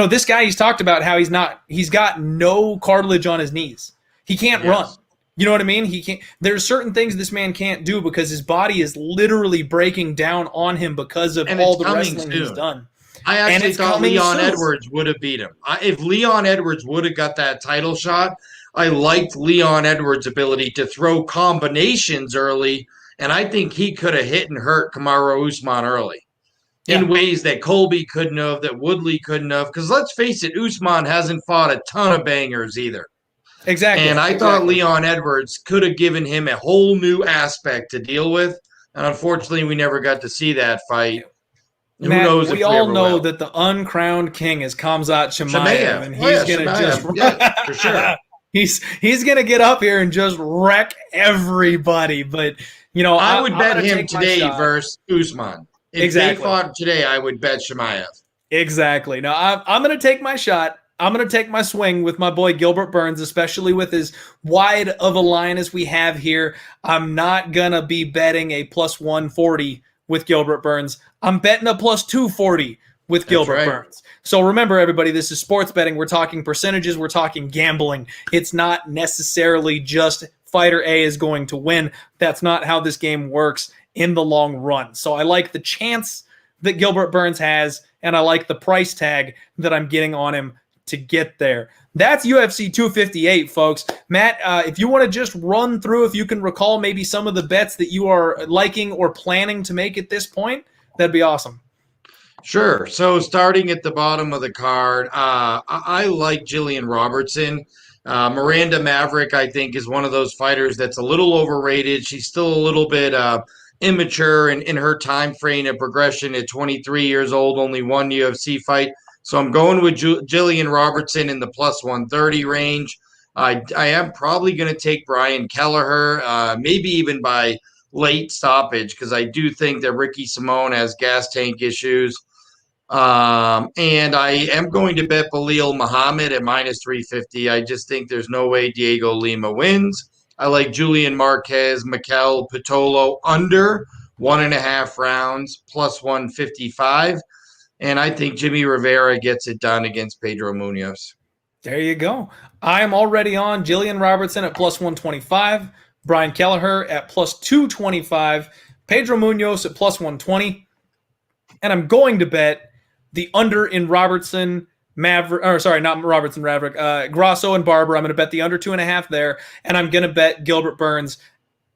this guy, he's talked about how he's got no cartilage on his knees. He can't run. You know what I mean? He can't. There's certain things this man can't do because his body is literally breaking down on him because of all the wrestling he's done. I actually thought Leon Edwards would have beat him. If Leon Edwards would have got that title shot, I liked Leon Edwards' ability to throw combinations early, and I think he could have hit and hurt Kamaru Usman early in ways that Colby couldn't have, that Woodley couldn't have. Because let's face it, Usman hasn't fought a ton of bangers either. Exactly. And I thought Leon Edwards could have given him a whole new aspect to deal with. And unfortunately, we never got to see that fight. Matt, who knows? We all know that the uncrowned king is Khamzat Chimaev, and he's gonna for sure. He's gonna get up here and just wreck everybody. But I would bet him today versus Usman. If they fought today, I would bet Chimaev. Exactly. Now I'm gonna take my shot. I'm going to take my swing with my boy Gilbert Burns, especially with as wide of a line as we have here. I'm not going to be betting a plus 140 with Gilbert Burns. I'm betting a plus 240 with Gilbert Burns. So remember, everybody, this is sports betting. We're talking percentages. We're talking gambling. It's not necessarily just fighter A is going to win. That's not how this game works in the long run. So I like the chance that Gilbert Burns has, and I like the price tag that I'm getting on him to get there. That's UFC 258, folks. Matt, if you want to just run through, if you can recall maybe some of the bets that you are liking or planning to make at this point, that'd be awesome. Sure. So starting at the bottom of the card, I like Jillian Robertson Miranda Maverick, I think, is one of those fighters that's a little overrated. She's still a little bit immature in her time frame of progression at 23 years old, only one UFC fight. So I'm going with Jillian Robertson in the plus 130 range. I am probably going to take Brian Kelleher, maybe even by late stoppage, because I do think that Ricky Simone has gas tank issues. And I am going to bet Belal Muhammad at minus 350. I just think there's no way Diego Lima wins. I like Julian Marquez, Mikel Pitolo under 1.5 rounds, plus 155. And I think Jimmie Rivera gets it done against Pedro Munhoz. There you go. I am already on Jillian Robertson at plus 125, Brian Kelleher at plus 225, Pedro Munhoz at plus 120. And I'm going to bet the under in Robertson, Maverick, or sorry, not Robertson, Maverick, Grasso and Barber. I'm going to bet the under 2.5 there. And I'm going to bet Gilbert Burns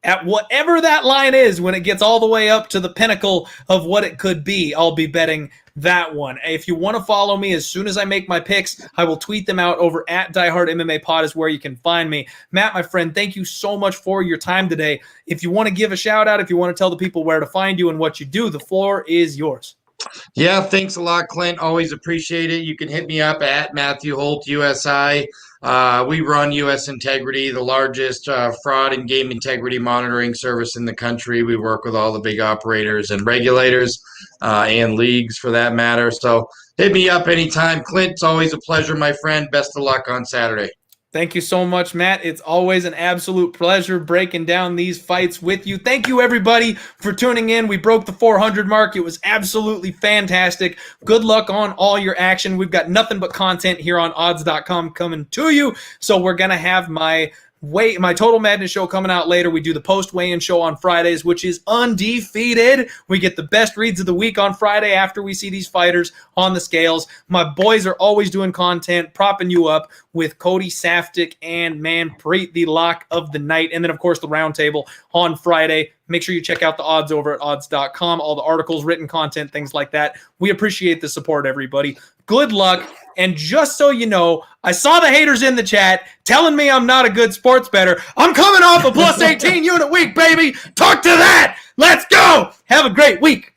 at whatever that line is when it gets all the way up to the pinnacle of what it could be. I'll be betting that one. If you want to follow me, as soon as I make my picks, I will tweet them out over at Diehard MMA Pod is where you can find me. Matt, my friend, thank you so much for your time today. If you want to give a shout out, if you want to tell the people where to find you and what you do, the floor is yours. Yeah, thanks a lot, Clint. Always appreciate it. You can hit me up at Matthew Holt, USI. We run US Integrity, the largest fraud and game integrity monitoring service in the country. We work with all the big operators and regulators and leagues for that matter. So hit me up anytime. Clint, it's always a pleasure, my friend. Best of luck on Saturday. Thank you so much, Matt. It's always an absolute pleasure breaking down these fights with you. Thank you, everybody, for tuning in. We broke the 400 mark. It was absolutely fantastic. Good luck on all your action. We've got nothing but content here on odds.com coming to you. So we're going to have my Total Madness show coming out later. We do the post weigh-in show on Fridays, which is undefeated. We get the best reads of the week on Friday after we see these fighters on the scales. My boys are always doing content, propping you up with Cody Saftik and Manpreet, the lock of the night. And then, of course, the roundtable on Friday. Make sure you check out the odds over at odds.com, all the articles, written content, things like that. We appreciate the support, everybody. Good luck. And just so you know, I saw the haters in the chat telling me I'm not a good sports bettor. I'm coming off a plus 18 unit week, baby. Talk to that. Let's go. Have a great week.